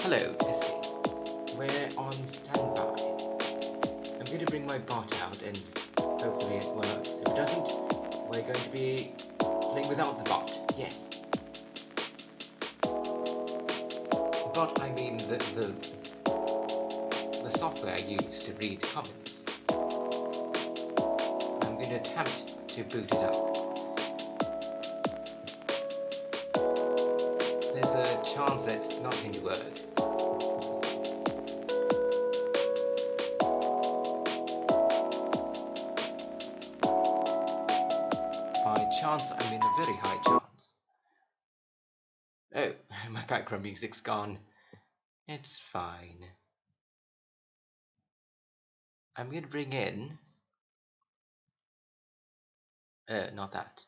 Hello, testing. We're on standby. I'm going to bring my bot out and hopefully it works. If it doesn't, we're going to be playing without the bot. Yes. Bot, I mean the software used to read comments. I'm going to attempt to boot it up. There's a chance that it's not going to work. By chance, I mean a very high chance. Oh, my background music's gone. It's fine. I'm going to bring in... not that.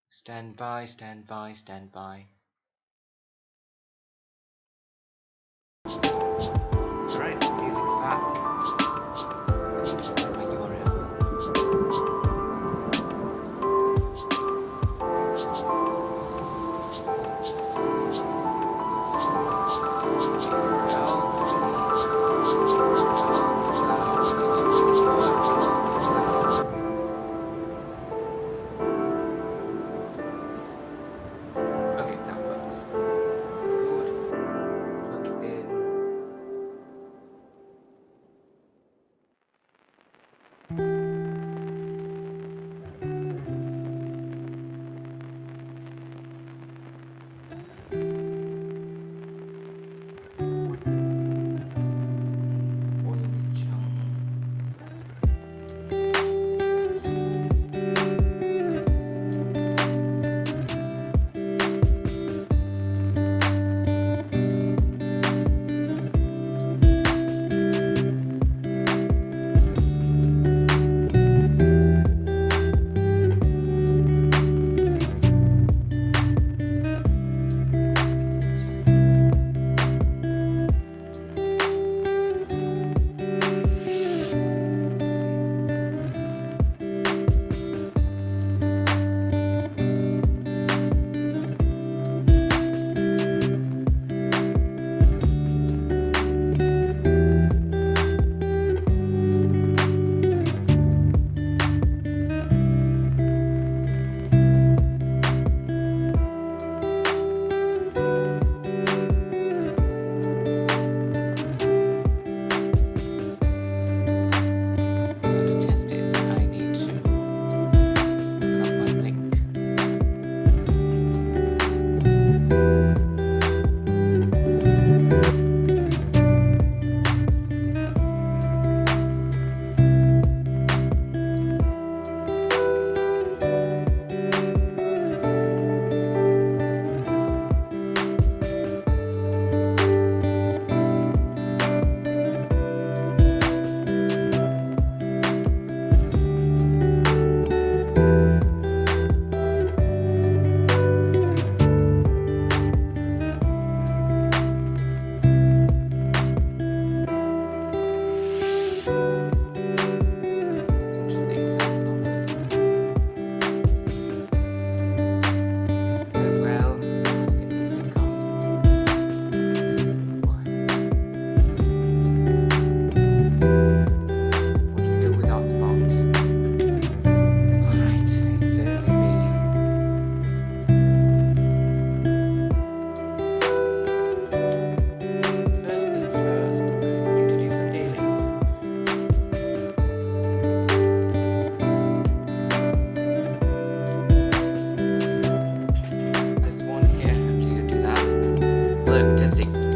Stand by, stand by, stand by. Alright, music's back. I need to find my URL. Okay, that works. That's good. Plug in.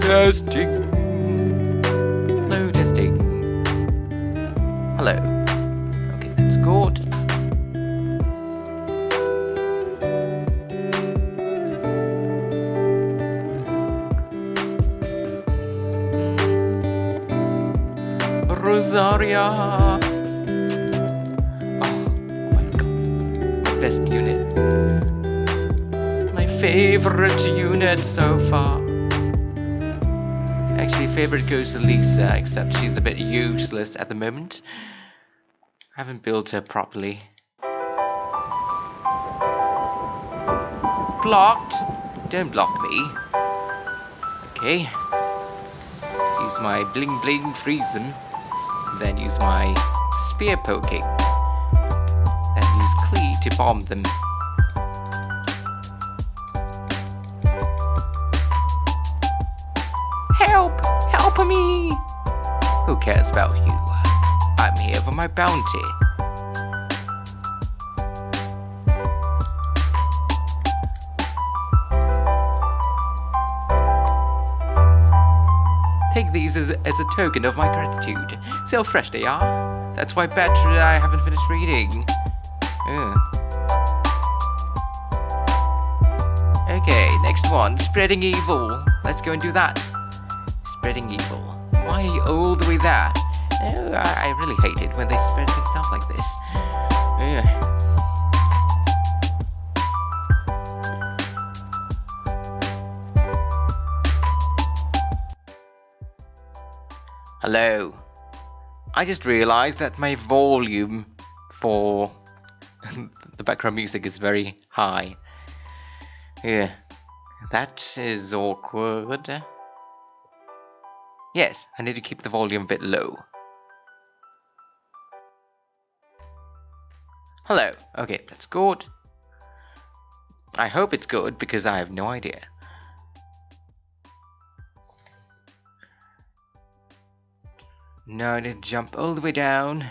Testing. Hello, testing. Hello. Okay, that's good. Rosaria. Oh my god. My best unit. My favorite unit so far. Actually, favorite goes to Lisa, except she's a bit useless at the moment. I haven't built her properly. Blocked? Don't block me. Okay. Use my bling bling, freeze them. Then use my spear poking. Then use Klee to bomb them. Help! Help me! Who cares about you? I'm here for my bounty. Take these as a token of my gratitude. So fresh they are. That's why battery I haven't finished reading. Okay, next one. Spreading evil. Let's go and do that. Spreading evil. Why are you all the way there? Oh, I really hate it when they spread things out like this. Hello. I just realized that my volume for the background music is very high. Yeah, that is awkward. Yes, I need to keep the volume a bit low. Hello. Okay, that's good. I hope it's good because I have no idea. Now I need to jump all the way down.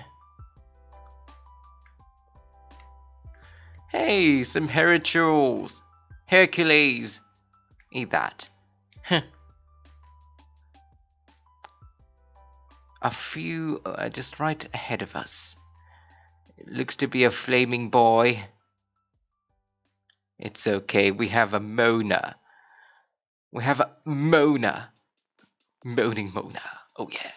Hey, some Hercules. Hercules. Eat that. A few just right ahead of us. It looks to be a flaming boy. It's okay, we have a Mona. We have a Mona. Moaning Mona. Oh yeah.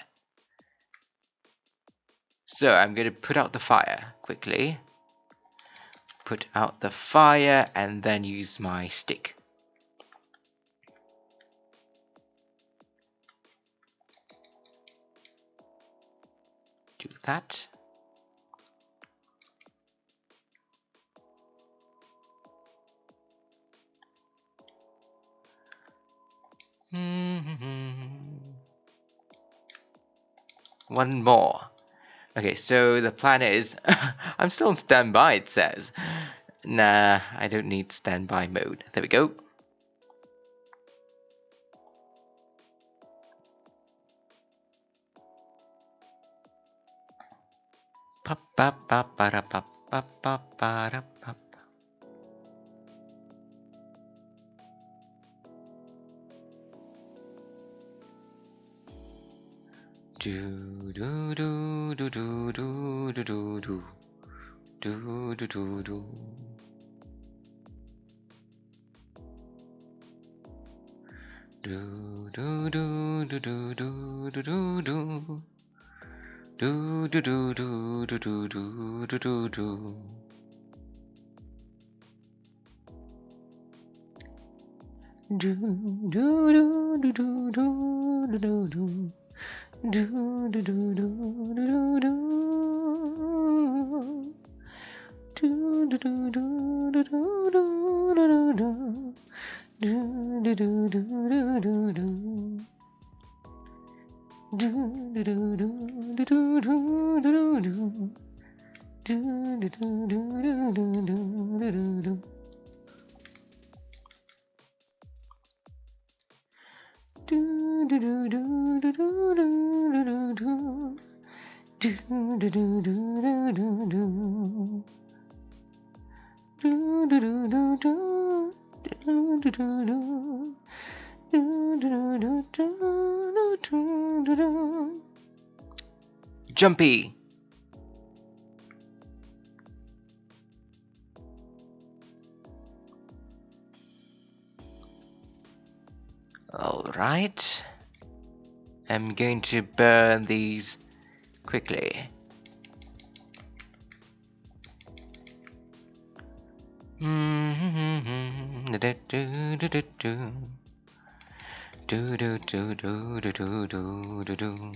So I'm going to put out the fire quickly. Put out the fire and then use my stick. Do that. One more. Okay, so the plan is I'm still on standby, it says. Nah, I don't need standby mode. There we go. Do do do do do do do do do do do do do. Do do do do do do do do do. Do do do do do do do do do do. Do do do do do do do do. Do do do do do do. Do do do do do do do do. Do do do do do do do. Do do do do do do do do do. Do do do do do do do do. Do do do do do do do do do. Do do do do do do do. Do do do do do do do do do. Jumpy. All right. I'm going to burn these quickly. Do do do do do do do do do.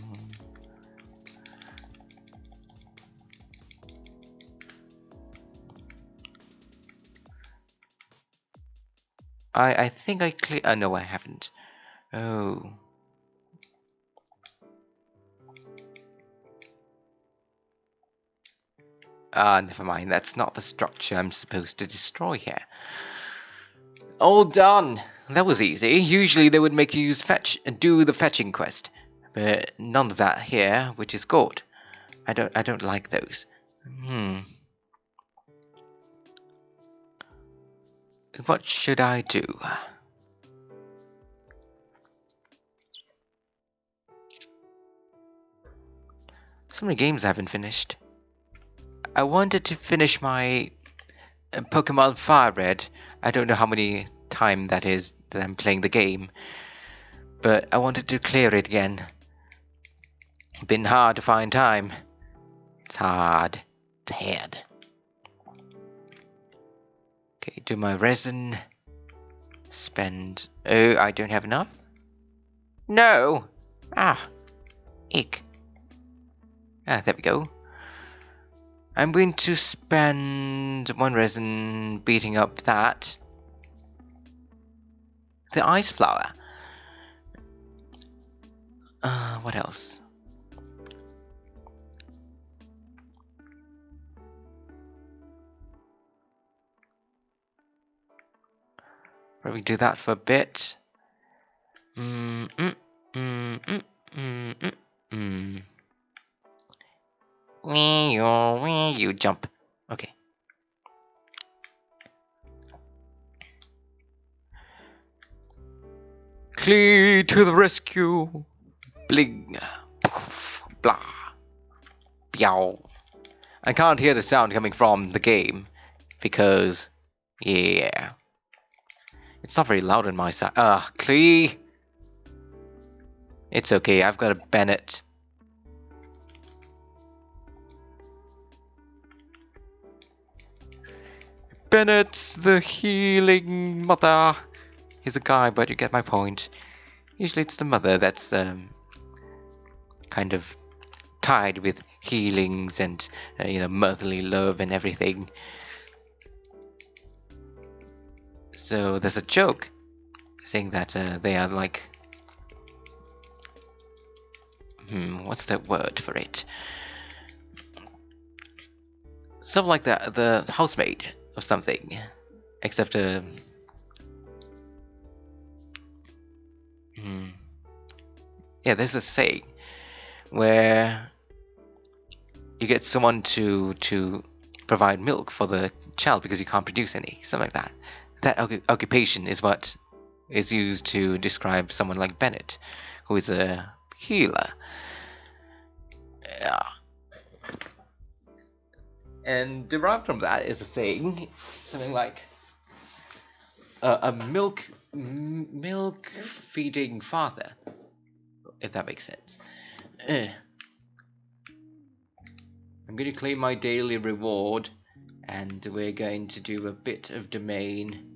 I think I clear. No, I haven't. Oh. Never mind. That's not the structure I'm supposed to destroy here. All done. That was easy. Usually they would make you use do the fetching quest, but none of that here, which is good. I don't like those. What should I do? So many games I haven't finished. I wanted to finish my Pokemon Fire Red. I don't know how many time that is that I'm playing the game, but I wanted to clear it again. Been hard to find time. It's hard. It's hard. Okay, do my resin. Spend. Oh, I don't have enough? No! Ick. There we go. I'm going to spend one resin beating up that. The ice flower. What else? Probably do that for a bit. You jump. Okay. Clee to the rescue. Bling. Poof. Blah. Meow. I can't hear the sound coming from the game because, yeah, it's not very loud on my side. Clee. It's okay. I've got a Bennett. Bennett, the healing mother. He's a guy, but you get my point. Usually it's the mother that's kind of tied with healings and motherly love and everything. So there's a joke saying that they are like, what's the word for it? Something like the housemaid or something, except yeah, there's a saying where you get someone to provide milk for the child because you can't produce any, something like that. That occupation is what is used to describe someone like Bennett, who is a healer. Yeah. And derived from that is a saying, something like a milk feeding father, if that makes sense. I'm going to claim my daily reward, and we're going to do a bit of domain,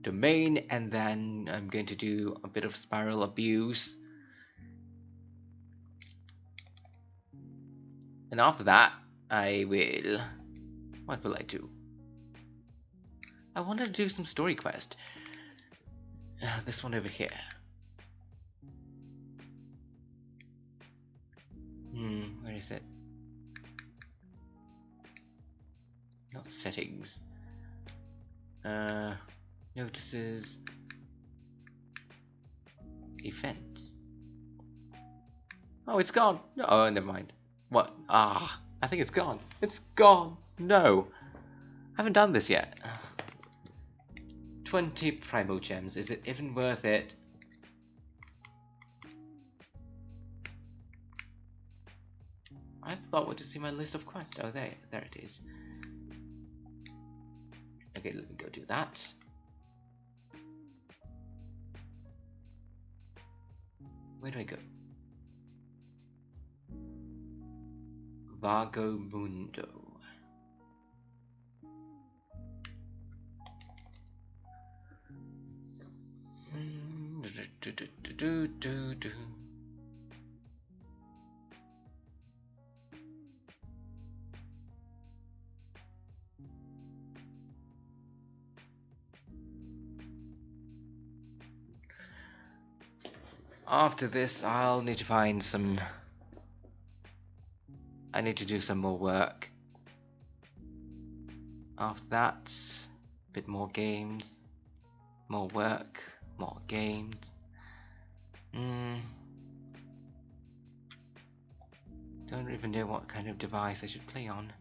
and then I'm going to do a bit of spiral abuse, and after that I will, what will I do? I wanted to do some story quest. This one over here. Where is it? Not settings. Notices. Events. Oh, it's gone. No, oh, never mind. What? I think it's gone. It's gone. No. I haven't done this yet. 20 Primo Gems. Is it even worth it? I forgot to see my list of quests. Oh, there it is. Okay, let me go do that. Where do I go? Vagamundo. do. After this, I'll need to find some... I need to do some more work. After that, a bit more games, more work, more games. Don't even know what kind of device I should play on.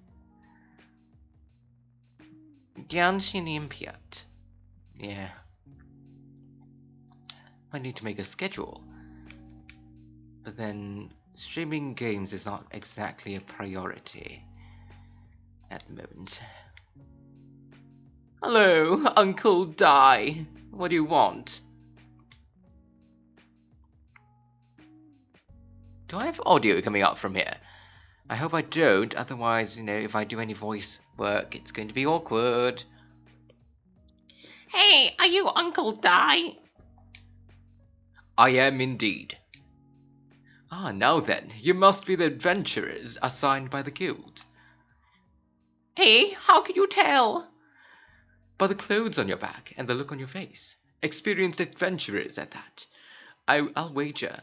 Genshin Impact. Yeah. I need to make a schedule. But then, streaming games is not exactly a priority at the moment. Hello, Uncle Dai. What do you want? Do I have audio coming out from here? I hope I don't, otherwise, if I do any voice work, it's going to be awkward. Hey, are you Uncle Dai? I am indeed. Ah, now then, you must be the adventurers assigned by the guild. Hey, how can you tell? By the clothes on your back and the look on your face. Experienced adventurers at that. I'll wager.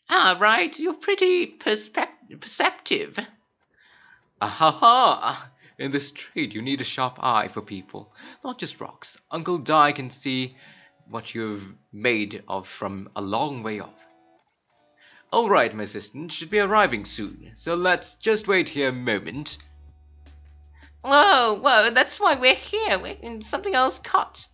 Ah, right, you're pretty perceptive. Ahaha! In this trade, you need a sharp eye for people, not just rocks. Uncle Dai can see what you've made of from a long way off. Alright, my assistant should be arriving soon, so let's just wait here a moment. Whoa, that's why we're here. Something else cut.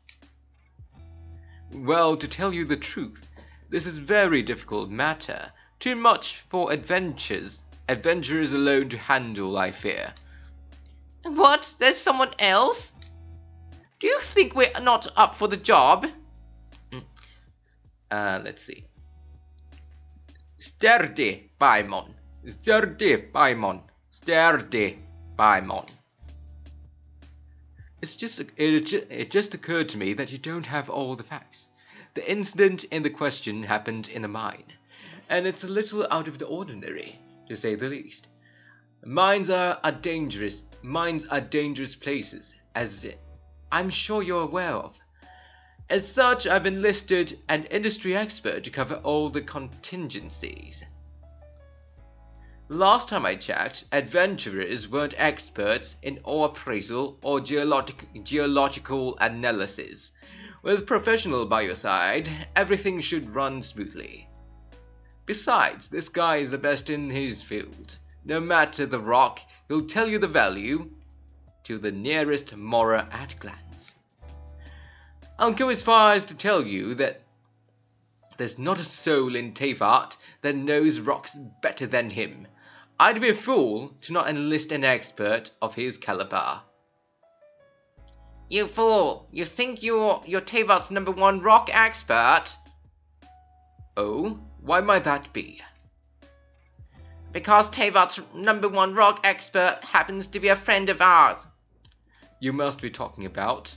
Well, to tell you the truth, this is very difficult matter. Too much for adventurers alone to handle, I fear. What? There's someone else? Do you think we're not up for the job? Let's see. Sturdy Paimon. Sturdy Paimon. Sturdy Paimon. It just occurred to me that you don't have all the facts. The incident in the question happened in a mine, and it's a little out of the ordinary, to say the least. Mines are dangerous places, as I'm sure you're aware of. As such, I've enlisted an industry expert to cover all the contingencies. Last time I checked, adventurers weren't experts in ore appraisal or geological analysis. With a professional by your side, everything should run smoothly. Besides, this guy is the best in his field. No matter the rock, he'll tell you the value to the nearest mora at glance. I'll go as far as to tell you that there's not a soul in Teyvat that knows rocks better than him. I'd be a fool to not enlist an expert of his caliber. You fool! You think you're Teyvat's #1 rock expert? Oh, why might that be? Because Teyvat's #1 rock expert happens to be a friend of ours. You must be talking about...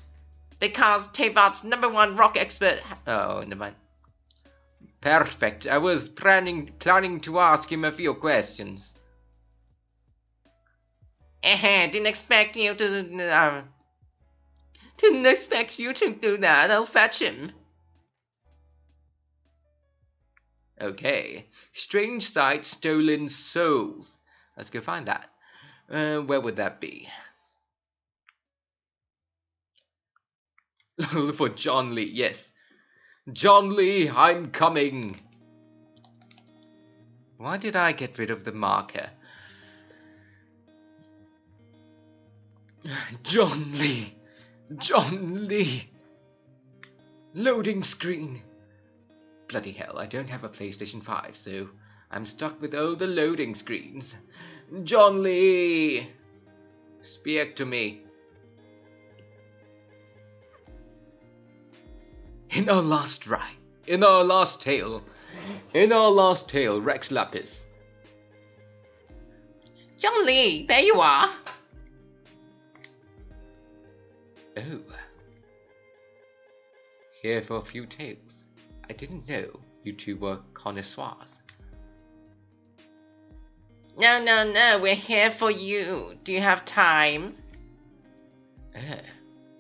Because Teyvat's #1 rock expert... Oh, never mind. Perfect. I was planning to ask him a few questions. Didn't expect you to do that. I'll fetch him. Okay. Strange sights, stolen souls. Let's go find that. Where would that be? For John Lee, yes. John Lee, I'm coming. Why did I get rid of the marker? John Lee. John Lee. Loading screen. Bloody hell, I don't have a PlayStation 5, so I'm stuck with all the loading screens. John Lee. Speak to me. In our last tale, Rex Lapis. John Lee, there you are. Oh. Here for a few tales. I didn't know You two were connoisseurs. No, we're here for you. Do you have time?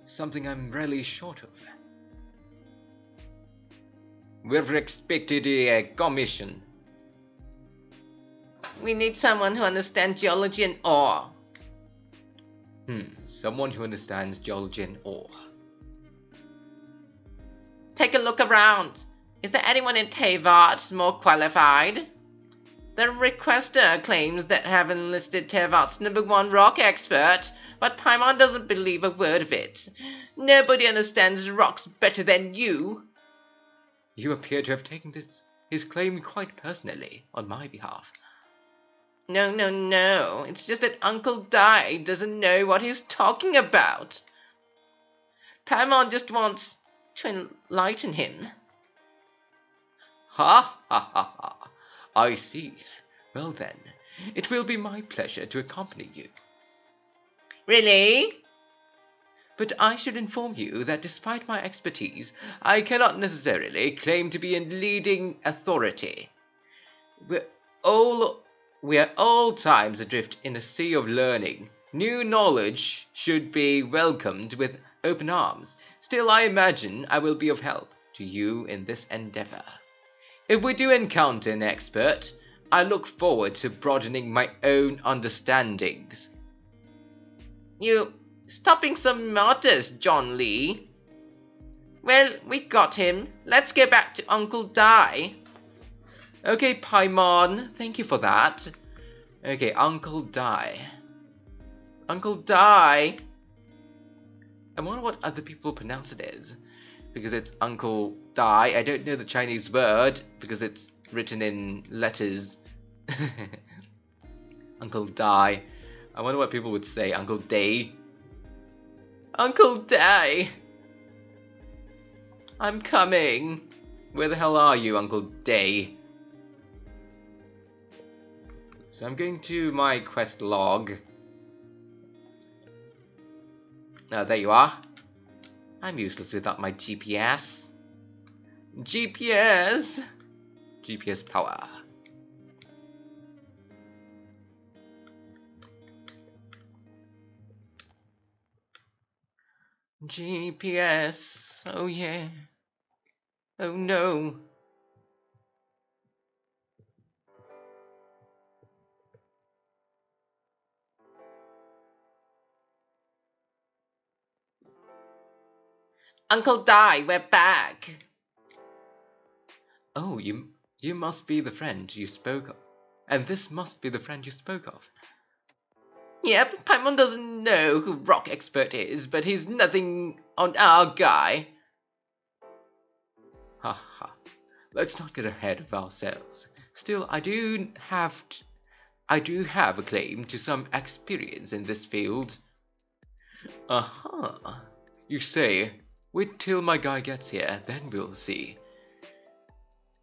Something I'm really short of. We've expected a commission. We need someone who understands geology and ore. Someone who understands geology and ore. Take a look around. Is there anyone in Teyvat more qualified? The requester claims that have enlisted Teyvat's #1 rock expert, but Paimon doesn't believe a word of it. Nobody understands rocks better than you. You appear to have taken his claim quite personally on my behalf. No. It's just that Uncle Dai doesn't know what he's talking about. Paimon just wants to enlighten him. Ha! I see. Well then, it will be my pleasure to accompany you. Really? But I should inform you that despite my expertise, I cannot necessarily claim to be a leading authority. We are all times adrift in a sea of learning. New knowledge should be welcomed with open arms. Still, I imagine I will be of help to you in this endeavor. If we do encounter an expert, I look forward to broadening my own understandings. You stopping some martyrs, John Lee. Well, we got him. Let's go back to Uncle Dai. Okay, Paimon, thank you for that. Okay, Uncle Dai. Uncle Dai. I wonder what other people pronounce it as. Because it's Uncle Dai. I don't know the Chinese word because it's written in letters. Uncle Dai. I wonder what people would say. Uncle Day. Uncle Day. I'm coming. Where the hell are you, Uncle Day? So I'm going to my quest log. There you are. I'm useless without my GPS. GPS power. GPS. Oh yeah. Oh no. Uncle Dai, we're back. Oh, you must be the friend you spoke of. And this must be the friend you spoke of. Yep, Paimon doesn't know who Rock Expert is, but he's nothing on our guy. Ha. Let's not get ahead of ourselves. Still, I do have a claim to some experience in this field. You say, wait till my guy gets here, then we'll see.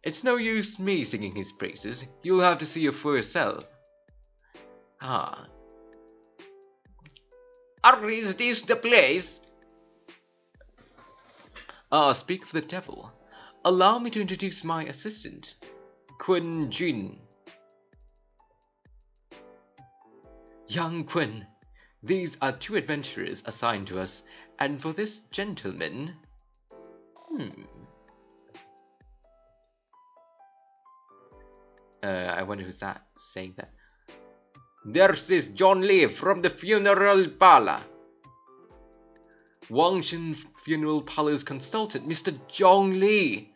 It's no use me singing his praises. You'll have to see it for yourself. Is this the place? Speak of the devil. Allow me to introduce my assistant, Quinn Jin. Young Quinn, these are 2 adventurers assigned to us, and for this gentleman... I wonder who's that saying that. There's this John Lee from the funeral parlor. Wangshan Funeral Parlor's consultant, Mr. Zhong Li.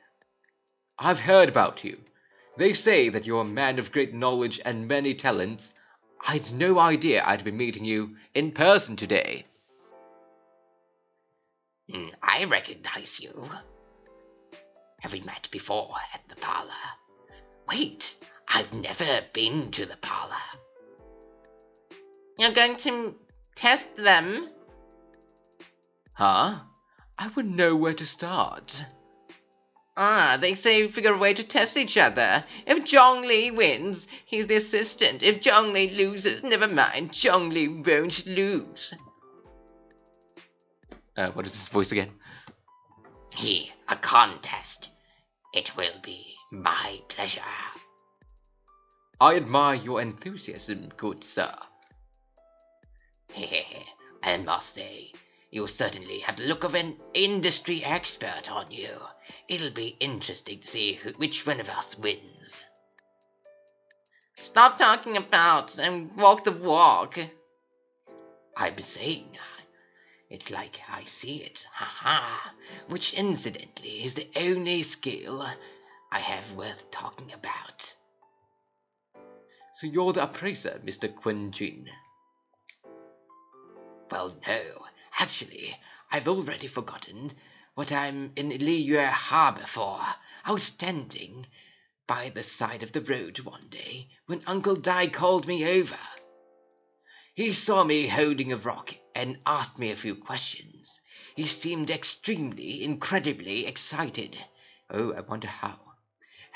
I've heard about you. They say that you're a man of great knowledge and many talents. I'd no idea I'd be meeting you in person today. I recognize you. Have we met before at the parlor? Wait, I've never been to the parlor. You're going to test them? Huh? I wouldn't know where to start. They say figure a way to test each other. If Zhong Li wins, he's the assistant. If Zhong Li loses, never mind, Zhong Li won't lose. What is his voice again? A contest. It will be My pleasure. I admire your enthusiasm, good sir. I must say, you certainly have the look of an industry expert on you. It'll be interesting to see which one of us wins. Stop talking about and walk the walk. I'm saying, it's like I see it, haha, which incidentally is the only skill I have worth talking about. So you're the appraiser, Mr. Quinjin? Well, no, actually, I've already forgotten what I'm in Liyue Harbor for. I was standing by the side of the road one day when Uncle Dai called me over. He saw me holding a rock and asked me a few questions. He seemed incredibly excited. Oh, I wonder how.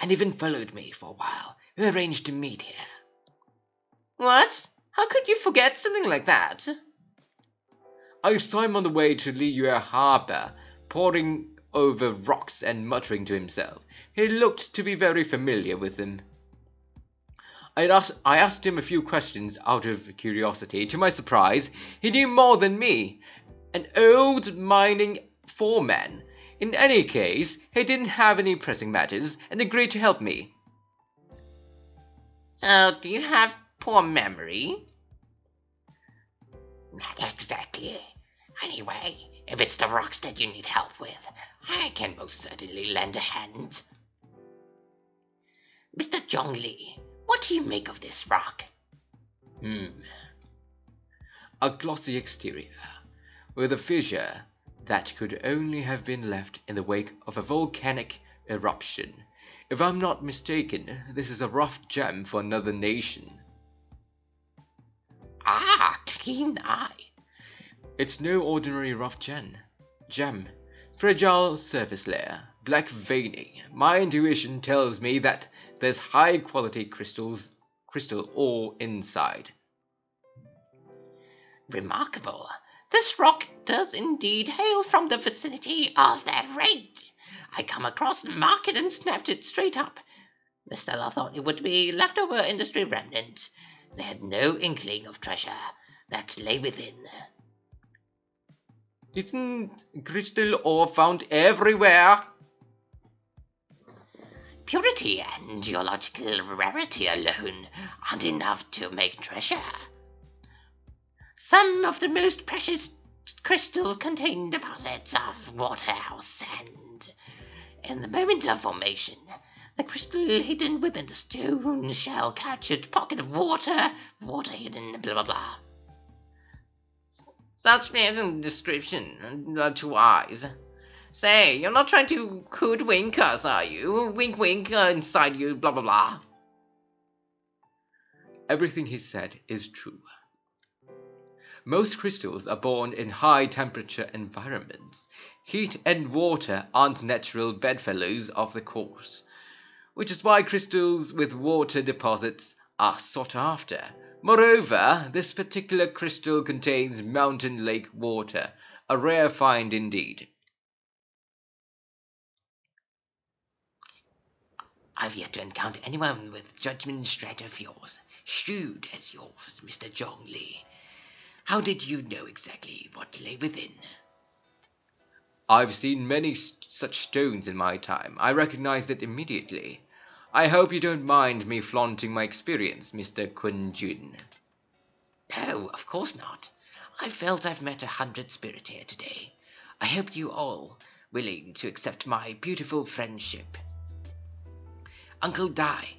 And even followed me for a while. We arranged to meet here. What? How could you forget something like that? I saw him on the way to Liyue Harbor, poring over rocks and muttering to himself. He looked to be very familiar with them. I asked him a few questions out of curiosity. To my surprise, he knew more than me. An old mining foreman. In any case, he didn't have any pressing matters and agreed to help me. So, do you have poor memory? Not exactly. Anyway, if it's the rocks that you need help with, I can most certainly lend a hand. Mr. Zhongli, what do you make of this rock? A glossy exterior, with a fissure that could only have been left in the wake of a volcanic eruption. If I'm not mistaken, this is a rough gem for another nation. Ah, keen eye. It's no ordinary rough gem. Fragile surface layer, black veining. My intuition tells me that there's high quality crystal ore inside. Remarkable. This rock does indeed hail from the vicinity of that raid. I come across the market and snapped it straight up. The seller thought it would be leftover industry remnant. They had no inkling of treasure that lay within. Isn't crystal ore found everywhere? Purity and geological rarity alone aren't enough to make treasure. Some of the most precious crystals contain deposits of water or sand. In the moment of formation, the crystal hidden within the stone shell captured pocket of water hidden, blah blah blah. Such pleasant description, two eyes. Say, you're not trying to hoodwink us, are you? Wink wink inside you, blah blah blah. Everything he said is true. Most crystals are born in high temperature environments. Heat and water aren't natural bedfellows of the course, which is why crystals with water deposits are sought after. Moreover, this particular crystal contains mountain lake water, a rare find indeed. I've yet to encounter anyone with judgment straight of yours, shrewd as yours, Mr. Zhongli. How did you know exactly what lay within? I've seen many such stones in my time. I recognized it immediately. I hope you don't mind me flaunting my experience, Mr. Quinjin. No, of course not. I felt I've met 100 spirit here today. I hope you all willing to accept my beautiful friendship. Uncle Dai,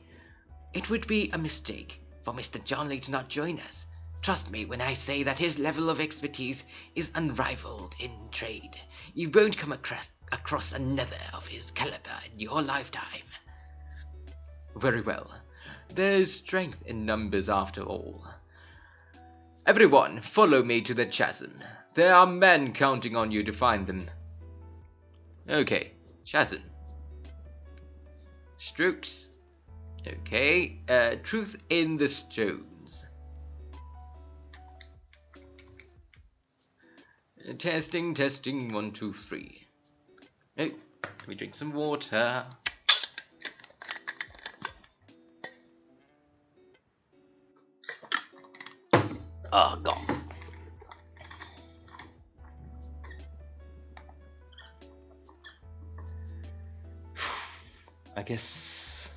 it would be a mistake for Mr. Zhongli to not join us. Trust me when I say that his level of expertise is unrivaled in trade. You won't come across another of his caliber in your lifetime. Very well. There's strength in numbers after all. Everyone, follow me to the chasm. There are men counting on you to find them. Okay, chasm. Strokes. Okay, truth in the stones. Testing, 1, 2, 3. Oh, can we drink some water? Oh, God. I guess...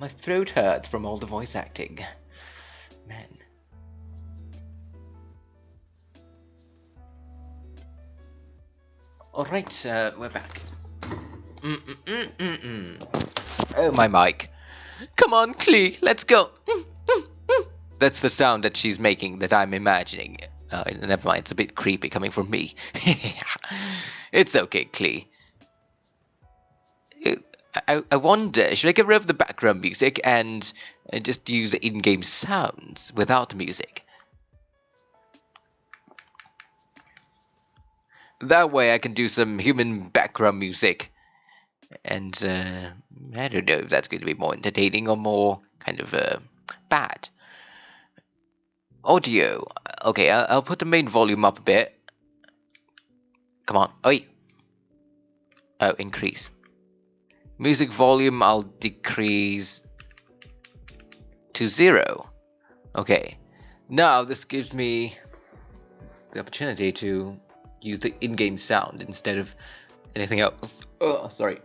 My throat hurts from all the voice acting. Man. Alright, we're back. Oh, my mic. Come on, Klee, let's go. That's the sound that she's making that I'm imagining. Never mind, it's a bit creepy coming from me. It's okay, Klee. I wonder, should I get rid of the background music and just use the in-game sounds without the music? That way I can do some human background music. And I don't know if that's going to be more entertaining or more kind of bad. Audio. Okay, I'll put the main volume up a bit. Come on. Oh, increase. Music volume I'll decrease to 0. Okay. Now this gives me the opportunity to use the in-game sound instead of anything else. Oh, sorry.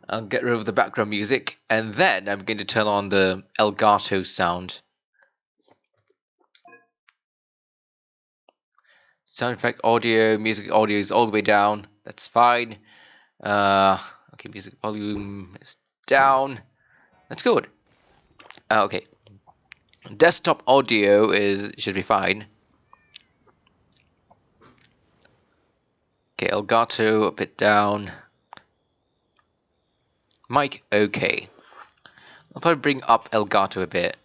I'll get rid of the background music, and then I'm going to turn on the Elgato sound. Sound effect audio, music audio is all the way down. That's fine. Okay, music volume is down. That's good. Okay. Desktop audio should be fine. Okay, Elgato a bit down. Mic okay. I'll probably bring up Elgato a bit.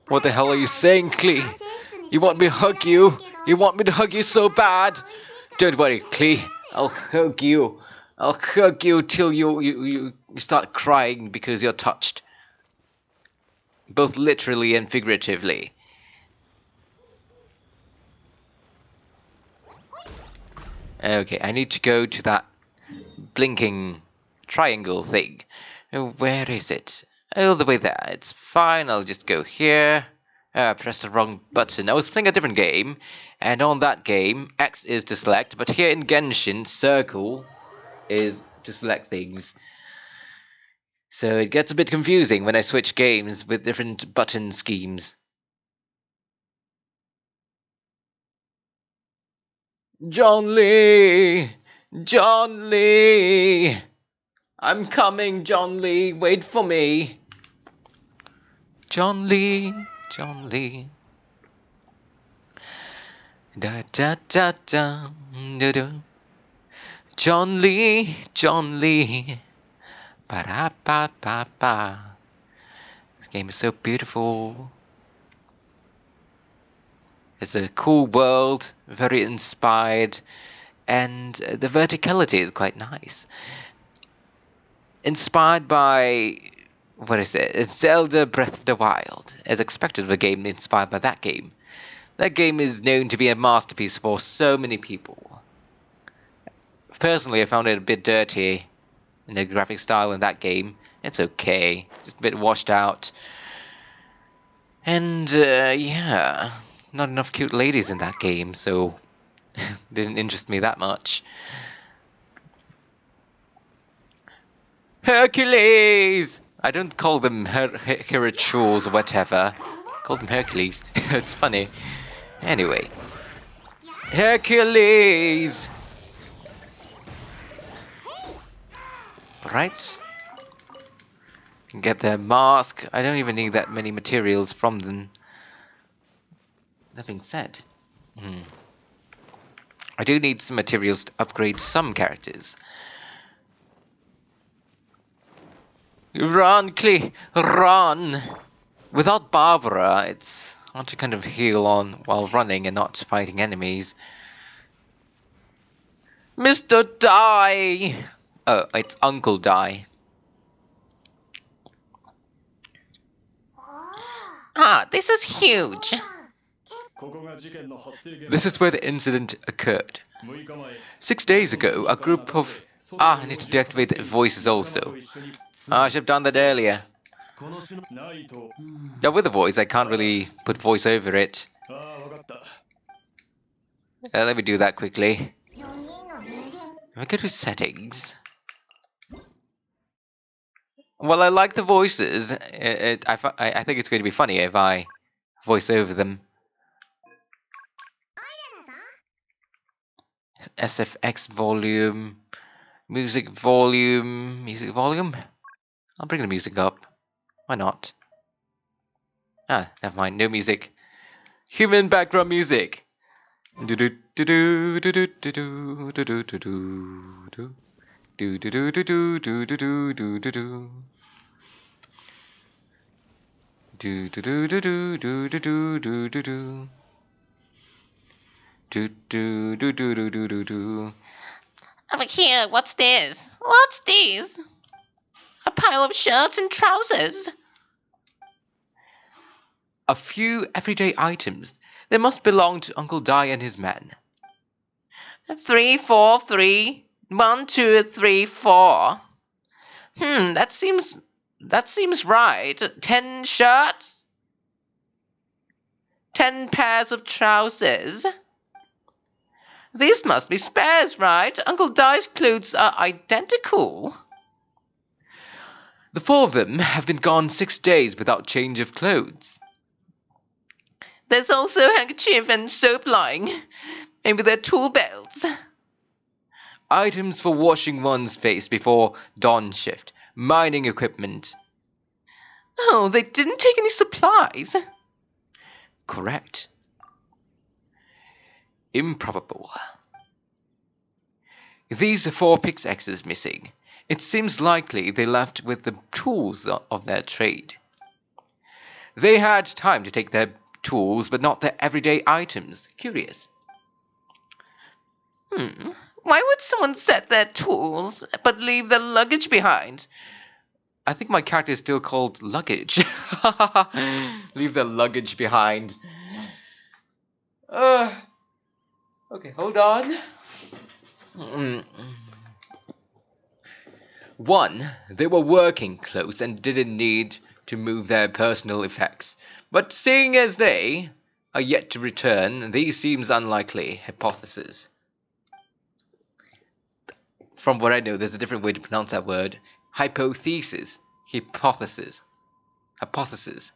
What the hell are you saying, Klee? You want me to hug you? You want me to hug you so bad? Don't worry, Klee. I'll hug you. I'll hug you till you start crying because you're touched. Both literally and figuratively. Okay, I need to go to that blinking triangle thing. Where is it? All the way there. It's fine, I'll just go here. I pressed the wrong button. I was playing a different game, and on that game, X is to select, but here in Genshin, circle is to select things. So it gets a bit confusing when I switch games with different button schemes. John Lee! John Lee! I'm coming, John Lee, wait for me. John Lee, John Lee. Da da da da da da. John Lee, John Lee. Ba da ba ba ba. This game is so beautiful. It's a cool world, very inspired, and the verticality is quite nice. Inspired by, what is it? It's Zelda Breath of the Wild, as expected of a game inspired by that game. That game is known to be a masterpiece for so many people. Personally, I found it a bit dirty in the graphic style in that game. It's okay, just a bit washed out. And, yeah, not enough cute ladies in that game, so didn't interest me that much. Hercules! I don't call them Hercules or whatever. I call them Hercules. It's funny. Anyway. Hercules! Right. Can get their mask. I don't even need that many materials from them. That being said. I do need some materials to upgrade some characters. Run, Klee! Run! Without Barbara, it's hard to kind of heal on while running and not fighting enemies. Mr. Die! Oh, it's Uncle Die. Ah, this is huge. This is where the incident occurred. 6 days ago, a group of... I need to deactivate the voices also. I should have done that earlier. Yeah, with the voice, I can't really put voice over it. Let me do that quickly. I go to settings. Well, I like the voices. I think it's going to be funny if I voice over them. SFX volume, music volume. I'll bring the music up. Why not? Ah, never mind. No music. Human background music. Do do do do do do do do do do do do. Do do do do do do do do do do do. Do do do do do do do do do do do. Do do do do do do do do. Over here, what's this? What's this? A pile of shirts and trousers. A few everyday items. They must belong to Uncle Dai and his men. 3, 4, 3. 1, 2, 3, 4. That seems right. 10 shirts. 10 pairs of trousers. These must be spares, right? Uncle Dai's clothes are identical. The 4 of them have been gone 6 days without change of clothes. There's also a handkerchief and soap lying. Maybe they're tool belts. Items for washing one's face before dawn shift. Mining equipment. Oh, they didn't take any supplies. Correct. Improbable. These 4 pickaxes missing. It seems likely they left with the tools of their trade. They had time to take their tools, but not their everyday items. Curious. Why would someone set their tools, but leave their luggage behind? I think my character is still called Luggage. Leave their luggage behind. Okay, hold on. 1. They were working clothes and didn't need to move their personal effects. But seeing as they are yet to return, these seems unlikely. Hypothesis. From what I know, there's a different way to pronounce that word. Hypothesis. Hypothesis. Hypothesis.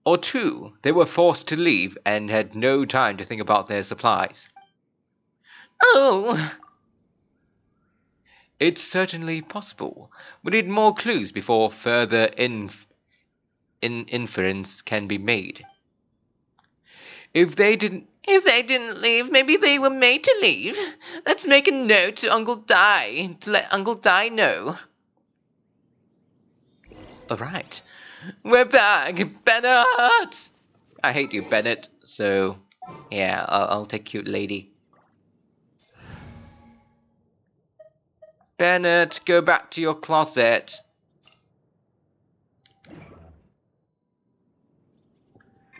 Or 2. They were forced to leave and had no time to think about their supplies. Oh! It's certainly possible. We need more clues before further inference can be made. If they didn't leave, maybe they were made to leave. Let's make a note to Uncle Dai to let Uncle Dai know. Alright. We're back, Bennett! I hate you, Bennett, so yeah, I'll take cute lady. Bennett, go back to your closet.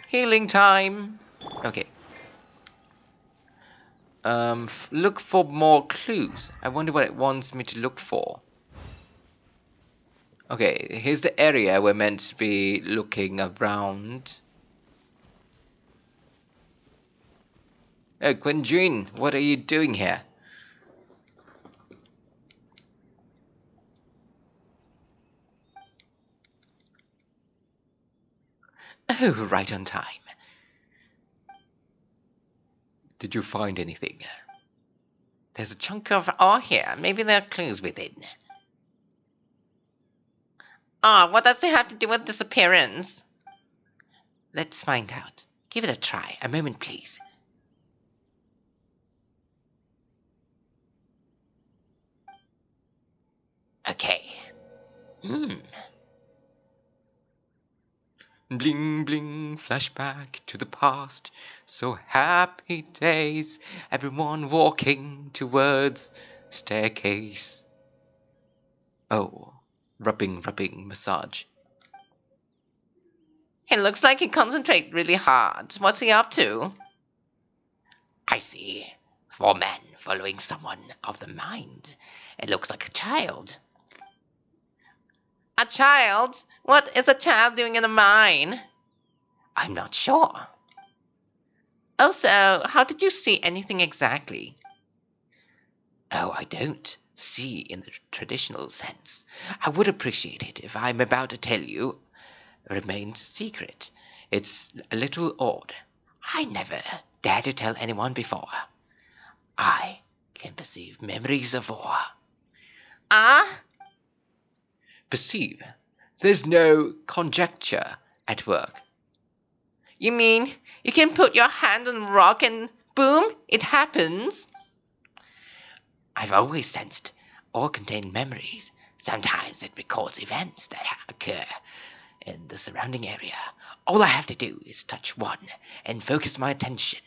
Healing time. Okay. Look for more clues. I wonder what it wants me to look for. Okay, here's the area we're meant to be looking around. Oh, Quinjin, what are you doing here? Oh, right on time. Did you find anything? There's a chunk of ore here. Maybe there are clues within. What does it have to do with disappearance? Let's find out. Give it a try. A moment, please. Okay. Bling bling, flashback to the past. So happy days. Everyone walking towards staircase. Oh, rubbing, massage. He looks like he concentrates really hard. What's he up to? I see 4 men following someone of the mind. It looks like a child. A child? What is a child doing in a mine? I'm not sure. Also, how did you see anything exactly? Oh, I don't see in the traditional sense. I would appreciate it if I'm about to tell you. Remains secret. It's a little odd. I never dared to tell anyone before. I can perceive memories of war. Ah? Perceive. There's no conjecture at work. You mean you can put your hand on a rock and boom, it happens? I've always sensed or contained memories. Sometimes it records events that occur in the surrounding area. All I have to do is touch one and focus my attention.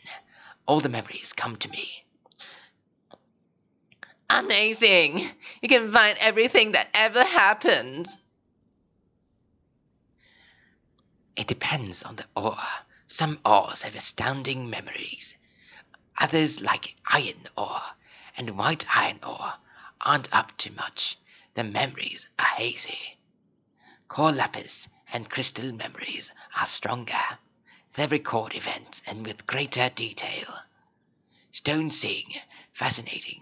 All the memories come to me. Amazing! You can find everything that ever happened. It depends on the ore. Some ores have astounding memories. Others, like iron ore and white iron ore, aren't up to much. The memories are hazy. Core lapis and crystal memories are stronger. They record events and with greater detail. Stone seeing, fascinating.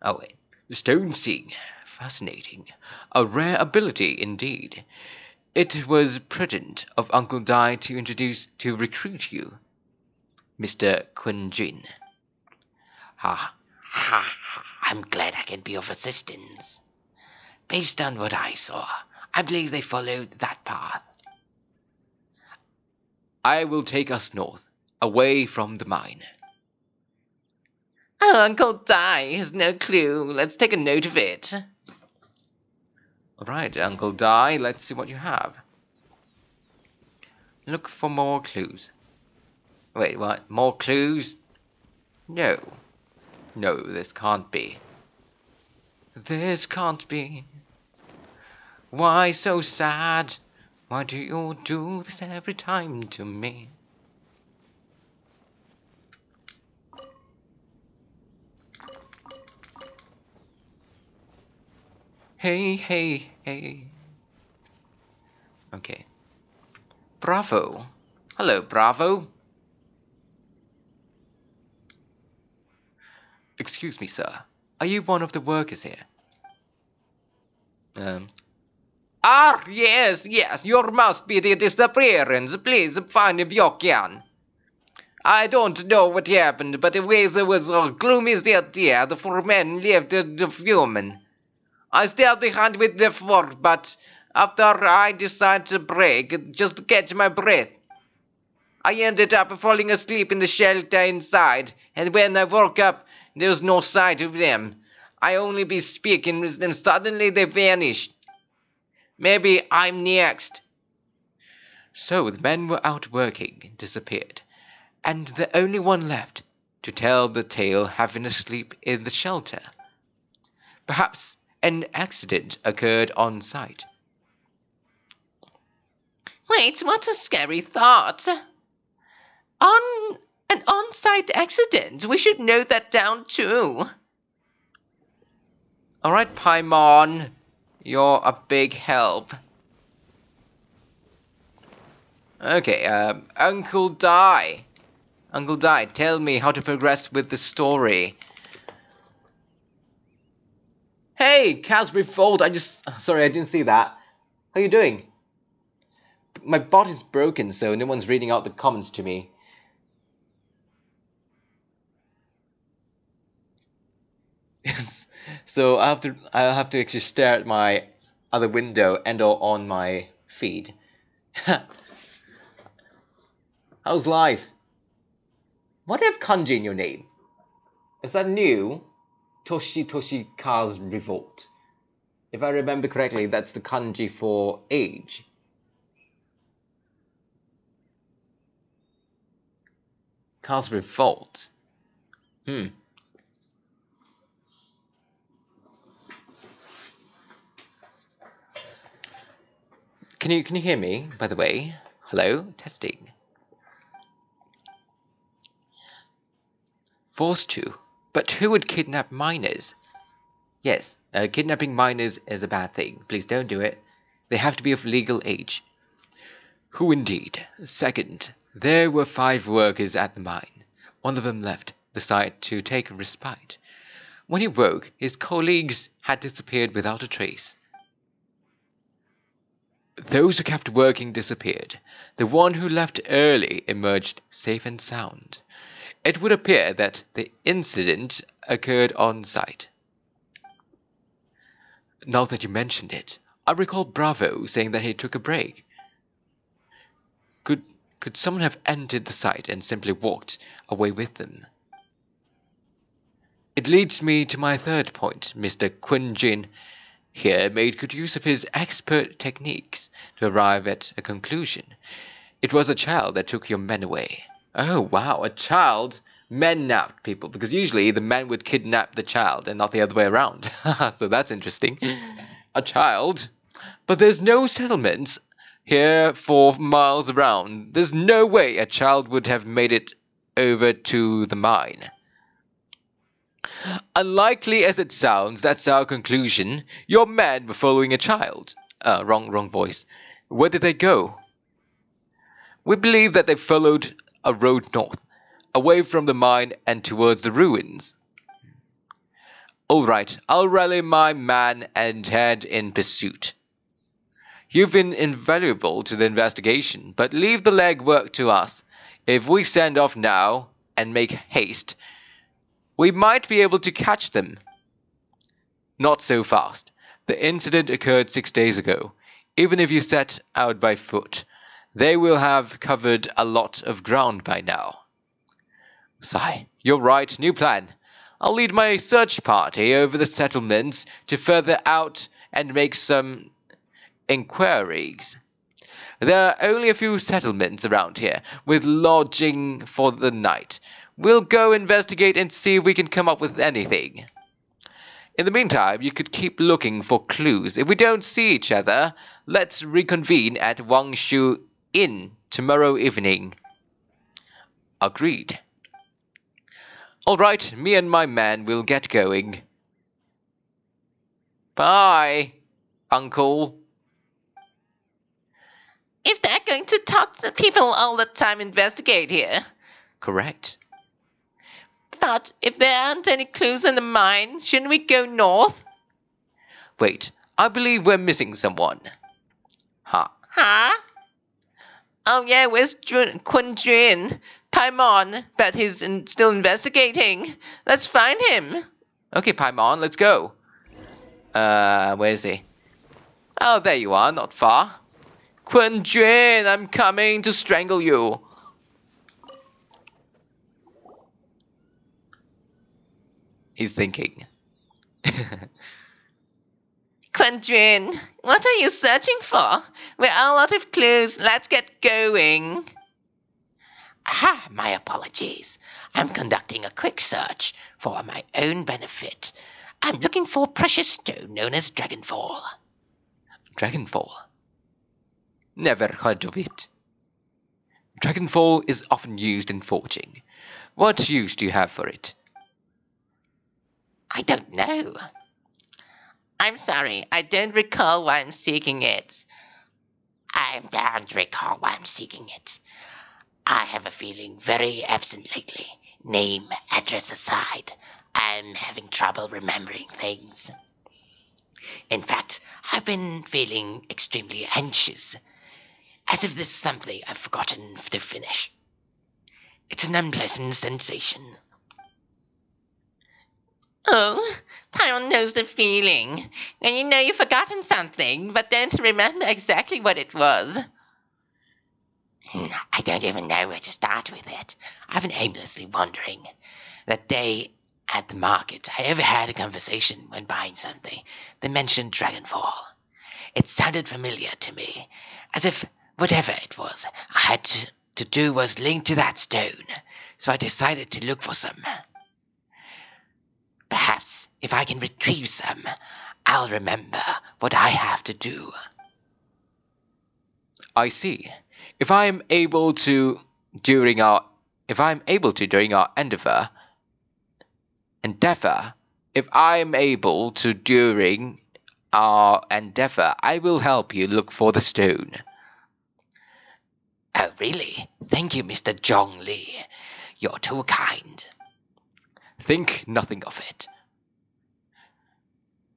Oh, wait. Stone seeing, fascinating. A rare ability indeed. It was prudent of Uncle Dai to recruit you, Mr. Quinjin. I'm glad I can be of assistance. Based on what I saw, I believe they followed that path. I will take us north, away from the mine. Oh, Uncle Dai has no clue. Let's take a note of it. All right, Uncle Dai, let's see what you have. Look for more clues. Wait, what? More clues? No. No, this can't be. This can't be. Why so sad? Why do you do this every time to me? Hey, hey, hey. Okay. Bravo. Hello, Bravo. Excuse me, sir. Are you one of the workers here? Ah, yes, you must be the disappearance. Please find Bjorkian. I don't know what happened, but the weather was gloomy that day. The 4 men left the human. I stayed behind with the 4, but after I decided to break, just to catch my breath, I ended up falling asleep in the shelter inside, and when I woke up, there was no sight of them. I only be speaking with them, suddenly they vanished. Maybe I'm next. So the men were out working, disappeared, and the only one left to tell the tale have been asleep in the shelter. Perhaps an accident occurred on site. Wait, what a scary thought. An on-site accident. We should note that down too. Alright, Paimon. You're a big help. Okay, Uncle Dai. Uncle Dai, tell me how to progress with the story. Hey, Casbury Fold, sorry, I didn't see that. How you doing? My bot is broken, so no one's reading out the comments to me. So I'll have to actually stare at my other window and or on my feed. How's life? Why do you have kanji in your name? Is that new? Toshi Ka's Revolt. If I remember correctly, that's the kanji for age. Ka's Revolt. Can you hear me, by the way? Hello? Testing. Forced to. But who would kidnap minors? Yes, kidnapping minors is a bad thing. Please don't do it. They have to be of legal age. Who indeed? Second, there were 5 workers at the mine. One of them left the site to take a respite. When he woke, his colleagues had disappeared without a trace. Those who kept working disappeared. The one who left early emerged safe and sound. It would appear that the incident occurred on site. Now that you mentioned it, I recall Bravo saying that he took a break. Could someone have entered the site and simply walked away with them? It leads me to my third point. Mr. Quinjin here made good use of his expert techniques to arrive at a conclusion. It was a child that took your men away. Oh, wow, a child? Men napped people, because usually the men would kidnap the child and not the other way around. So that's interesting. A child? But there's no settlements here for miles around. There's no way a child would have made it over to the mine. Unlikely as it sounds, that's our conclusion. Your men were following a child. Wrong voice. Where did they go? We believe that they followed a road north, away from the mine and towards the ruins. All right, I'll rally my man and head in pursuit. You've been invaluable to the investigation, but leave the legwork to us. If we send off now and make haste, we might be able to catch them. Not so fast. The incident occurred 6 days ago. Even if you set out by foot, they will have covered a lot of ground by now. Sigh, you're right, new plan. I'll lead my search party over the settlements to further out and make some inquiries. There are only a few settlements around here, with lodging for the night. We'll go investigate and see if we can come up with anything. In the meantime, you could keep looking for clues. If we don't see each other, let's reconvene at Wangshu Inn tomorrow evening. Agreed. All right, me and my man will get going. Bye, Uncle. If they're going to talk to people all the time, investigate here. Correct. But if there aren't any clues in the mine, shouldn't we go north? Wait, I believe we're missing someone. Huh? Oh yeah, where's Quinjin? Paimon, bet he's still investigating. Let's find him. Okay, Paimon, let's go. Where is he? Oh, there you are, not far. Quinjin, I'm coming to strangle you. He's thinking. Quinjin, what are you searching for? We're all out of clues. Let's get going. Ah, my apologies. I'm conducting a quick search for my own benefit. I'm looking for a precious stone known as Dragonfall. Dragonfall? Never heard of it. Dragonfall is often used in forging. What use do you have for it? I don't know. I'm sorry, I don't recall why I'm seeking it. I don't recall why I'm seeking it. I have a feeling very absent lately. Name, address aside, I'm having trouble remembering things. In fact, I've been feeling extremely anxious, as if there's something I've forgotten to finish. It's an unpleasant sensation. Oh, Taiwan knows the feeling. When you know you've forgotten something, but don't remember exactly what it was. I don't even know where to start with it. I've been aimlessly wandering. That day at the market, I overheard a conversation when buying something. They mentioned Dragonfall. It sounded familiar to me, as if whatever it was I had to do was linked to that stone, so I decided to look for some. Perhaps if I can retrieve some, I'll remember what I have to do. I see. If I'm able to during our endeavor, I will help you look for the stone. Oh, really? Thank you, Mr. Zhongli. You're too kind. Think nothing of it.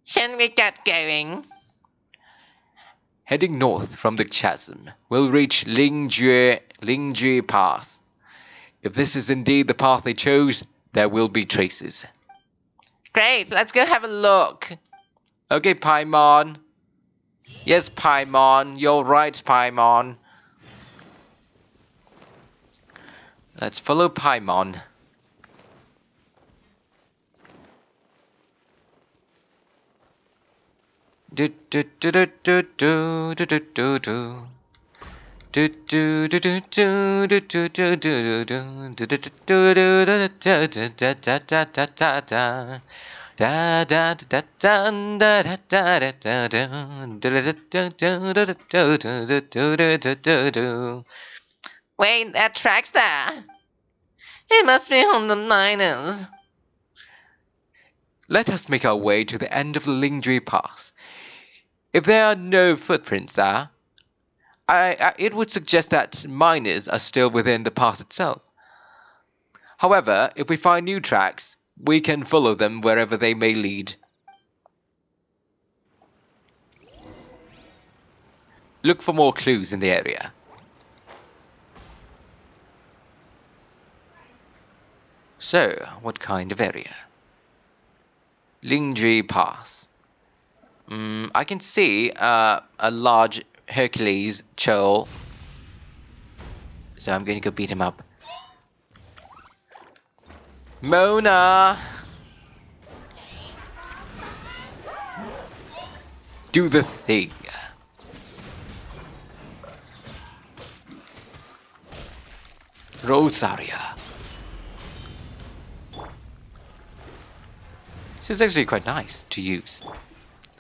Shall we get going? Heading north from the chasm, we'll reach Lingjue Pass. If this is indeed the path they chose, there will be traces. Great, let's go have a look. Okay, Paimon. Yes, Paimon. You're right, Paimon. Let's follow Paimon. Do do do do do do do do do do. Do do do do do do do do do do do do do do da da da da da da. Da da da da da da da da da da. Wait, that track's there. It must be on the miners. Let us make our way to the end of the Lingjue Pass. If there are no footprints there, it would suggest that miners are still within the pass itself. However, if we find new tracks, we can follow them wherever they may lead. Look for more clues in the area. So, what kind of area? Lingjue Pass. I can see a large Hercules Chol. So I'm going to go beat him up. Mona! Do the thing. Rosaria. This is actually quite nice to use.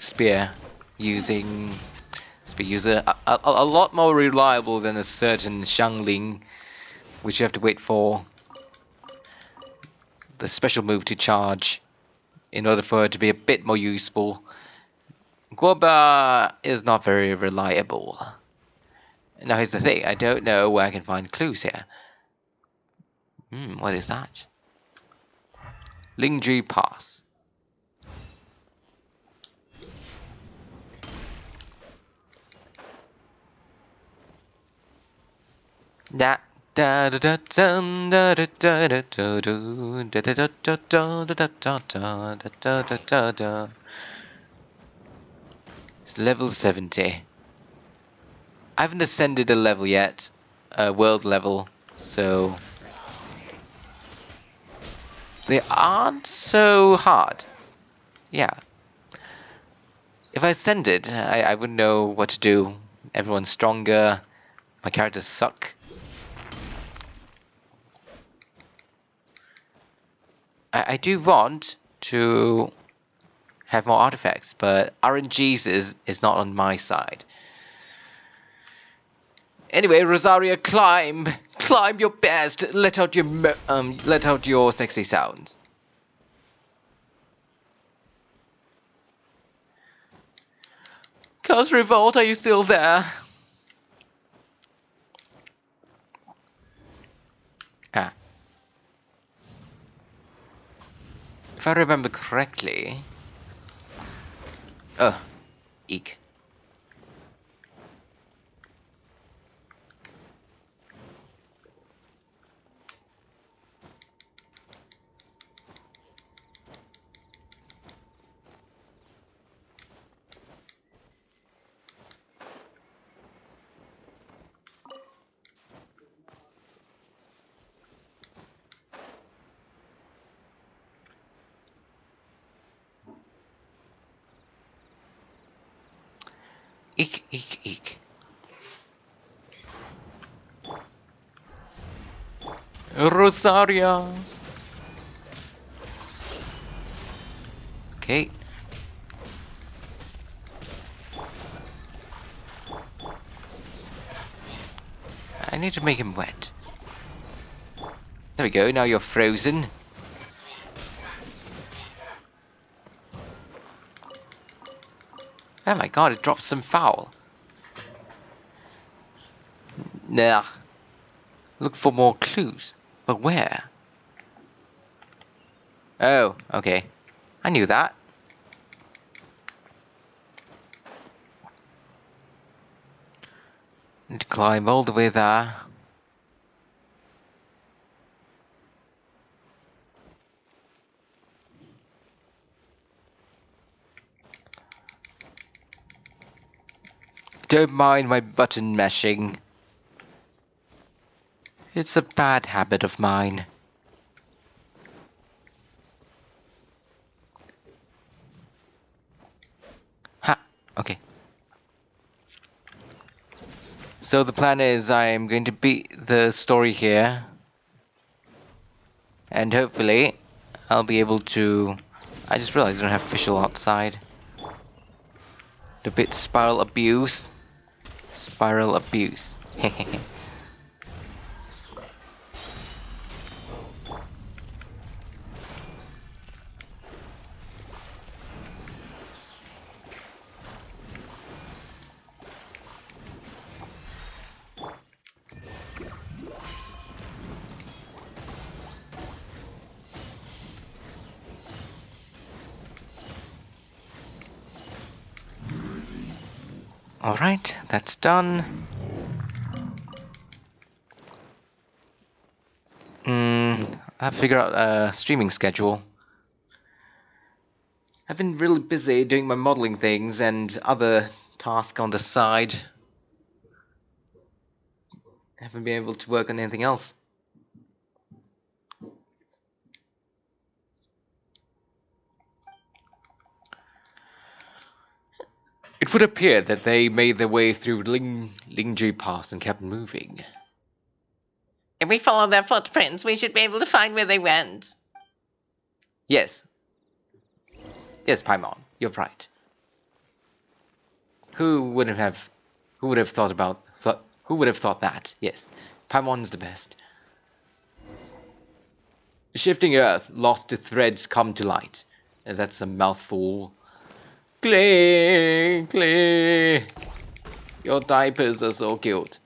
Spear user, a lot more reliable than a certain Xiangling, which you have to wait for the special move to charge in order for it to be a bit more useful. Guoba is not very reliable. Now here's the thing, I don't know where I can find clues here. What is that? Lingjue Pass. Da da da da da da da da da da da da da da da da. It's level 70. I haven't ascended a level yet, world level, so they aren't so hard. Yeah. If I ascended, I wouldn't know what to do. Everyone's stronger. My characters suck. I do want to have more artifacts, but RNGs is not on my side. Anyway, Rosaria, climb your best. Let out your sexy sounds. Cause Revolt, are you still there? Ah. If I remember correctly... Eek. Eek, eek, eek. Rosaria. Okay. I need to make him wet. There we go, now you're frozen. Oh my god, it dropped some foul. Nah. Look for more clues. But where? Oh, okay. I knew that. Need to climb all the way there. Don't mind my button meshing. It's a bad habit of mine. Ha! Okay. So the plan is I'm going to beat the story here. And hopefully I'll be able to... I just realized I don't have official outside. The bit spiral abuse. Spiral abuse. Hehehe. Alright, that's done. I'll figure out a streaming schedule. I've been really busy doing my modeling things and other tasks on the side. I haven't been able to work on anything else. It would appear that they made their way through Lingji Pass and kept moving. If we follow their footprints, we should be able to find where they went. Yes. Yes, Paimon, you're right. Who would have thought that? Yes. Paimon's the best. Shifting Earth, lost to threads come to light. That's a mouthful. Clay, Clay. Your diapers are so cute.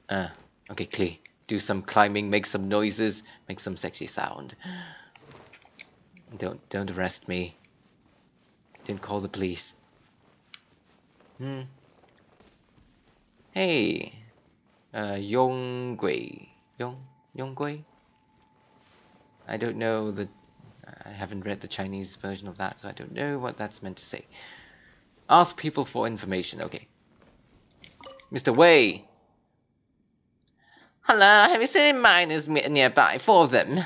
Okay, Clay. Do some climbing, make some noises, make some sexy sound. Don't arrest me. Don't call the police. Hey. Yonggui. Yonggui? I don't know I haven't read the Chinese version of that, so I don't know what that's meant to say. Ask people for information, okay. Mr. Wei! Hello, have you seen any miners nearby? 4 of them.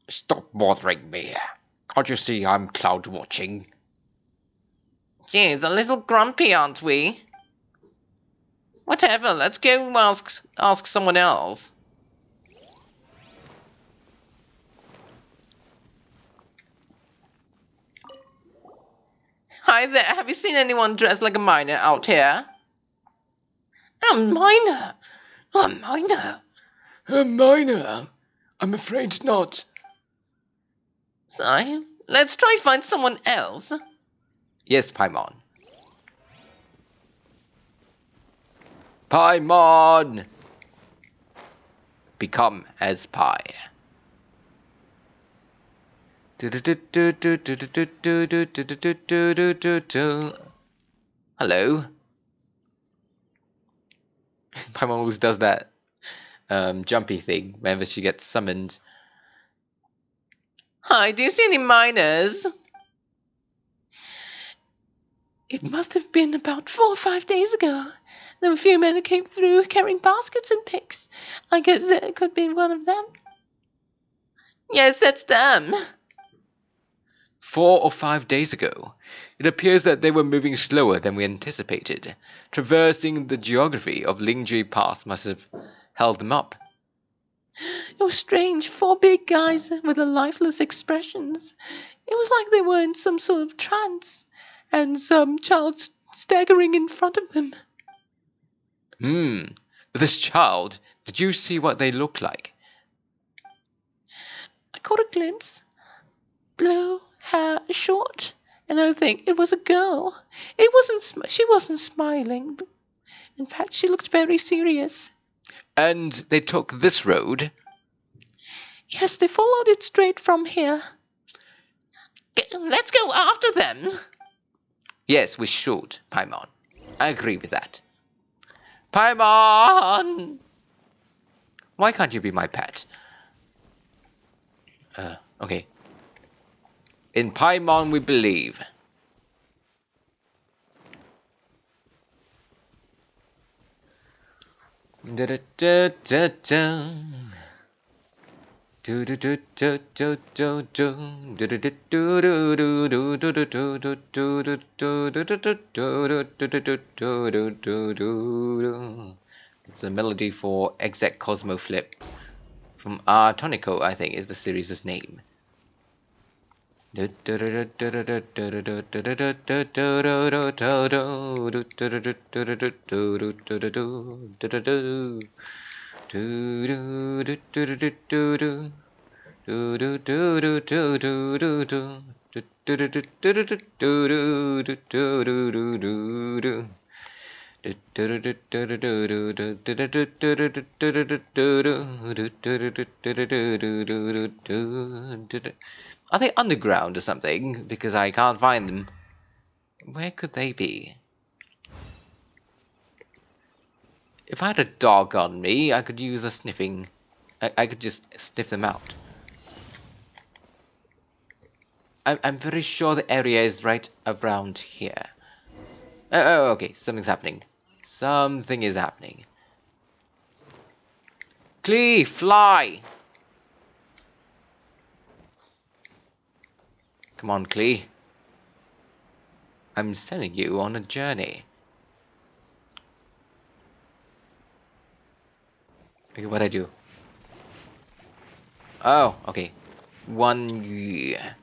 Stop bothering me. Can't you see I'm cloud watching? Geez, a little grumpy, aren't we? Whatever, let's go ask someone else. Hi there, have you seen anyone dressed like a miner out here? A miner? A miner? A miner? I'm afraid not. Sorry, let's try find someone else. Yes, Paimon. Paimon! Become as Pi. Hello? Paimon always does that jumpy thing whenever she gets summoned. Hi, do you see any miners? It must have been about 4 or 5 days ago. There were a few men who came through carrying baskets and picks. I guess that could be one of them. Yes, that's them. 4 or 5 days ago. It appears that they were moving slower than we anticipated. Traversing the geography of Lingji Pass must have held them up. It was strange. 4 big guys with lifeless expressions. It was like they were in some sort of trance. And some child's staggering in front of them. This child, did you see what they look like? I caught a glimpse. Blue hair, short, and I think it was a girl. She wasn't smiling. But in fact, she looked very serious. And they took this road? Yes, they followed it straight from here. Let's go after them. Yes, we should, Paimon. I agree with that. Paimon! Why can't you be my pet? Okay. In Paimon we believe. Da da da da da. Do do do do do do do do do do do do do do do do. It's a melody for Exec Cosmo Flip from Tonico, I think, is the series' name. Are they underground or something? Because I can't find them. Where could they be? If I had a dog on me, I could use a sniffing. I could just sniff them out. I'm very sure the area is right around here. Oh, okay. Something's happening. Something is happening. Klee, fly! Come on, Klee. I'm sending you on a journey. Okay, what'd I do? Oh, okay. One year.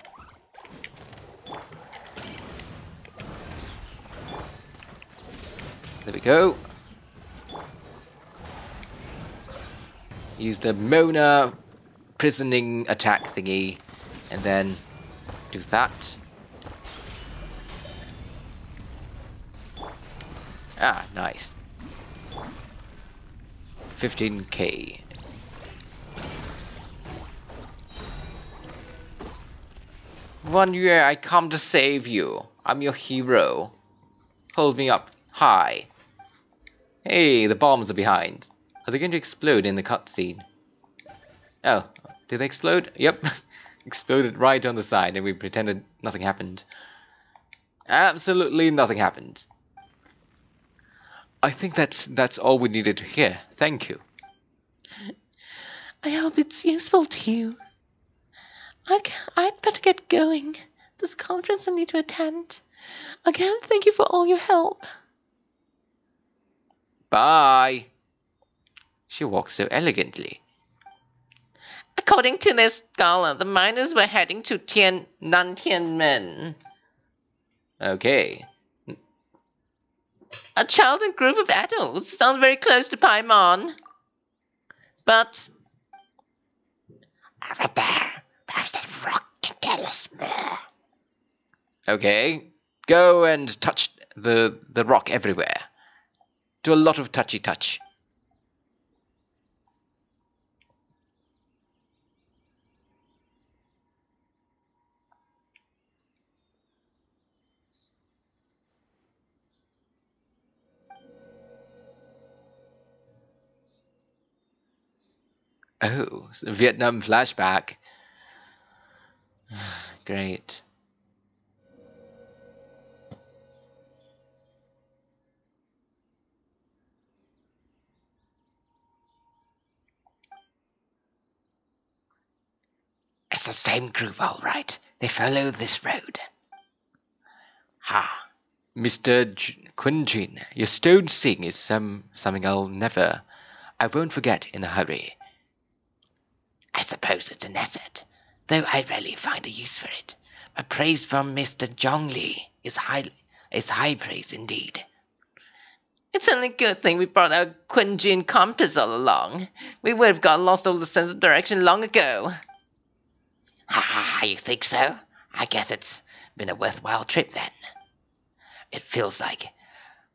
There we go. Use the Mona prisoning attack thingy, and then do that. Ah, nice. 15k. One year I come to save you. I'm your hero. Hold me up high. Hey, the bombs are behind. Are they going to explode in the cutscene? Oh, did they explode? Yep. Exploded right on the side and we pretended nothing happened. Absolutely nothing happened. I think that's all we needed to hear. Thank you. I hope it's useful to you. I'd better get going. There's a conference I need to attend. Again, thank you for all your help. Bye. She walks so elegantly. According to this scholar, the miners were heading to Nantianmen. Okay. A child and group of adults sound very close to Paimon. But over there, there's that rock to tell us more. Okay. Go and touch the rock everywhere. Do a lot of touchy touch. Oh, it's a Vietnam flashback. Great. It's the same group, all right. They follow this road. Ha. Mr. Quinjin, your stone sing is something I won't forget in a hurry. I suppose it's an asset, though I rarely find a use for it. But praise from Mr. Zhongli is is high praise indeed. It's only a good thing we brought our Quinjian compass all along. We would have got lost all the sense of direction long ago. Ah, you think so? I guess it's been a worthwhile trip then. It feels like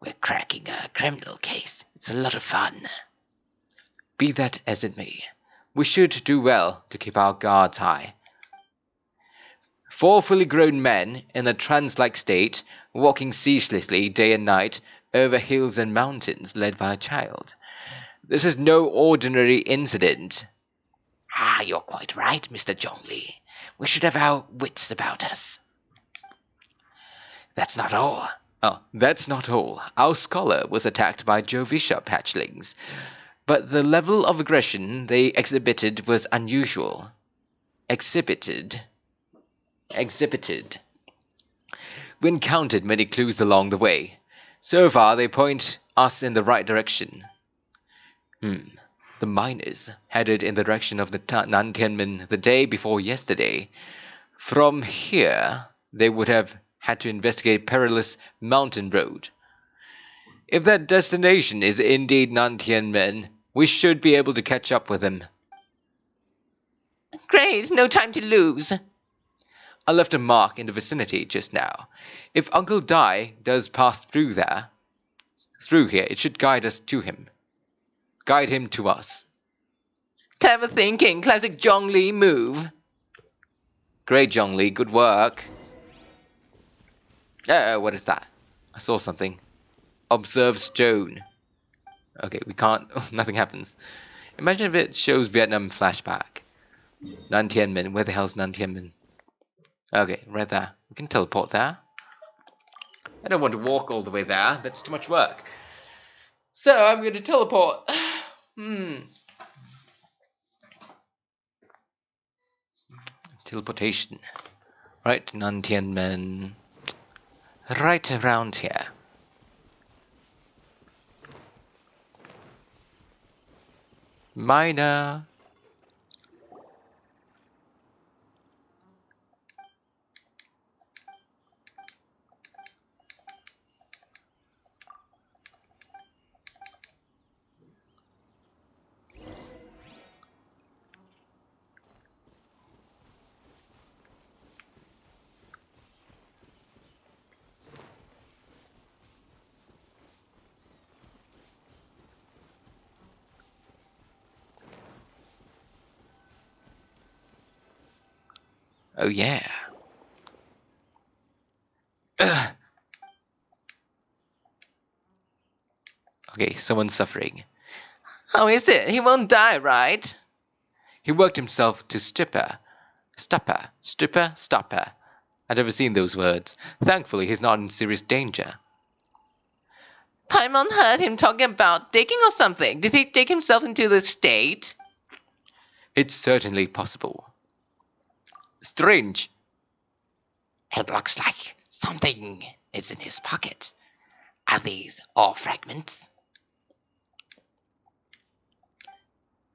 we're cracking a criminal case. It's a lot of fun. Be that as it may, we should do well to keep our guards high. 4 fully grown men in a trance-like state, walking ceaselessly day and night over hills and mountains, led by a child. This is no ordinary incident. Ah, you're quite right, Mr. Zhongli. We should have our wits about us. That's not all. Oh, that's not all. Our scholar was attacked by Jovisha hatchlings, but the level of aggression they exhibited was unusual. Exhibited. We encountered many clues along the way. So far, they point us in the right direction. The miners headed in the direction of the Nantianmen the day before yesterday. From here, they would have had to investigate perilous mountain road. If that destination is indeed Nantianmen, we should be able to catch up with them. Great, no time to lose. I left a mark in the vicinity just now. If Uncle Dai does pass through here, it should guide us to him. Guide him to us. Clever thinking, classic Zhongli move. Great, Zhongli, good work. What is that? I saw something. Observe stone. Okay, we can't. Nothing happens. Imagine if it shows Vietnam flashback. Nantianmen. Where the hell's Nantianmen? Okay, right there. We can teleport there. I don't want to walk all the way there. That's too much work. So I'm going to teleport. Teleportation. Right, Nantianmen. Right around here. Miner. Oh yeah. Ugh. Okay, someone's suffering. How is it? He won't die, right? He worked himself to stupor. I'd never seen those words. Thankfully, he's not in serious danger. Paimon heard him talking about digging or something. Did he dig himself into the state? It's certainly possible. Strange. It looks like something is in his pocket. Are these all fragments?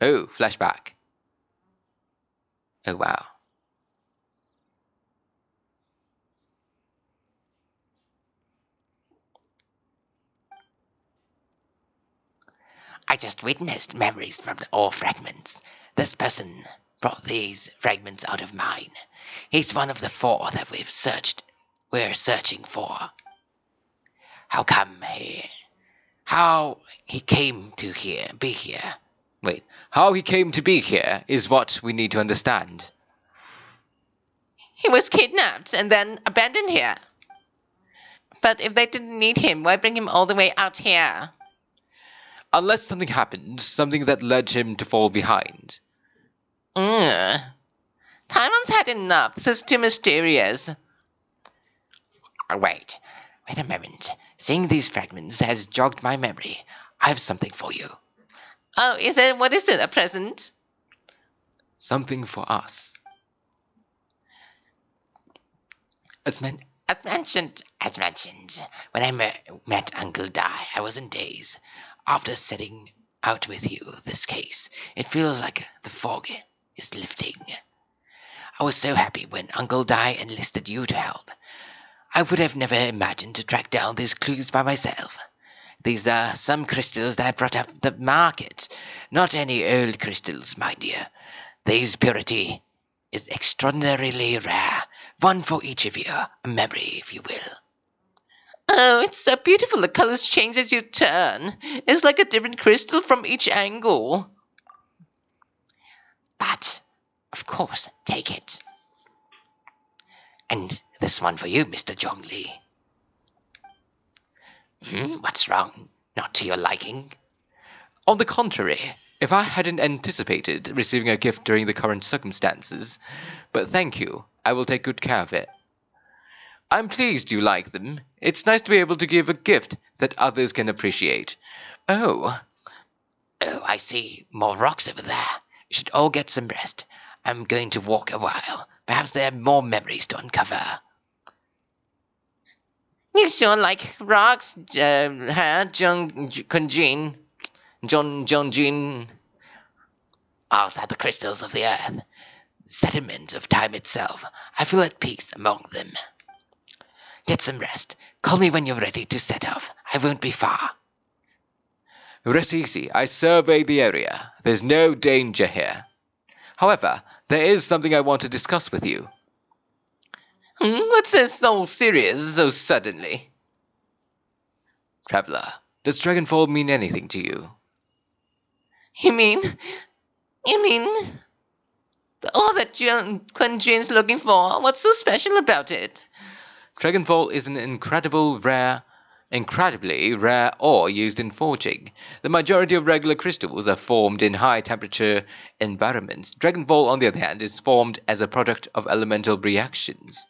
Oh, flashback. Oh, wow. I just witnessed memories from the ore fragments. This person brought these fragments out of mine. He's one of the 4 that we're searching for. How he came to be here? Wait, how he came to be here is what we need to understand. He was kidnapped and then abandoned here. But if they didn't need him, why bring him all the way out here? Unless something happened, something that led him to fall behind. Taimon's had enough. This is too mysterious. Wait a moment. Seeing these fragments has jogged my memory. I have something for you. Oh, is it? What is it? A present? Something for us. As mentioned, when I met Uncle Dai, I was in daze. After setting out with you this case, it feels like the fog is lifting. I was so happy when Uncle Dai enlisted you to help. I would have never imagined to track down these clues by myself. These are some crystals that I brought up the market, not any old crystals, my dear. These purity is extraordinarily rare, one for each of you, a memory, if you will. Oh, it's so beautiful. The colors change as you turn. It's like a different crystal from each angle. But, of course, take it. And this one for you, Mr. Zhongli. What's wrong? Not to your liking? On the contrary, if I hadn't anticipated receiving a gift during the current circumstances, but thank you, I will take good care of it. I'm pleased you like them. It's nice to be able to give a gift that others can appreciate. Oh, I see more rocks over there. You should all get some rest. I'm going to walk a while. Perhaps there are more memories to uncover. You sure like rocks, Kunjin? Jongjin? Ours are the crystals of the earth, sediment of time itself. I feel at peace among them. Get some rest. Call me when you're ready to set off. I won't be far. Rest easy. I surveyed the area. There's no danger here. However, there is something I want to discuss with you. What's this so serious so suddenly? Traveler, does Dragonfall mean anything to you? You mean the ore that Kunjin's looking for? What's so special about it? Dragonfall is an incredibly rare ore used in forging. The majority of regular crystals are formed in high-temperature environments. Dragonfall, on the other hand, is formed as a product of elemental reactions.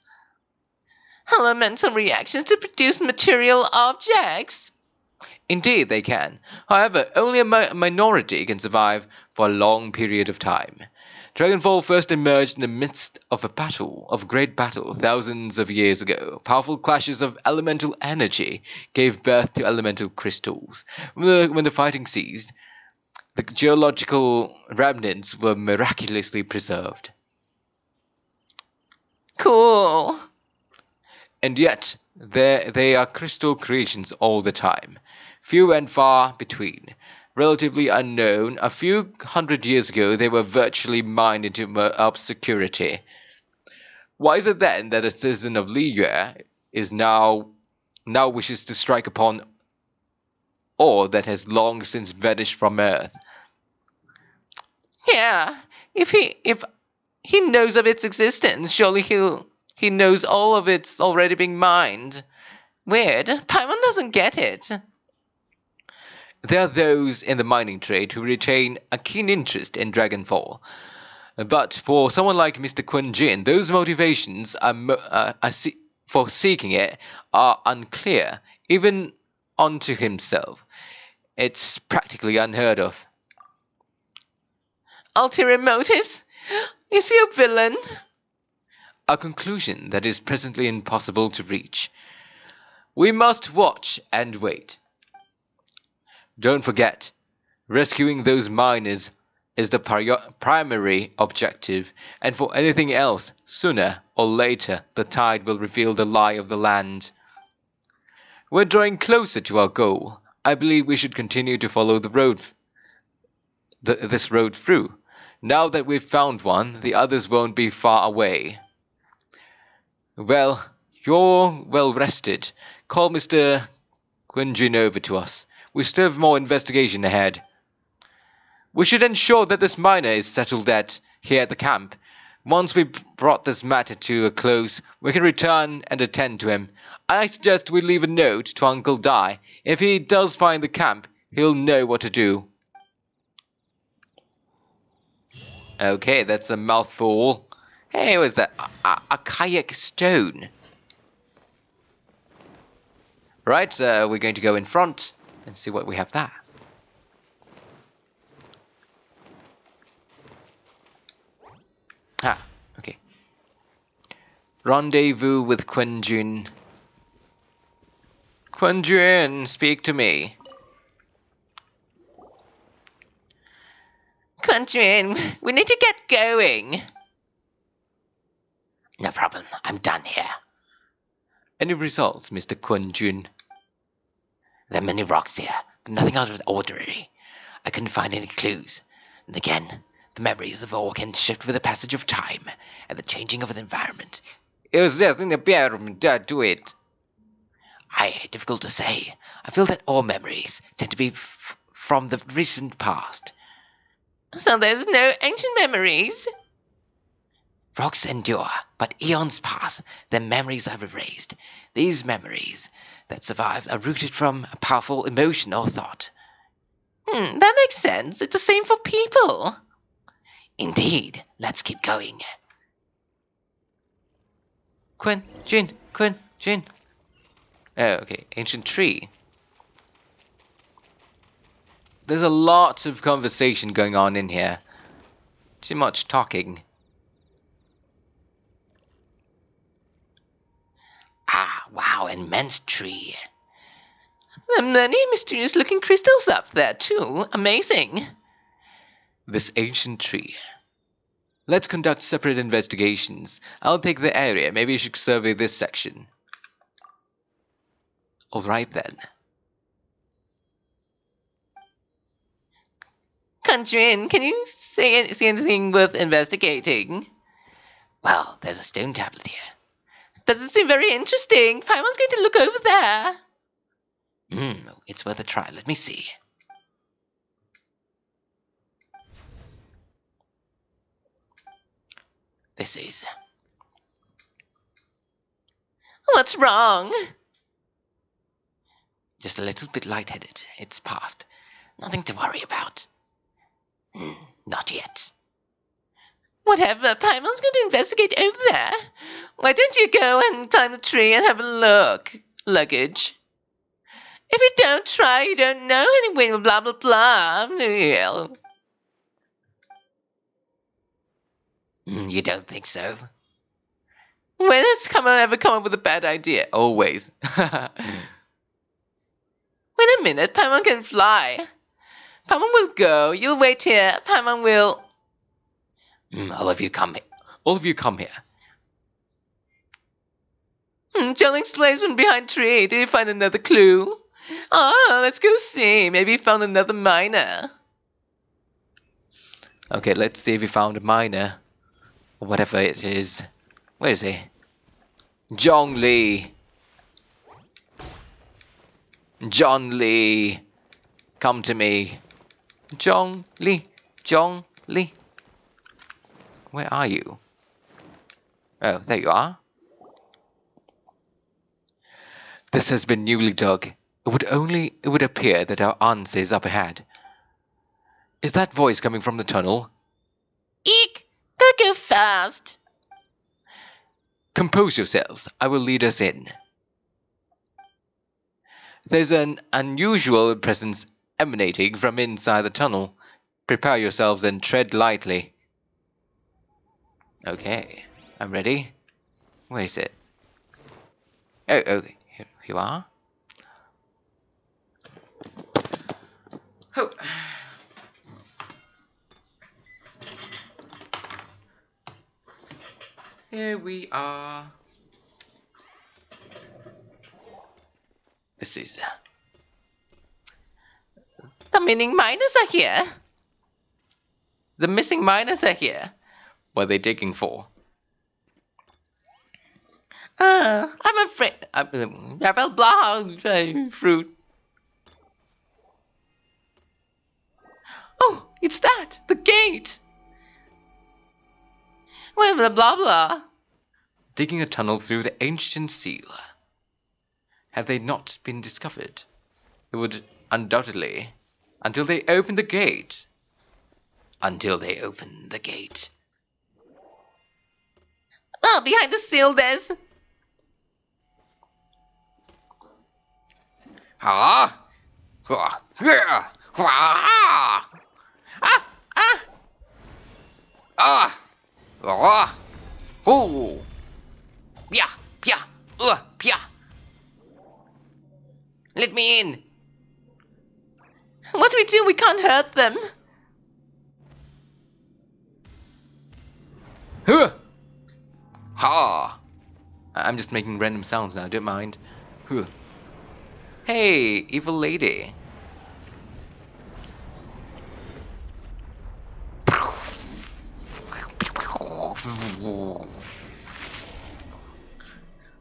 Elemental reactions to produce material objects? Indeed, they can. However, only a minority can survive for a long period of time. Dragonfall first emerged in the midst of a great battle, thousands of years ago. Powerful clashes of elemental energy gave birth to elemental crystals. When the fighting ceased, the geological remnants were miraculously preserved. Cool. And yet, they are crystal creations all the time, few and far between. Relatively unknown, a few hundred years ago they were virtually mined into obscurity. Why is it then that a citizen of Liyue is now wishes to strike upon ore that has long since vanished from Earth? Yeah, if he knows of its existence, surely he knows all of it's already being mined. Weird. Paimon doesn't get it. There are those in the mining trade who retain a keen interest in Dragonfall. But for someone like Mr. Kunjin, those motivations for seeking it are unclear, even unto himself. It's practically unheard of. Ulterior motives? Is he a villain? A conclusion that is presently impossible to reach. We must watch and wait. Don't forget, rescuing those miners is the primary objective, and for anything else, sooner or later, the tide will reveal the lie of the land. We're drawing closer to our goal. I believe we should continue to follow the road, this road through. Now that we've found one, the others won't be far away. Well, you're well rested. Call Mr. Kunjin over to us. We still have more investigation ahead. We should ensure that this miner is settled here at the camp. Once we've brought this matter to a close, we can return and attend to him. I suggest we leave a note to Uncle Dai. If he does find the camp, he'll know what to do. Okay, that's a mouthful. Hey, what's that? A kayak stone. Right, we're going to go in front and see what we have there. Ah, okay. Rendezvous with Kunjin. Kunjin, speak to me. Kunjin, we need to get going. No problem. I'm done here. Any results, Mr. Kunjun? There are many rocks here, but nothing out of the ordinary. I couldn't find any clues. And again, the memories of all can shift with the passage of time and the changing of the environment. Is there in the environment that do it? Difficult to say. I feel that all memories tend to be from the recent past. So there's no ancient memories? Rocks endure, but eons pass, their memories are erased. These memories that survive are rooted from a powerful emotion or thought. That makes sense. It's the same for people. Indeed. Let's keep going. Jin. Oh, okay. Ancient tree. There's a lot of conversation going on in here. Too much talking. Wow, immense tree. There are many mysterious-looking crystals up there, too. Amazing. This ancient tree. Let's conduct separate investigations. I'll take the area. Maybe you should survey this section. Alright then. Kunjun, can you see anything worth investigating? Well, there's a stone tablet here. Doesn't seem very interesting. Paimon's going to look over there. It's worth a try. Let me see. This is... What's wrong? Just a little bit lightheaded. It's past. Nothing to worry about. Not yet. Whatever, Paimon's going to investigate over there. Why don't you go and climb the tree and have a look, luggage? If you don't try, you don't know anyway, blah, blah, blah. You don't think so? When has Kama ever come up with a bad idea? Always. Wait a minute, Paimon can fly. Paimon will go, you'll wait here, Paimon will... All of you come here. All of you come here. Joling's place from behind tree. Did you find another clue? Let's go see. Maybe he found another miner. Okay, let's see if we found a miner. Or whatever it is. Where is he? John Lee. John Lee. Come to me. John Lee. John Lee. Where are you? Oh, there you are. This has been newly dug. It would appear that our answer is up ahead. Is that voice coming from the tunnel? Eek! Gotta go fast. Compose yourselves. I will lead us in. There's an unusual presence emanating from inside the tunnel. Prepare yourselves and tread lightly. Okay, I'm ready. Where is it? Oh, okay. Here you are. Oh. Here we are. This is... The missing miners are here. The missing miners are here. What are they digging for? I'm afraid. Blah blah fruit. Oh, it's that! The gate! Well, blah blah blah. Digging a tunnel through the ancient seal. Have they not been discovered? It would undoubtedly... Until they open the gate. Until they open the gate. Oh, behind the seal there's... Ah! Oh! Pia! Pia! Pia! Let me in! What do we do? We can't hurt them. Huh! Ha! I'm just making random sounds now, don't mind. Whew. Hey, evil lady.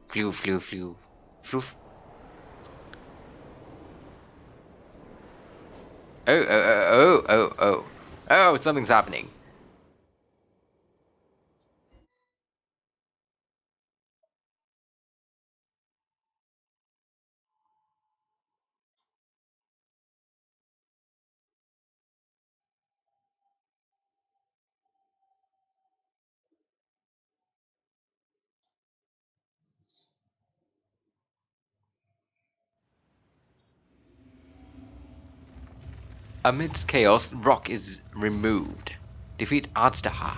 Flew, flew, flew. Floof. Oh, something's happening. Amidst chaos, Rock is removed. Defeat Adzdaha.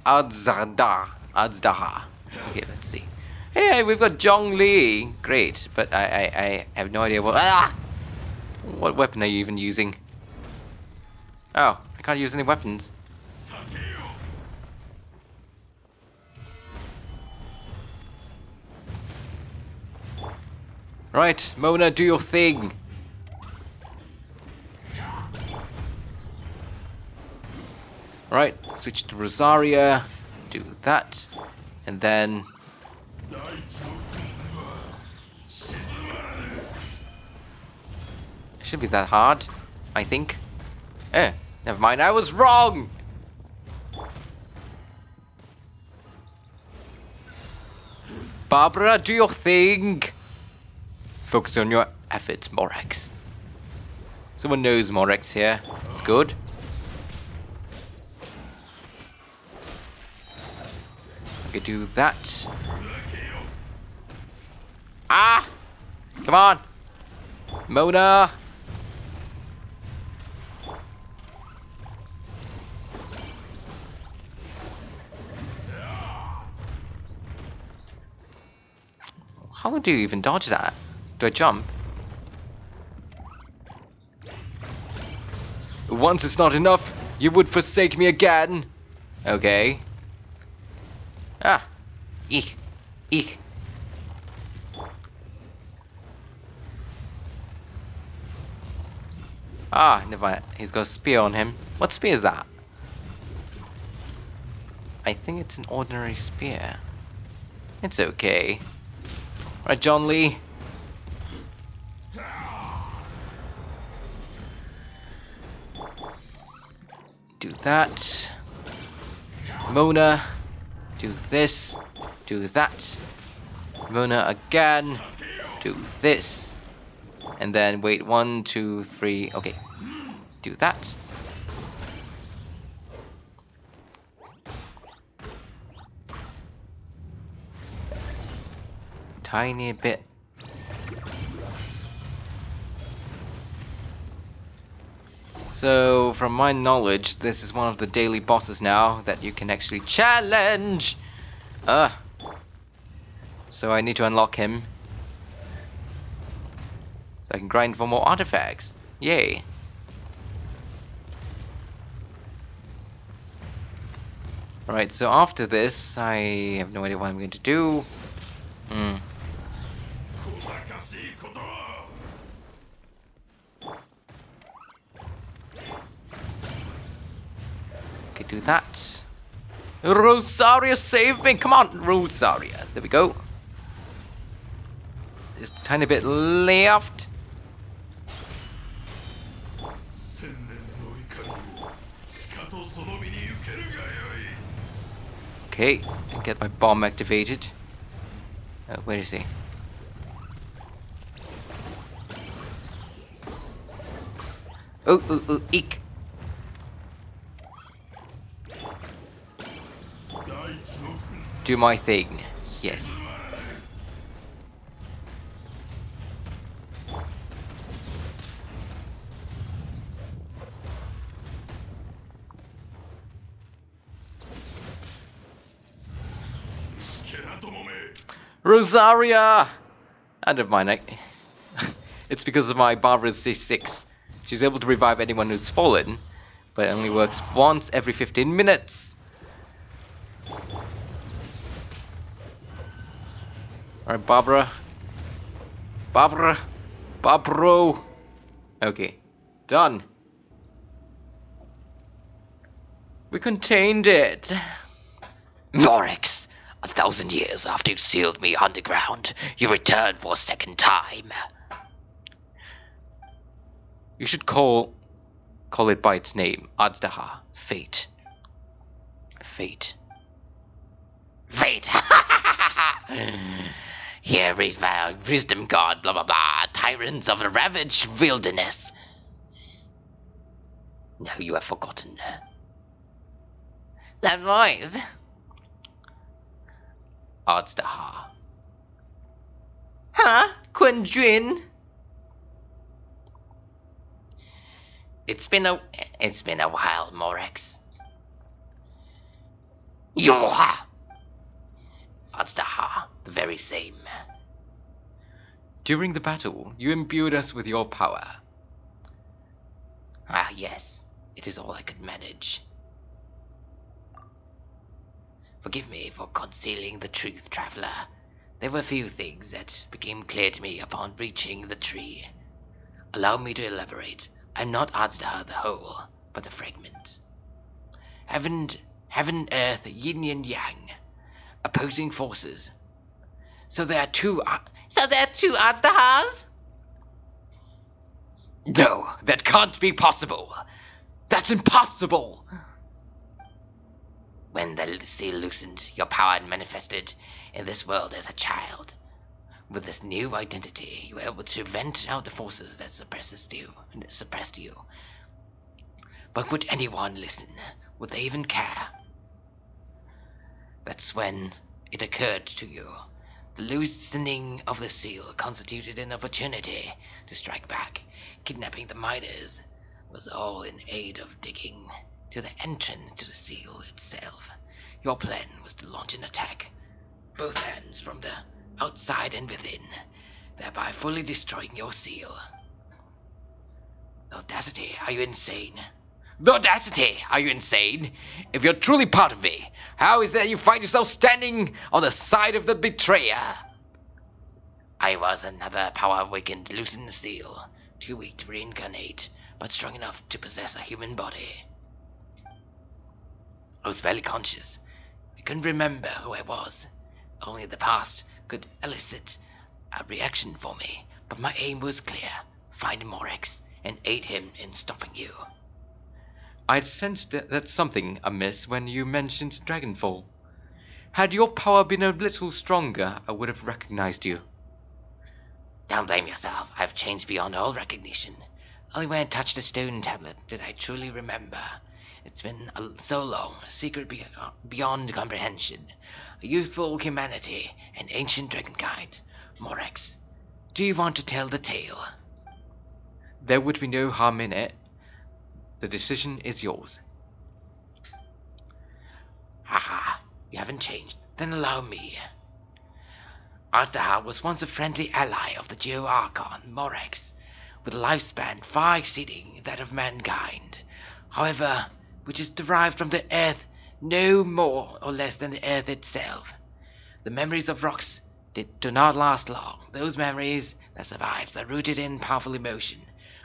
Adzdaha. Okay, let's see. Hey, we've got Zhong Li. Great, but I have no idea what weapon are you even using? Oh, I can't use any weapons. Right, Mona, do your thing. Right, switch to Rosaria, do that, and then... It shouldn't be that hard, I think. Never mind, I was wrong! Barbara, do your thing! Focus on your efforts, Morex. Someone knows Morex here. It's good. I could do that. Ah! Come on! Mona! How do you even dodge that? Do I jump? Once it's not enough, you would forsake me again. Okay. Ah. Eek. Eek. Ah, never mind. He's got a spear on him. What spear is that? I think it's an ordinary spear. It's okay. Right, John Lee. Do that. Mona. Do this. Do that. Mona again. Do this. And then wait, 1, 2, 3. Okay. Do that. Tiny bit. So, from my knowledge, this is one of the daily bosses now that you can actually challenge. So I need to unlock him. So I can grind for more artifacts. Yay. Alright, so after this, I have no idea what I'm going to do. Okay, do that. Rosaria, save me! Come on, Rosaria. There we go. Just a tiny bit left. Okay, get my bomb activated. Where is he? Oh, eek. Do my thing. Yes. Rosaria! And of mine, it's because of my Barbara's C6. She's able to revive anyone who's fallen, but it only works once every 15 minutes. Alright, Barbara. Barbara. Barbaro. Okay. Done. We contained it. Morix, 1,000 years after you sealed me underground, you return for a second time. You should call it by its name. Azdaha. Fate. Fate. Fate! Here is my wisdom god, blah blah blah, tyrants of the ravaged wilderness. Now you have forgotten. That voice. Azdaha. Huh? Quindrin? It's been a while, Morix. Yoha! Azdaha, the very same. During the battle, you imbued us with your power. Ah, yes, it is all I could manage. Forgive me for concealing the truth, traveler. There were few things that became clear to me upon reaching the tree. Allow me to elaborate. I'm not Azdaha the whole, but a fragment. Heaven, earth, yin and yang, opposing forces. So there are two Azdahas? No, that can't be possible. That's impossible. When the seal loosened, your power manifested in this world as a child. With this new identity, you were able to vent out the forces that suppressed you. But would anyone listen? Would they even care? That's when it occurred to you. The loosening of the seal constituted an opportunity to strike back. Kidnapping the miners was all in aid of digging to the entrance to the seal itself. Your plan was to launch an attack, both ends from the outside and within, thereby fully destroying your seal. The audacity, are you insane? The audacity, are you insane? If you're truly part of me, how is it that you find yourself standing on the side of the betrayer? I was another power-awakened loosened seal, too weak to reincarnate, but strong enough to possess a human body. I was barely conscious. I couldn't remember who I was. Only the past could elicit a reaction for me, but my aim was clear. Find Morix and aid him in stopping you. I'd sensed that something amiss when you mentioned Dragonfall. Had your power been a little stronger, I would have recognized you. Don't blame yourself. I've changed beyond all recognition. Only when I touched the stone tablet did I truly remember. It's been so long, a secret beyond comprehension. A youthful humanity, an ancient dragonkind. Morix, do you want to tell the tale? There would be no harm in it. The decision is yours. Haha, you haven't changed. Then allow me. Azdaha was once a friendly ally of the Geo-Archon, Morix, with a lifespan far exceeding that of mankind. However, which is derived from the earth no more or less than the earth itself. The memories of rocks do not last long. Those memories that survive are rooted in powerful emotion.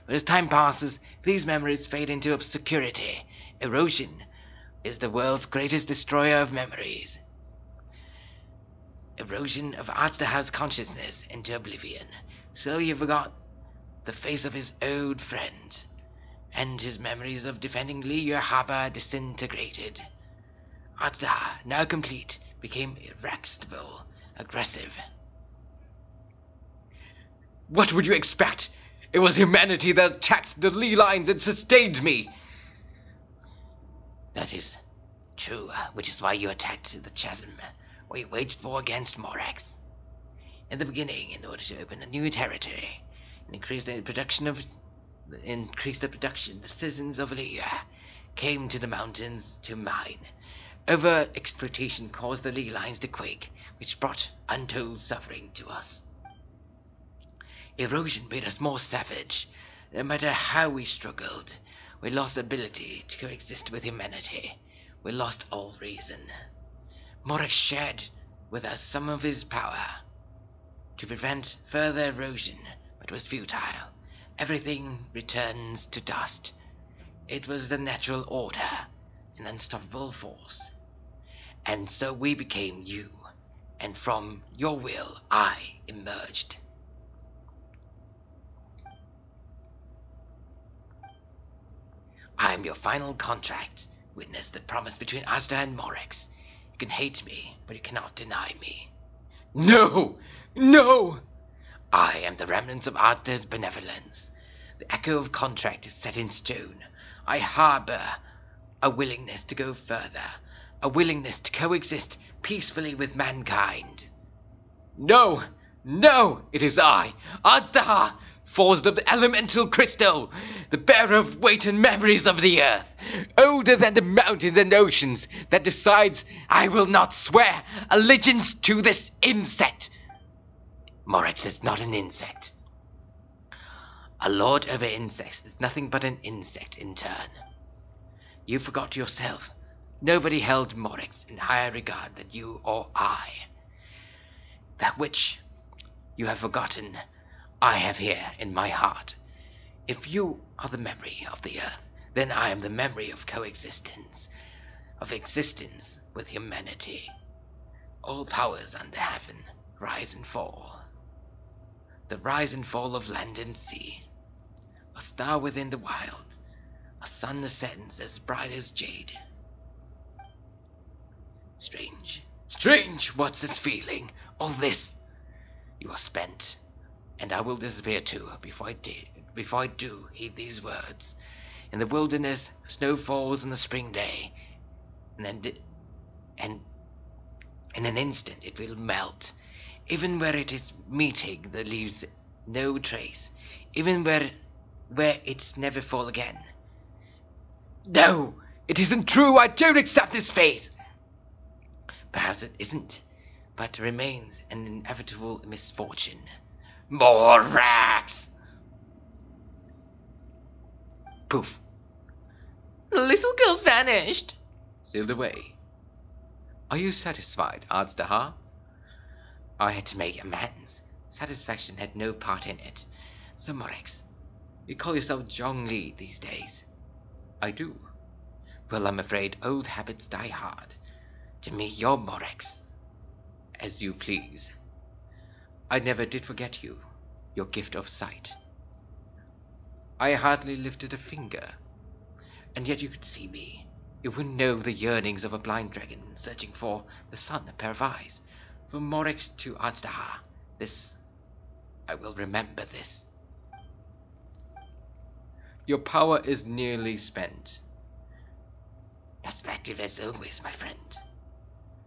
But as time passes, these memories fade into obscurity. Erosion is the world's greatest destroyer of memories. Erosion of Azdaha's consciousness into oblivion. Slowly he forgot the face of his old friend, and his memories of defending Liyue Harbor disintegrated. Azdaha, now complete, became irascible, aggressive. What would you expect? It was humanity that attacked the ley lines and sustained me. That is true, which is why you attacked the chasm, where you waged war against Morix. In the beginning, in order to open a new territory and increase the production, the citizens of Liyue came to the mountains to mine. Over-exploitation caused the ley lines to quake, which brought untold suffering to us. Erosion made us more savage. No matter how we struggled, we lost the ability to coexist with humanity. We lost all reason. Morix shared with us some of his power. to prevent further erosion, but was futile. Everything returns to dust. It was the natural order, an unstoppable force. And so we became you, and from your will I emerged. I am your final contract. Witness the promise between Asda and Morex. You can hate me, but you cannot deny me. No! No! I am the remnants of Asda's benevolence. The echo of contract is set in stone. I harbor a willingness to go further, a willingness to coexist peacefully with mankind. No! No! It is I, Azdaha, forged of the elemental crystal, the bearer of weight and memories of the earth, older than the mountains and oceans, that decides I will not swear allegiance to this insect. Morex is not an insect. A lord over insects is nothing but an insect in turn. You forgot yourself. Nobody held Morex in higher regard than you or I. That which you have forgotten, I have here in my heart. If you are the memory of the earth, then I am the memory of coexistence, of existence with humanity. All powers under heaven rise and fall. The rise and fall of land and sea. A star within the wild, a sun ascends as bright as jade. Strange, strange, what's this feeling? All this? You are spent, and I will disappear too before I do heed these words. In the wilderness, snow falls on the spring day, and in an instant it will melt. Even where it is meeting, there leaves no trace. Even where it never fall again. No! It isn't true! I don't accept this fate! Perhaps it isn't, but remains an inevitable misfortune. More racks! Poof. The little girl vanished. Sailed away. Are you satisfied, Azdaha? I had to make amends. Satisfaction had no part in it. So, Morex, you call yourself Zhongli these days? I do. Well, I'm afraid old habits die hard. To me, you're Morex. As you please. I never did forget you, your gift of sight. I hardly lifted a finger, And yet you could see me. You wouldn't know the yearnings of a blind dragon searching for the sun, a pair of eyes. From Morex to Azdaha, this... I will remember this. Your power is nearly spent. Perspective as always, my friend.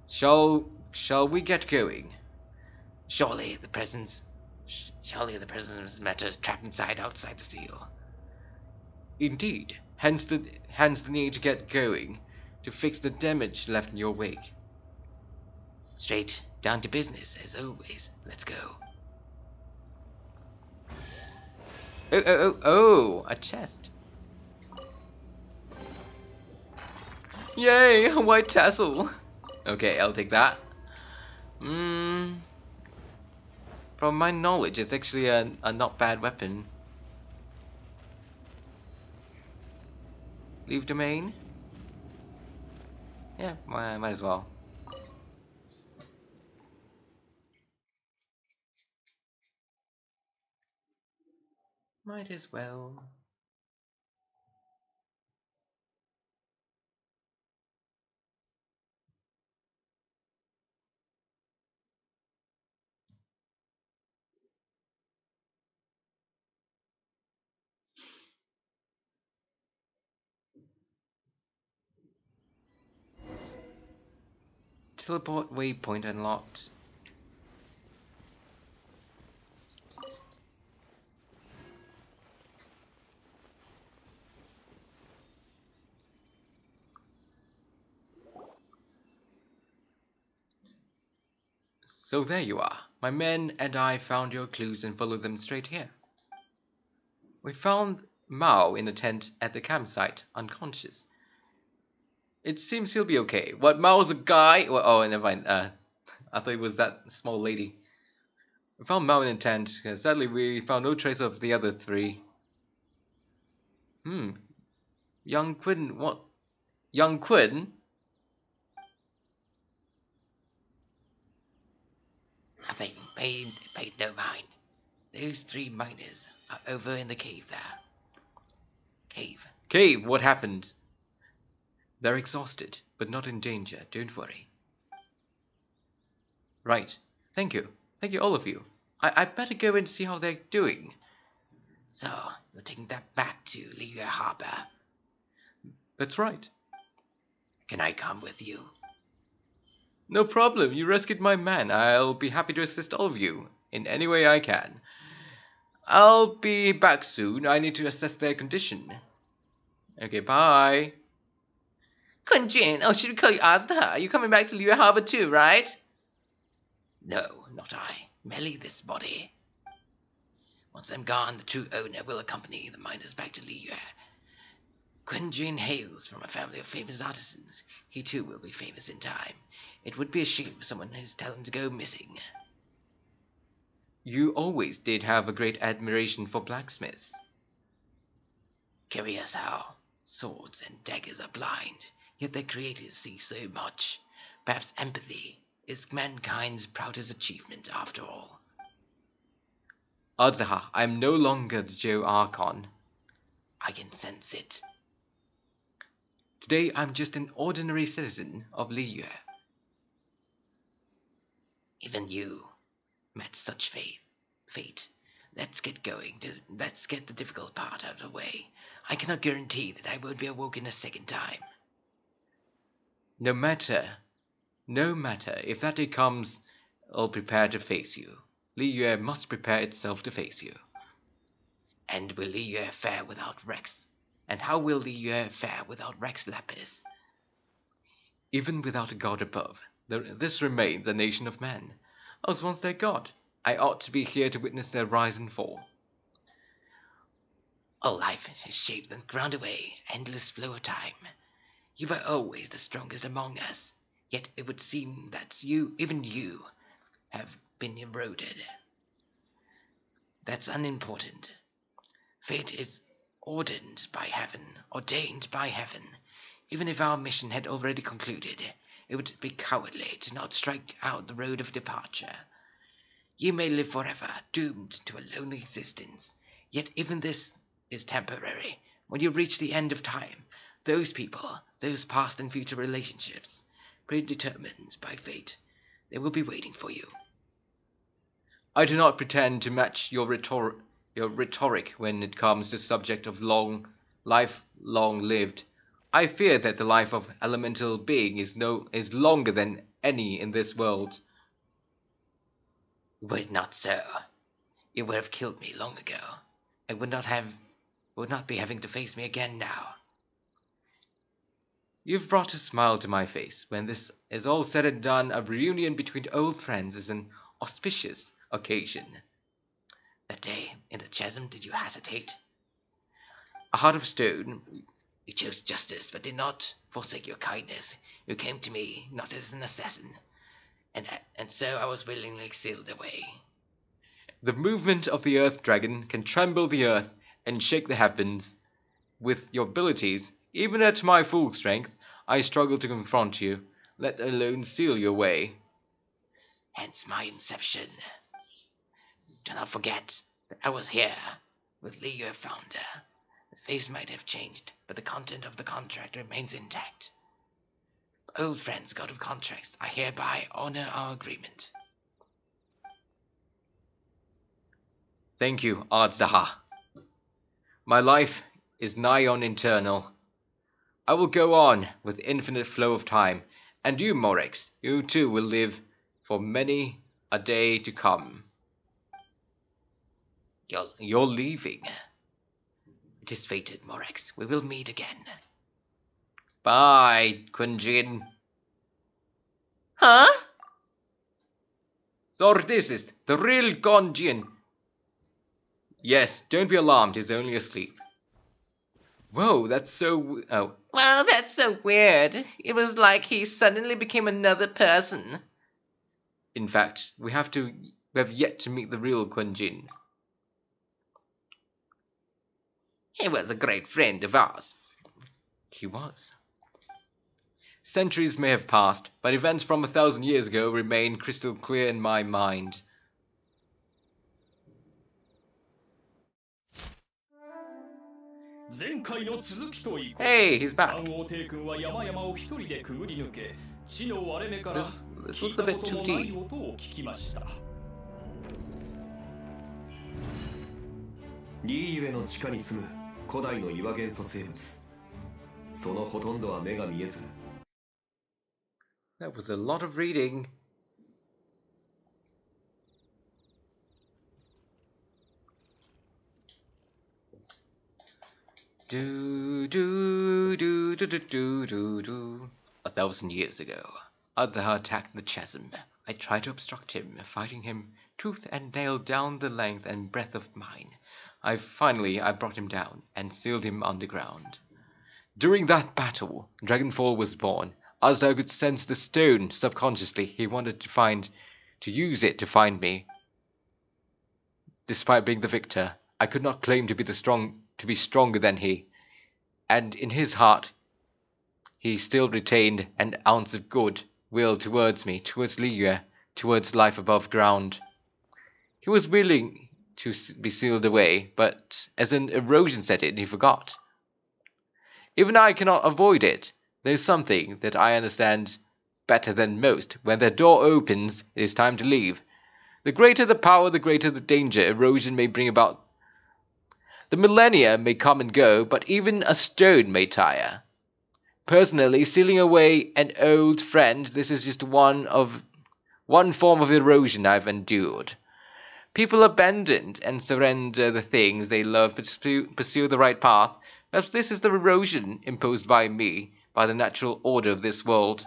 Shall we get going? Surely the presence of matter trapped outside the seal. Indeed. Hence the need to get going, to fix the damage left in your wake. Straight down to business, as always. Let's go. Oh, a chest. Yay, a white tassel. Okay, I'll take that. From my knowledge, it's actually a not bad weapon. Leave domain? Yeah, might as well. Might as well. Teleport waypoint unlocked. So there you are. My men and I found your clues and followed them straight here. We found Mao in a tent at the campsite, unconscious. It seems he'll be okay. What, Mao's a guy? Well, oh, never mind. I thought it was that small lady. We found Mao and Tent. Sadly, we found no trace of the other three. Young Quinn, what? Young Quinn? Nothing. Paid no mind. Those 3 miners are over in the cave there. Cave, what happened? They're exhausted, but not in danger. Don't worry. Right. Thank you. Thank you, all of you. I better go and see how they're doing. So, you're taking that back to Liyue Harbor. That's right. Can I come with you? No problem. You rescued my man. I'll be happy to assist all of you in any way I can. I'll be back soon. I need to assess their condition. Okay, bye. Kunjin, oh, should we call you Azda? Are you coming back to Liyue Harbor too, right? No, not I. Merely this body. Once I'm gone, the true owner will accompany the miners back to Liyue. Quenjin hails from a family of famous artisans. He too will be famous in time. It would be a shame for someone his talent to go missing. You always did have a great admiration for blacksmiths. Curious how swords and daggers are blind, yet their creators see so much. Perhaps empathy is mankind's proudest achievement after all. Adzaha, I am no longer the Joe Archon. I can sense it. Today I'm just an ordinary citizen of Liyue. Even you met such fate. Let's get going. Let's get the difficult part out of the way. I cannot guarantee that I won't be awoken a second time. No matter if that day comes, I'll prepare to face you. Liyue must prepare itself to face you. And will Liyue fare without Rex? And how will Liyue fare without Rex Lapis? Even without a god above, this remains a nation of men. I was once their god. I ought to be here to witness their rise and fall. All life is shaped and ground away, endless flow of time. You were always the strongest among us, yet it would seem that even you, have been eroded. That's unimportant. Fate is ordained by heaven. Even if our mission had already concluded, it would be cowardly to not strike out the road of departure. You may live forever, doomed to a lonely existence, yet even this is temporary. When you reach the end of time, those people, those past and future relationships, predetermined by fate, they will be waiting for you. I do not pretend to match your rhetoric when it comes to the subject of life long lived. I fear that the life of elemental being is longer than any in this world. Were it not so, you would have killed me long ago. I would not be having to face me again now. You've brought a smile to my face. When this is all said and done, a reunion between old friends is an auspicious occasion. That day in the chasm, did you hesitate? A heart of stone. You chose justice, but did not forsake your kindness. You came to me not as an assassin, and so I was willingly sealed away. The movement of the earth dragon can tremble the earth and shake the heavens. With your abilities, even at my full strength, I struggle to confront you, let alone seal your way. Hence my inception. Do not forget that I was here with Liyue founder. The face might have changed, but the content of the contract remains intact. Old friends, God of contracts, I hereby honor our agreement. Thank you, Ardsdaha. My life is nigh on eternal. I will go on with infinite flow of time, and you, Morex, you too will live for many a day to come. You're leaving. It is fated, Morex. We will meet again. Bye, Quenjin. Huh? So this is the real Quenjin. Yes, don't be alarmed, he's only asleep. Whoa, that's so... Oh. Well, that's so weird. It was like he suddenly became another person. In fact, we have to We have yet to meet the real Kun Jin. He was a great friend of ours. He was. Centuries may have passed, but events from 1,000 years ago remain crystal clear in my mind. Hey, he's back. This looks a bit too deep. リーウェの地下に住む古代の岩元素生物。そのほとんどは目が見えず。That was a lot of reading. Do do do do do do do do. 1,000 years ago, Azahar attacked the chasm. I tried to obstruct him, fighting him tooth and nail down the length and breadth of mine. I brought him down and sealed him underground. During that battle, Dragonfall was born. Azahar could sense the stone subconsciously. He wanted to use it to find me. Despite being the victor, I could not claim to be stronger than he, and in his heart, he still retained an ounce of good will towards me, towards Liyue, towards life above ground. He was willing to be sealed away, but as an erosion set in, he forgot. Even I cannot avoid it. There's something that I understand better than most. When the door opens, it is time to leave. The greater the power, the greater the danger erosion may bring about. The millennia may come and go, but even a stone may tire. Personally, sealing away an old friend, this is just one form of erosion I've endured. People abandon and surrender the things they love, pursue the right path. Perhaps this is the erosion imposed by me, by the natural order of this world.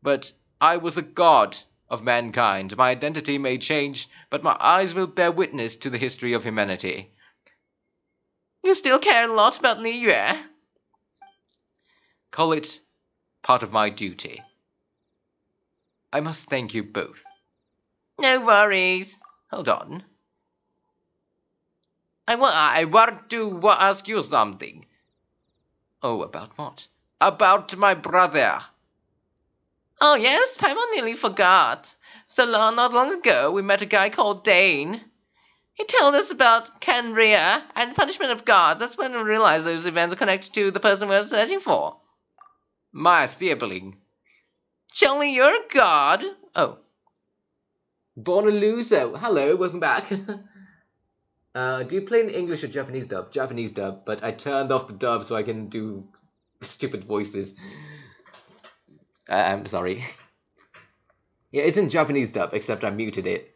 But I was a god of mankind. My identity may change, but my eyes will bear witness to the history of humanity. You still care a lot about Liyue? Call it part of my duty. I must thank you both. No worries. Hold on. I want to ask you something. Oh, about what? About my brother. Oh yes, Paimon nearly forgot. Not long ago, we met a guy called Dane. He told us about Canria and punishment of gods. That's when we realized those events are connected to the person we're searching for. My sibling. Surely you're a god? Oh. Born a loser. Hello, welcome back. Do you play in English or Japanese dub? Japanese dub, but I turned off the dub so I can do stupid voices. I'm sorry. Yeah, it's in Japanese dub, except I muted it.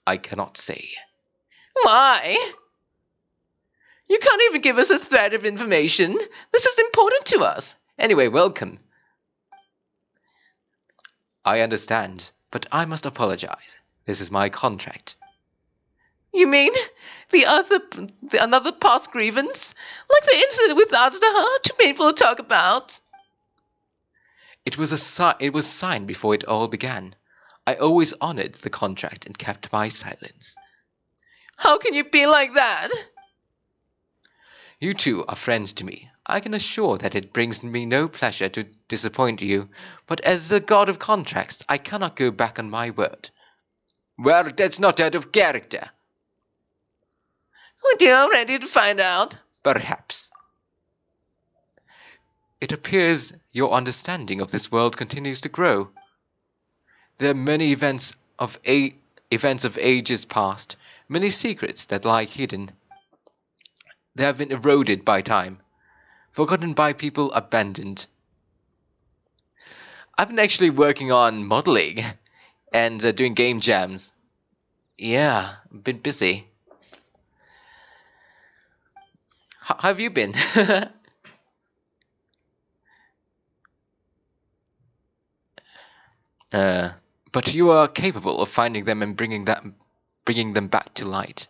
I cannot say. Why? You can't even give us a thread of information. This is important to us. Anyway, welcome. I understand, but I must apologize. This is my contract. You mean another past grievance? Like the incident with Azadahar? Too painful to talk about. It was signed before it all began. I always honored the contract and kept my silence. How can you be like that? You two are friends to me. I can assure that it brings me no pleasure to disappoint you, but as the god of contracts, I cannot go back on my word. Well, that's not out of character. Aren't you ready to find out? Perhaps. It appears your understanding of this world continues to grow. There are many events of ages past, many secrets that lie hidden. They have been eroded by time, forgotten by people, abandoned. I've been actually working on modeling and doing game jams. Yeah, I've been busy. How have you been? But you are capable of finding them and bringing them back to light.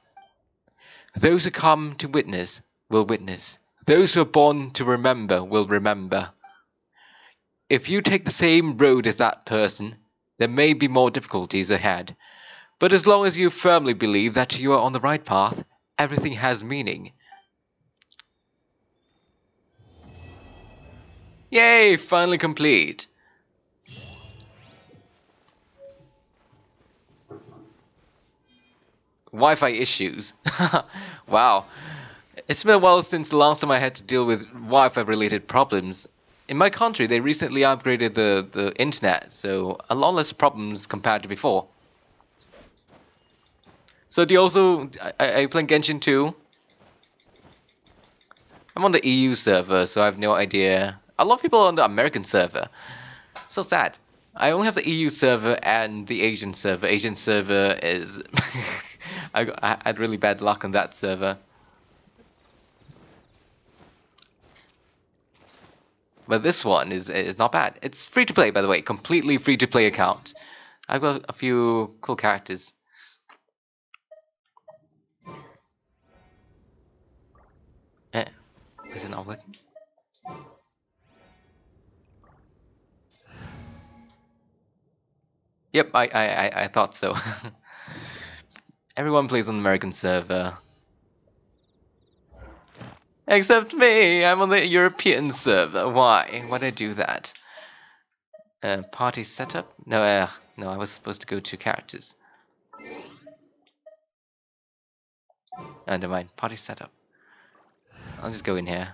Those who come to witness will witness. Those who are born to remember will remember. If you take the same road as that person, there may be more difficulties ahead. But as long as you firmly believe that you are on the right path, everything has meaning. Yay! Finally complete! Wi-Fi issues. Wow. It's been a while since the last time I had to deal with Wi-Fi related problems. In my country, they recently upgraded the internet, so a lot less problems compared to before. So do you also... Are you playing Genshin too? I'm on the EU server, so I have no idea. A lot of people are on the American server. So sad. I only have the EU server and the Asian server. Asian server is... I had really bad luck on that server. But this one is not bad. It's free to play, by the way. Completely free to play account. I've got a few cool characters. Is it not working? Yep, I thought so. Everyone plays on the American server. Except me! I'm on the European server. Why? Why did I do that? Party setup? No, no, I was supposed to go to characters. Never mind. Party setup. I'll just go in here.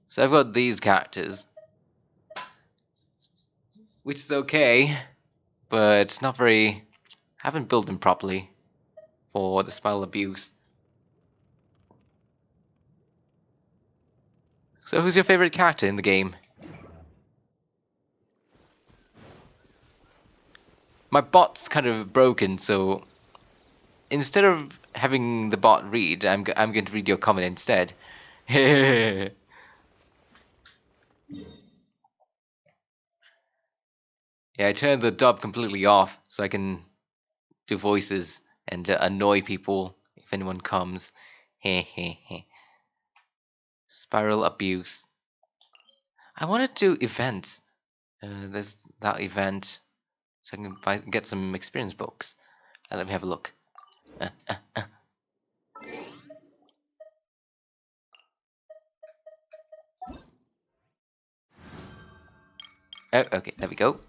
So I've got these characters. Which is okay, but it's not very... haven't built them properly for the spell abuse. So who's your favorite character in the game? My bot's kind of broken, so instead of having the bot read, I'm going to read your comment instead. Yeah, I turned the dub completely off so I can do voices and annoy people if anyone comes. Spiral abuse. I want to do events. There's that event, so I can get some experience books. Let me have a look. Oh, okay, there we go.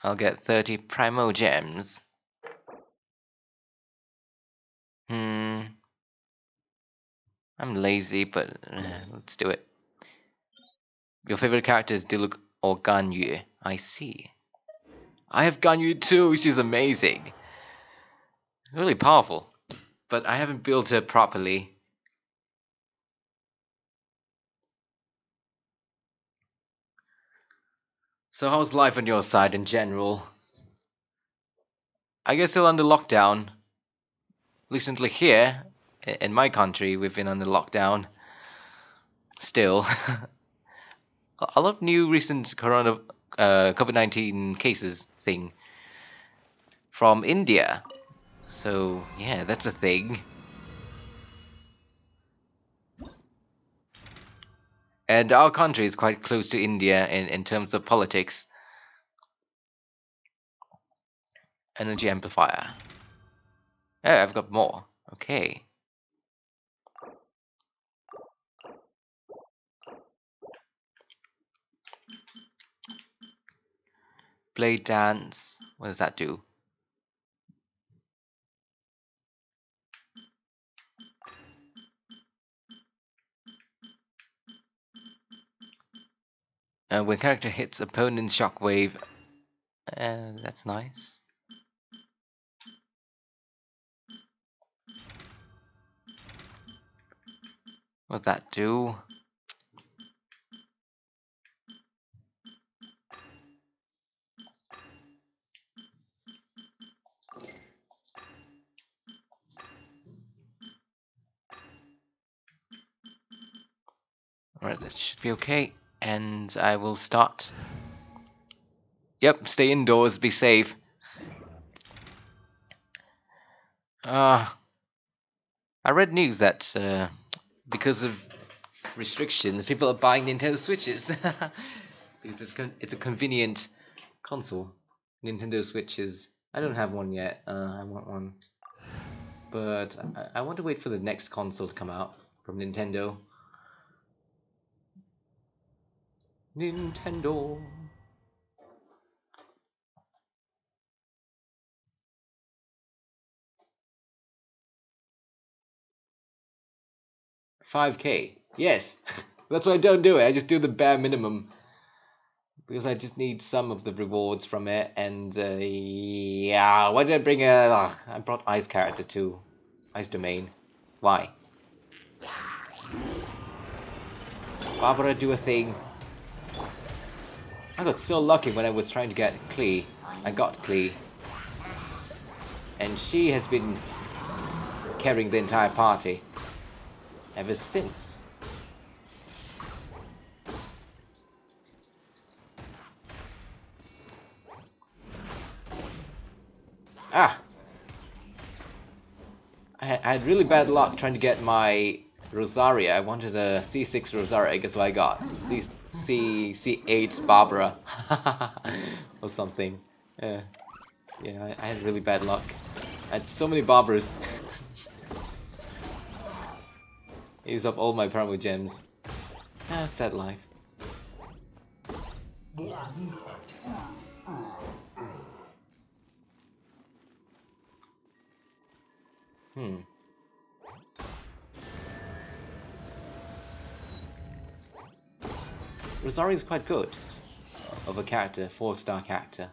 I'll get 30 Primo Gems. I'm lazy, but let's do it. Your favorite character is Diluc or Ganyu. I see. I have Ganyu too, she's amazing. Really powerful. But I haven't built her properly. So how's life on your side in general? I guess still under lockdown. Recently here, in my country, we've been under lockdown. Still. A lot of new recent COVID-19 cases thing. From India. So, yeah, that's a thing. And our country is quite close to India in terms of politics. Energy amplifier. Oh, I've got more. Okay. Blade dance. What does that do? When character hits opponent's shockwave. That's nice. What'd that do? Alright, that should be okay. And I will start. Yep, stay indoors, be safe. I read news that because of restrictions, people are buying Nintendo Switches because it's a convenient console. Nintendo Switches. I don't have one yet. I want one, but I want to wait for the next console to come out from Nintendo. Nintendo. $5K. Yes, that's why I don't do it. I just do the bare minimum because I just need some of the rewards from it. And yeah, why did I bring a? I brought Ice character too, Ice domain. Why? Barbara, do a thing. I got so lucky when I was trying to get Klee. I got Klee, and she has been carrying the entire party ever since. Ah! I had really bad luck trying to get my Rosaria. I wanted a C6 Rosaria. Guess what I got? C8 Barbara. Or something. Yeah, I had really bad luck. I had so many Barbaras. Use up all my promo gems. Ah, sad life. Rosario is quite good of a character, 4-star character.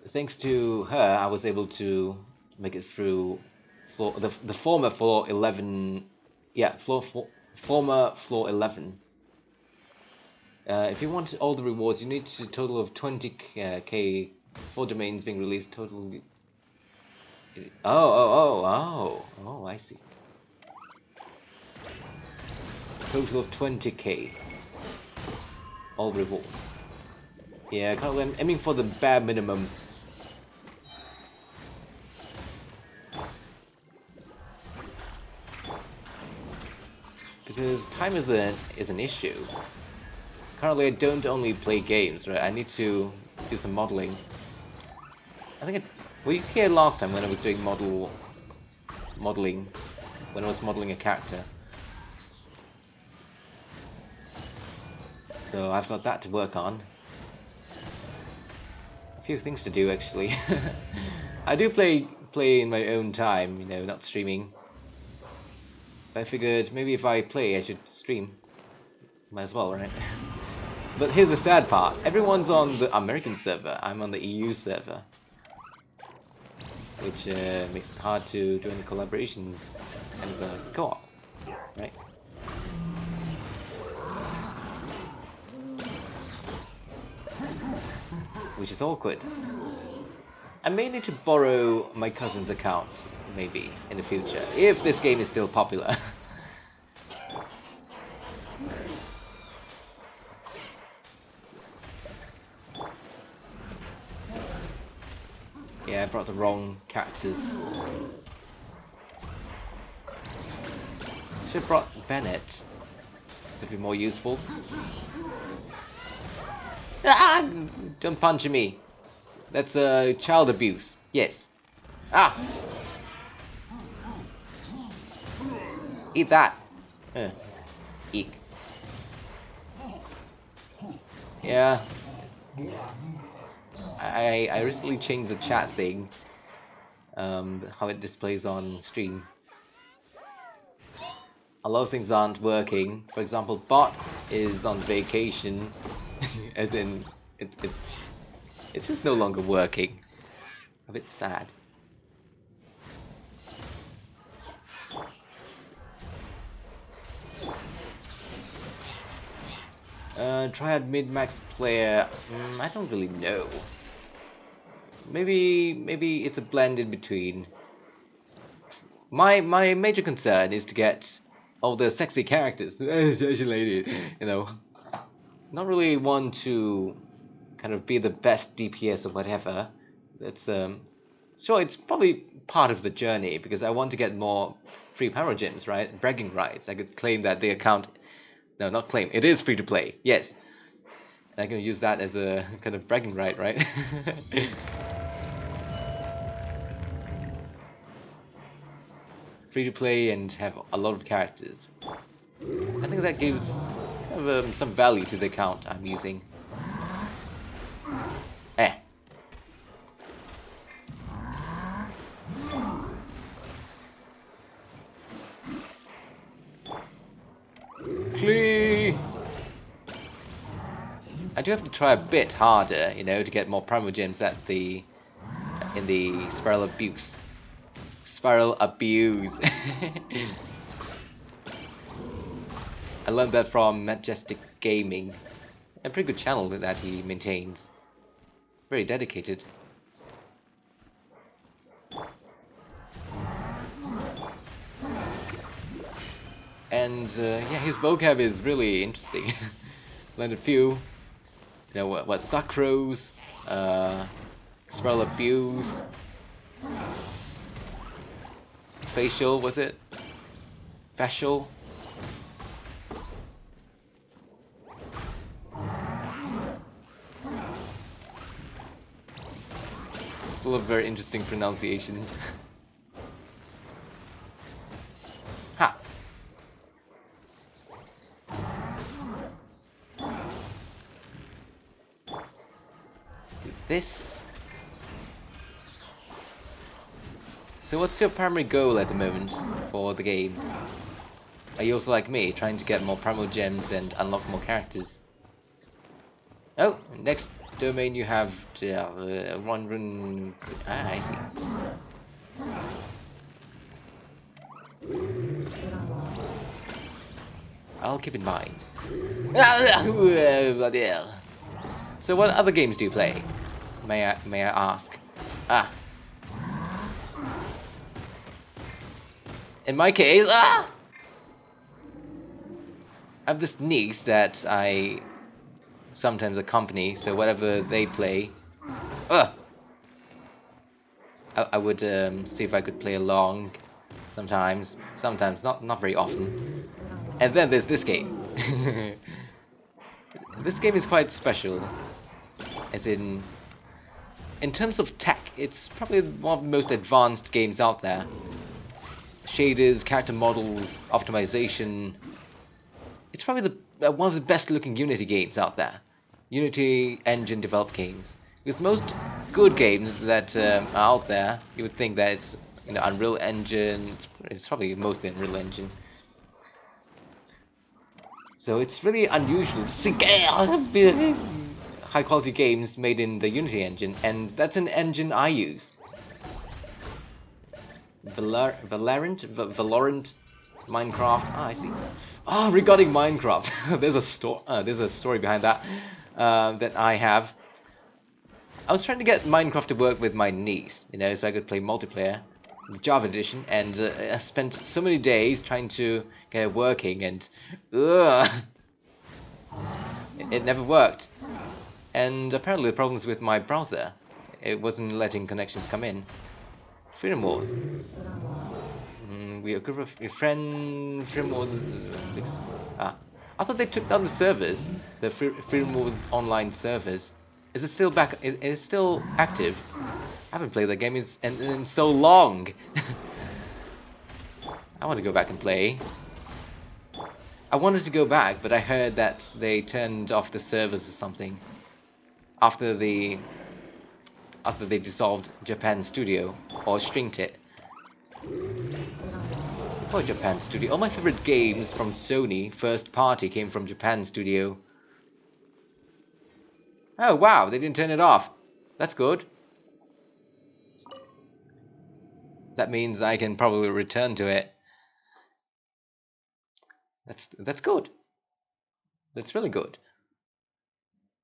Thanks to her, I was able to make it through the former floor 11. Yeah, former floor 11. If you want all the rewards, you need a total of 20k. 4 domains being released. Total. Oh! I see. Total of 20k. All rewards. Yeah, I'm aiming for the bare minimum. Because time is an issue. Currently, I don't only play games, right? I need to do some modeling. I think were you here last time when I was doing modeling, when I was modeling a character? So I've got that to work on. A few things to do actually. I do play in my own time, you know, not streaming. I figured maybe if I play, I should stream. Might as well, right? But here's the sad part. Everyone's on the American server. I'm on the EU server. Which makes it hard to do any collaborations and co-op, right? Which is awkward. I may need to borrow my cousin's account, maybe, in the future, if this game is still popular. Yeah, I brought the wrong characters. Should have brought Bennett. Could be more useful. Ah! Don't punch me. That's child abuse. Yes. Ah! Eat that. Eek. Yeah. I recently changed the chat thing. How it displays on stream. A lot of things aren't working. For example, bot is on vacation. As in, it's just no longer working. A bit sad. Triad mid-max player. I don't really know. Maybe it's a blend in between. My major concern is to get all the sexy characters. You know, not really want to kind of be the best DPS or whatever. That's Sure, it's probably part of the journey because I want to get more free power gems, right? Bragging rights. I could claim that the account. No, not claim. It is free to play. Yes. I can use that as a kind of bragging right, right? Free to play and have a lot of characters. I think that gives kind of, some value to the account I'm using. Eh. Clee! I do have to try a bit harder, you know, to get more primal gems at the in the spiral abuse. Spiral abuse. I learned that from Majestic Gaming. A pretty good channel that he maintains. Very dedicated. And yeah, his vocab is really interesting. Learned a few. You know what sucrose, spiral abuse, facial, was it? Facial. Still have very interesting pronunciations. Ha! Do this. So what's your primary goal at the moment for the game? Are you also like me, trying to get more primal gems and unlock more characters? Oh, next domain you have one run. Ah, I see. I'll keep in mind. Bloody hell. So what other games do you play? May I ask? Ah. In my case, I have this niece that I sometimes accompany, so whatever they play, I would see if I could play along. Sometimes, not very often. And then there's this game. This game is quite special, as in terms of tech, it's probably one of the most advanced games out there. Shaders, character models, optimization. It's probably the one of the best looking Unity games out there. Unity engine developed games. Because most good games that are out there, you would think that it's Unreal Engine. It's probably mostly Unreal Engine. So it's really unusual to see high quality games made in the Unity engine, and that's an engine I use. Valorant, Minecraft. Ah, I see. Ah, regarding Minecraft, there's a story behind that that I have. I was trying to get Minecraft to work with my niece, so I could play multiplayer, the Java edition, and I spent so many days trying to get it working, and it never worked. And apparently the problems with my browser. It wasn't letting connections come in. Freedom Wars. We are a group of Freedom Wars 6. I thought they took down the servers, the Freedom Wars online servers. Is it still back? Is it still active? I haven't played that game in so long. I want to go back and play. I wanted to go back, but I heard that they turned off the servers or something after they dissolved Japan Studio or shrinked it. Oh, Japan Studio. All my favorite games from Sony, first party, came from Japan Studio. Oh wow, they didn't turn it off. That's good. That means I can probably return to it. That's good. That's really good.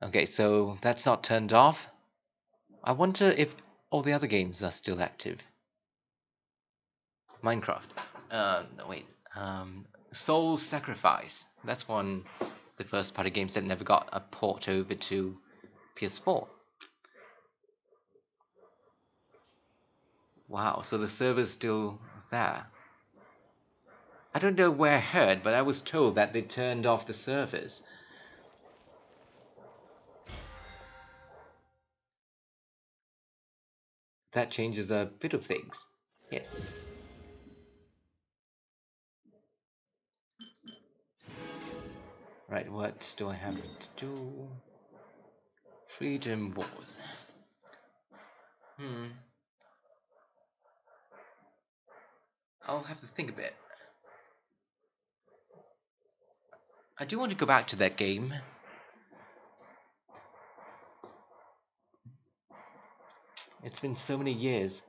Okay, so that's not turned off. I wonder if all the other games are still active. Minecraft. No, wait. Soul Sacrifice. That's one of the first party games that never got a port over to PS4. Wow, so the server's still there. I don't know where I heard, but I was told that they turned off the servers. That changes a bit of things. Yes. Right, what do I have to do? Freedom Wars. I'll have to think a bit. I do want to go back to that game. It's been so many years.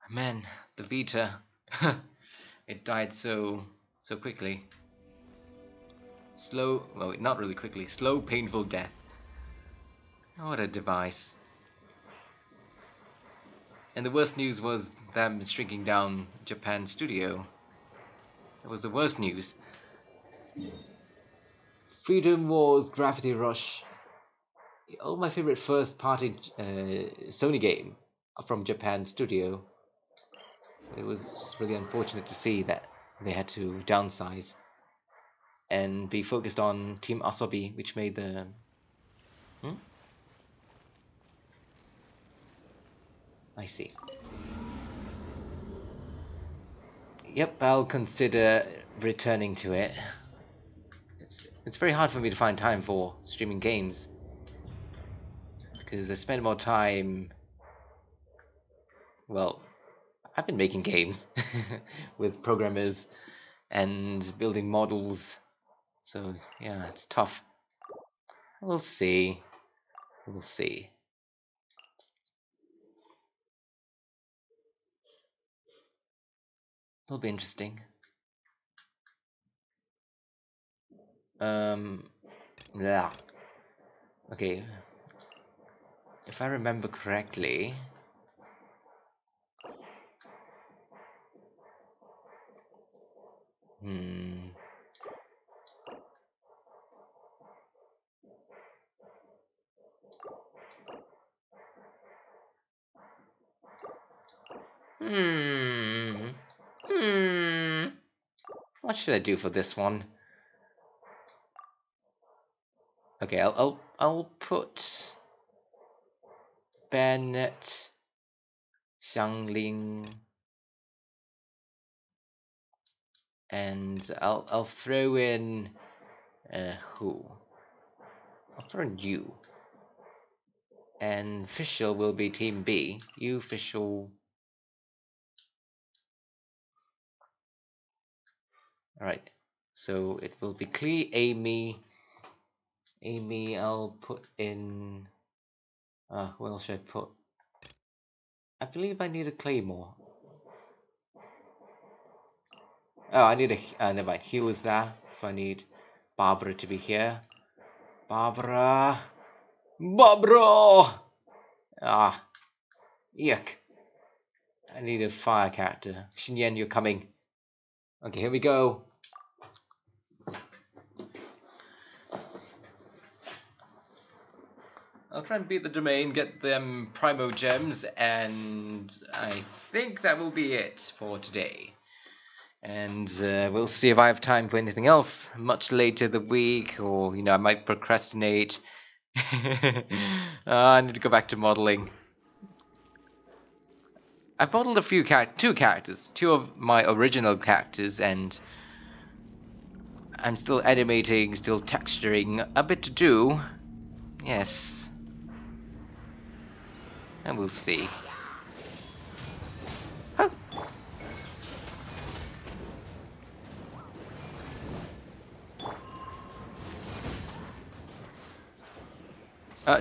Man, the Vita. It died so quickly. Slow, well, not really quickly. Slow, painful death. What a device. And the worst news was them shrinking down Japan studio. It was the worst news. Freedom Wars, Gravity Rush. All my favorite first-party Sony game are from Japan studio. It was just really unfortunate to see that they had to downsize and be focused on Team Asobi, which made the... I see. Yep, I'll consider returning to it. It's very hard for me to find time for streaming games, because I spend more time... Well, I've been making games with programmers and building models, so yeah, it's tough. We'll see. We'll see. It'll be interesting. Yeah. Okay. If I remember correctly, what should I do for this one? Okay, I'll put Bennett, Xiangling, and I'll throw in who? I'll throw in you. And Fischl will be Team B. You, Fischl. Alright. So it will be Klee, Amy. Amy, I'll put in... who else should I put? I believe I need a Claymore. Oh, I need a... never mind. Heal is there. So I need Barbara to be here. Barbara! Barbara! Ah. Yuck. I need a fire character. Xinyan, you're coming. Okay, here we go. I'll try and beat the domain, get them Primo Gems, and I think that will be it for today. And we'll see if I have time for anything else much later the week, or, I might procrastinate. I need to go back to modeling. I've modeled a few two characters, two of my original characters, and I'm still animating, still texturing, a bit to do. Yes. And we'll see. Huh.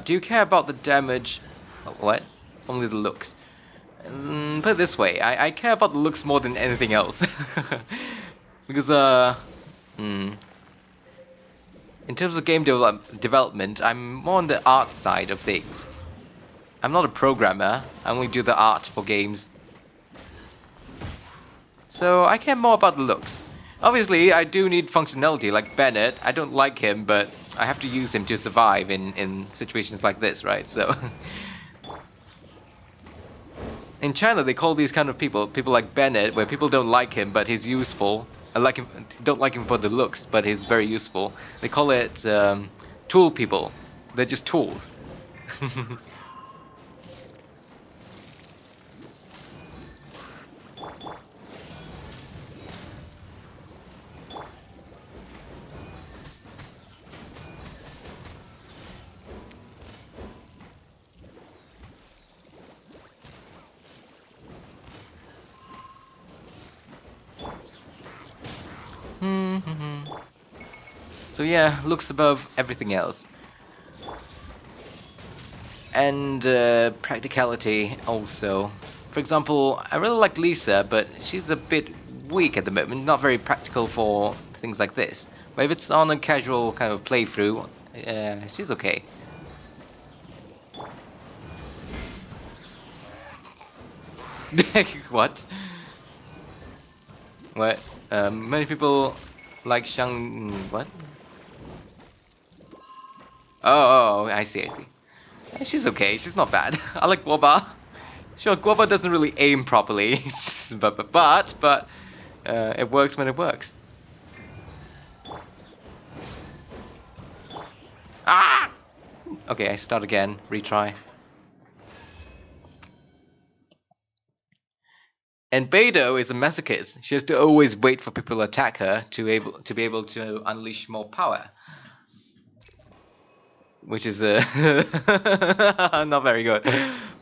Do you care about the damage? Oh, what? Only the looks. Put it this way, I care about the looks more than anything else. Because, in terms of game development, I'm more on the art side of things. I'm not a programmer. I only do the art for games. So I care more about the looks. Obviously, I do need functionality, like Bennett. I don't like him, but I have to use him to survive in situations like this, right? So... In China, they call these kind of people like Bennett, where people don't like him, but he's useful. Don't like him for the looks, but he's very useful. They call it tool people. They're just tools. So yeah, looks above everything else. And practicality also. For example, I really like Lisa, but she's a bit weak at the moment, not very practical for things like this. But if it's on a casual kind of playthrough, she's okay. What? What? Many people like Shang... What? Oh, I see. She's okay, she's not bad. I like Guoba. Sure, Guoba doesn't really aim properly, but it works when it works. Ah! Okay, I start again, retry. And Beidou is a masochist. She has to always wait for people to attack her to be able to unleash more power. Which is not very good,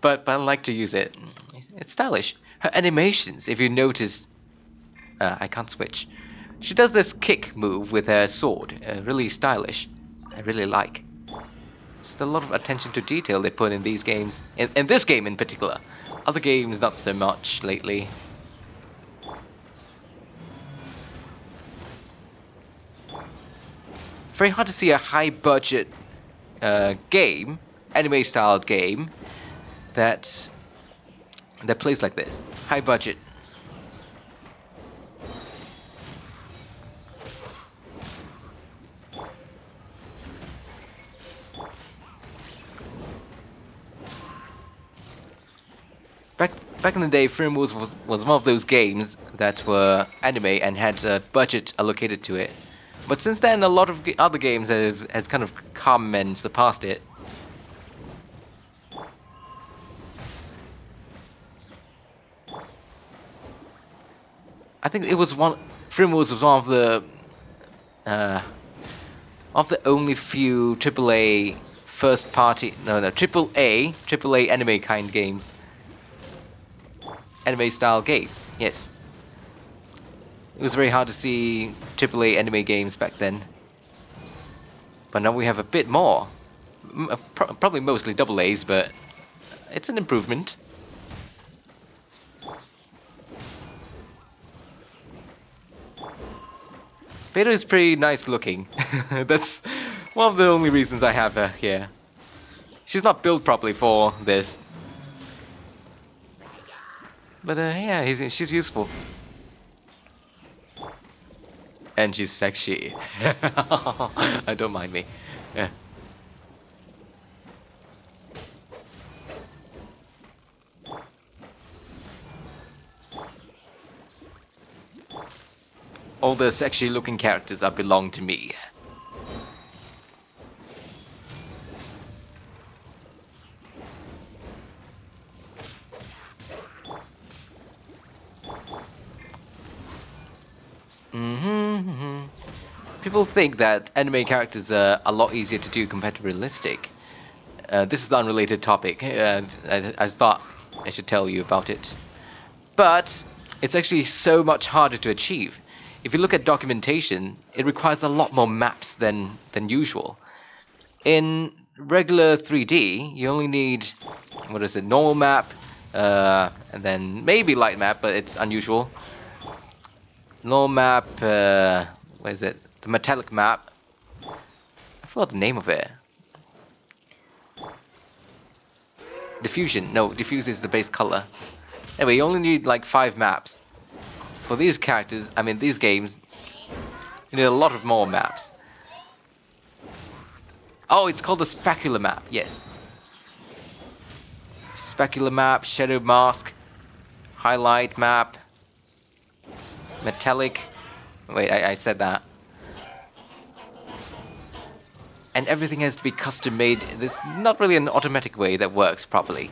but I like to use it. It's stylish. Her animations, if you notice, I can't switch. She does this kick move with her sword, really stylish. I really like. Just a lot of attention to detail they put in these games, in this game in particular. Other games not so much lately. Very hard to see a high budget game, anime-styled game, that plays like this. High budget. Back in the day, Film was one of those games that were anime and had a budget allocated to it. But since then, a lot of other games has kind of come and surpassed it. I think it was Frimwoods was one of the only few AAA AAA anime kind games. Anime style games, yes. It was very hard to see AAA anime games back then. But now we have a bit more. Probably mostly AA's, but it's an improvement. Beidou is pretty nice looking. That's one of the only reasons I have her here. She's not built properly for this. But yeah, she's useful. And she's sexy. Don't mind me. Yeah. All the sexy looking characters belong to me. People think that anime characters are a lot easier to do compared to realistic. This is an unrelated topic, and I thought I should tell you about it. But it's actually so much harder to achieve. If you look at documentation, it requires a lot more maps than usual. In regular 3D, you only need, normal map, and then maybe light map, but it's unusual. Normal map, what is it? The metallic map. I forgot the name of it. Diffusion. No, diffuse is the base color. Anyway, you only need like 5 maps. For these characters, I mean these games, you need a lot of more maps. Oh, it's called the specular map, yes. Specular map, shadow mask, highlight map, metallic. Wait, I said that. And everything has to be custom made. There's not really an automatic way that works properly.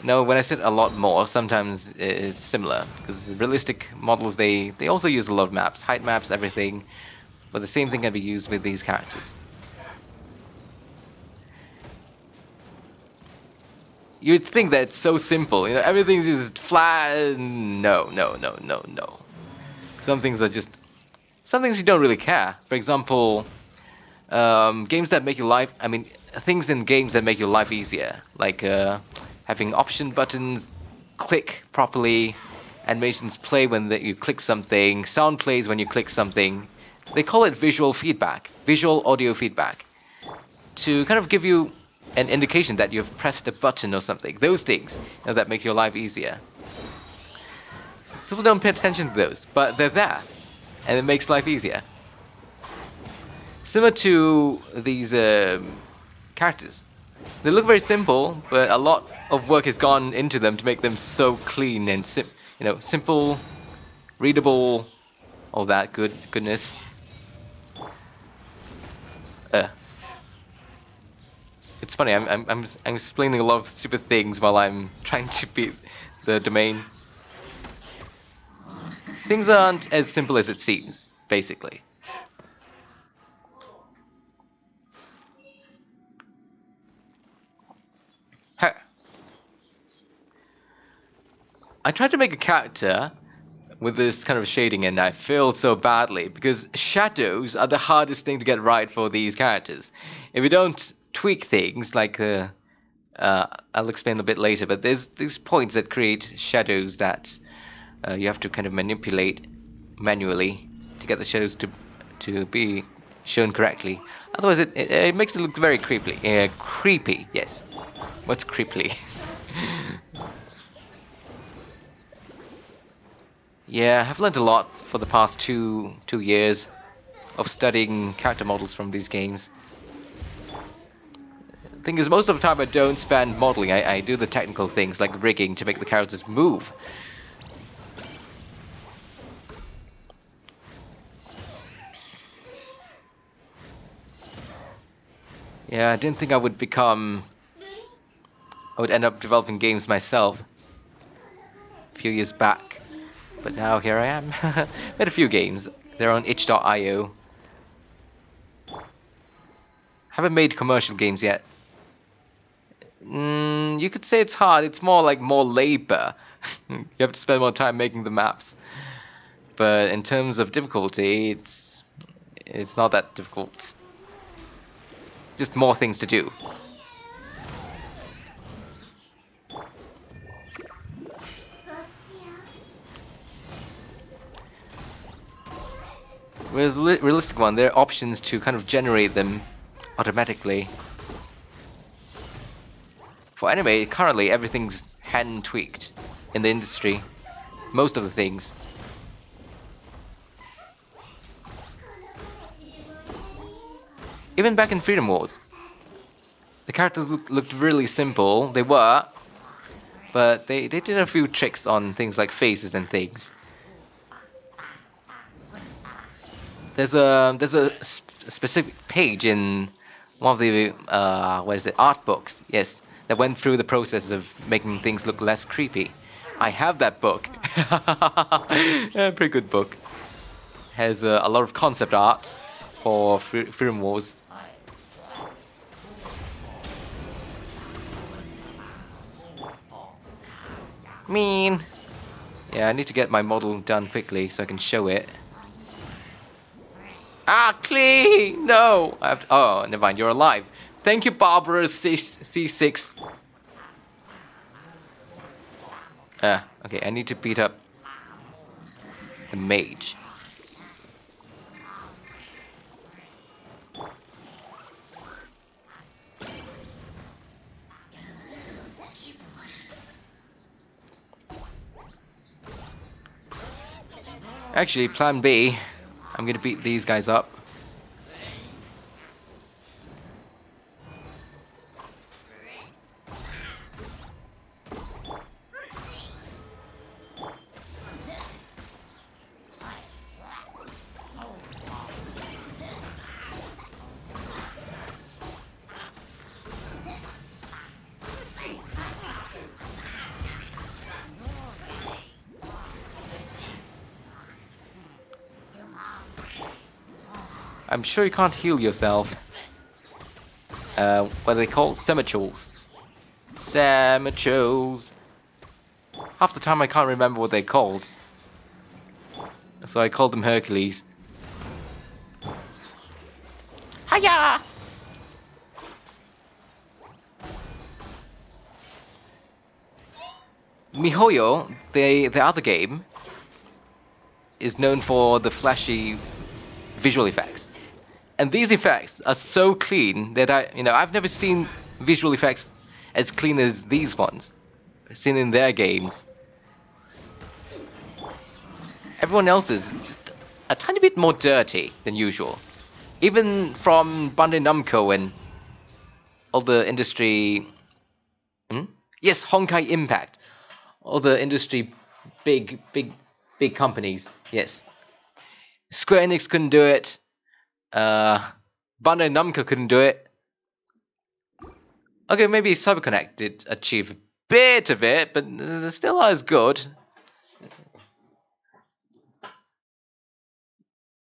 No, when I said a lot more, sometimes it's similar. Because realistic models, they also use a lot of maps. Height maps, everything. But the same thing can be used with these characters. You'd think that it's so simple. You know, everything's just flat. No. Some things are just... Some things you don't really care. For example... games that make your life, I mean, things in games that make your life easier, like having option buttons click properly, animations play when you click something, sound plays when you click something. They call it visual feedback, visual audio feedback, to kind of give you an indication that you've pressed a button or something. Those things, you know, that make your life easier. People don't pay attention to those, but they're there, and it makes life easier. Similar to these characters. They look very simple, but a lot of work has gone into them to make them so clean and simple, readable, all that goodness. It's funny. I'm explaining a lot of stupid things while I'm trying to beat the domain. Things aren't as simple as it seems, basically. I tried to make a character with this kind of shading and I failed so badly because shadows are the hardest thing to get right for these characters. If you don't tweak things like I'll explain a bit later, but there's these points that create shadows that you have to kind of manipulate manually to get the shadows to be shown correctly. Otherwise it makes it look very creepy. Creepy, yes. What's creepily? Yeah, I've learned a lot for the past two years of studying character models from these games. The thing is, most of the time I don't spend modeling. I do the technical things like rigging to make the characters move. Yeah, I didn't think I would end up developing games myself a few years back. But now here I am. Made a few games. They're on itch.io. Haven't made commercial games yet. You could say it's hard. It's more labor. You have to spend more time making the maps. But in terms of difficulty, it's not that difficult. Just more things to do. Whereas realistic one, there are options to kind of generate them automatically. For anime, currently everything's hand tweaked in the industry. Most of the things. Even back in Freedom Wars, the characters looked really simple. They were, but they did a few tricks on things like faces and things. There's a specific page in one of the art books, yes, that went through the process of making things look less creepy. I have that book. Yeah, pretty good book. Has a lot of concept art for Freedom Wars. Mean. Yeah, I need to get my model done quickly so I can show it. Ah, Klee! No! Oh, never mind, you're alive. Thank you, Barbara C6. Okay, I need to beat up the mage. Actually, plan B. I'm gonna beat these guys up. I'm sure you can't heal yourself. What are they called? Semichals. Semichals. Half the time I can't remember what they're called. So I called them Hercules. Hiya! MiHoYo, the other game, is known for the flashy visual effects. And these effects are so clean that I've never seen visual effects as clean as these ones. I've seen in their games. Everyone else is just a tiny bit more dirty than usual. Even from Bandai Namco and all the industry... Yes, Honkai Impact. All the industry big companies. Yes. Square Enix couldn't do it. Bandai Namco couldn't do it. Okay, maybe CyberConnect did achieve a bit of it, but they're still not as good.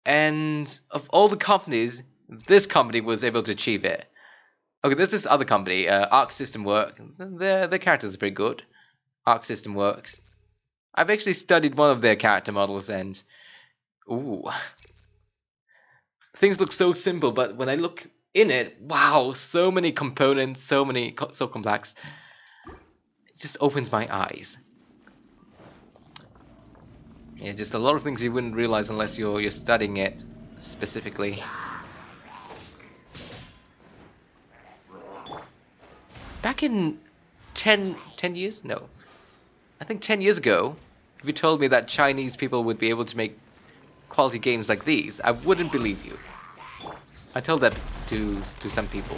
And of all the companies, this company was able to achieve it. Okay, there's this other company, Arc System Works. Their characters are pretty good. Arc System Works. I've actually studied one of their character models and... Ooh. Things look so simple, but when I look in it, wow, so many components, so complex. It just opens my eyes. Yeah, just a lot of things you wouldn't realize unless you're studying it specifically. Back in 10 years? No. I think 10 years ago, if you told me that Chinese people would be able to make quality games like these, I wouldn't believe you. I tell that to some people.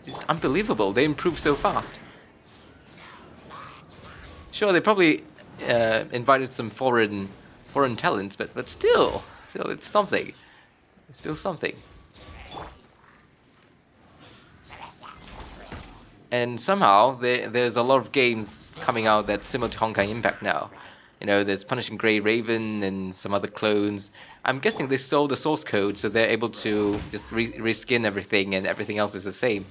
It's unbelievable. They improve so fast. Sure, they probably invited some foreign talents, but still, it's something. It's still something. And somehow there's a lot of games coming out that's similar to Honkai Impact now. There's Punishing Grey Raven and some other clones. I'm guessing they sold the source code, so they're able to just reskin everything, and everything else is the same.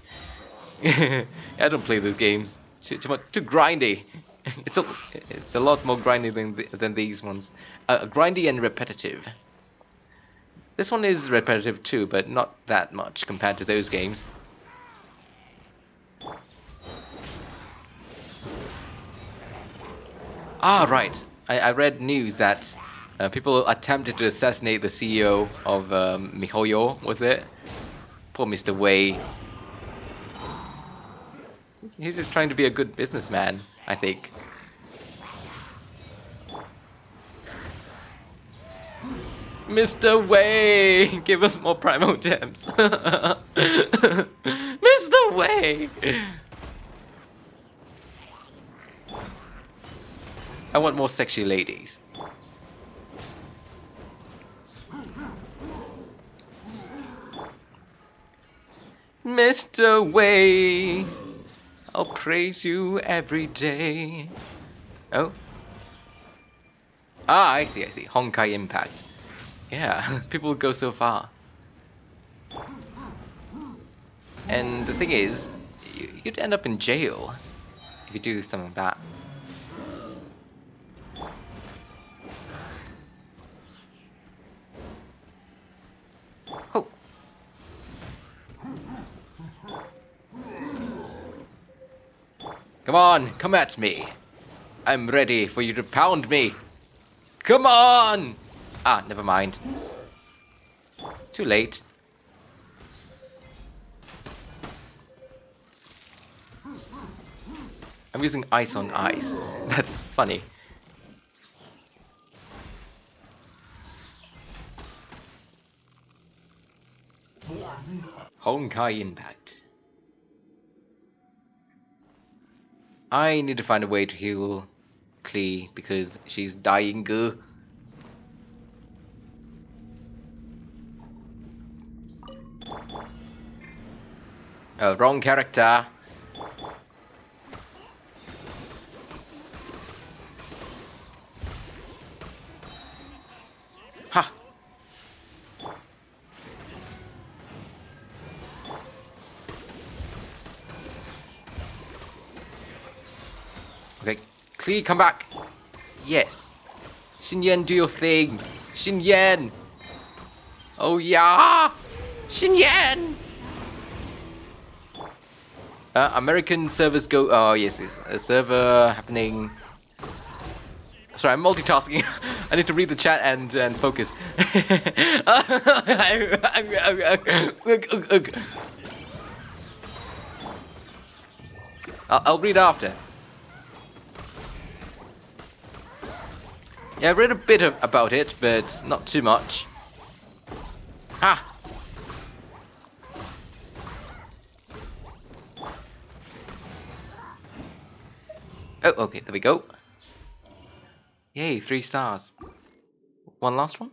I don't play those games. Too grindy. It's a lot more grindy than these ones. Grindy and repetitive. This one is repetitive too, but not that much compared to those games. Ah, right. I read news that people attempted to assassinate the CEO of MiHoYo, was it? Poor Mr. Wei. He's just trying to be a good businessman, I think. Mr. Wei! Give us more Primo Gems! Mr. Wei! I want more sexy ladies. Mr. Wei, I'll praise you every day. Oh. Ah, I see. Honkai Impact. Yeah, people go so far. And the thing is, you'd end up in jail if you do something like that. Oh. Come on, come at me. I'm ready for you to pound me. Come on! Ah, never mind. Too late. I'm using ice on ice. That's funny. Genshin Impact. I need to find a way to heal Klee because she's dying. Oh, wrong character. Ha! Okay, Klee, come back. Yes. Xinyan, do your thing. Xinyan. Oh yeah. Xinyan. American servers go. Oh yes, it's a server happening. Sorry, I'm multitasking. I need to read the chat and focus. I'll read after. Yeah, I read a bit about it, but not too much. Ha! Oh, okay, there we go. Yay, 3 stars. One last one.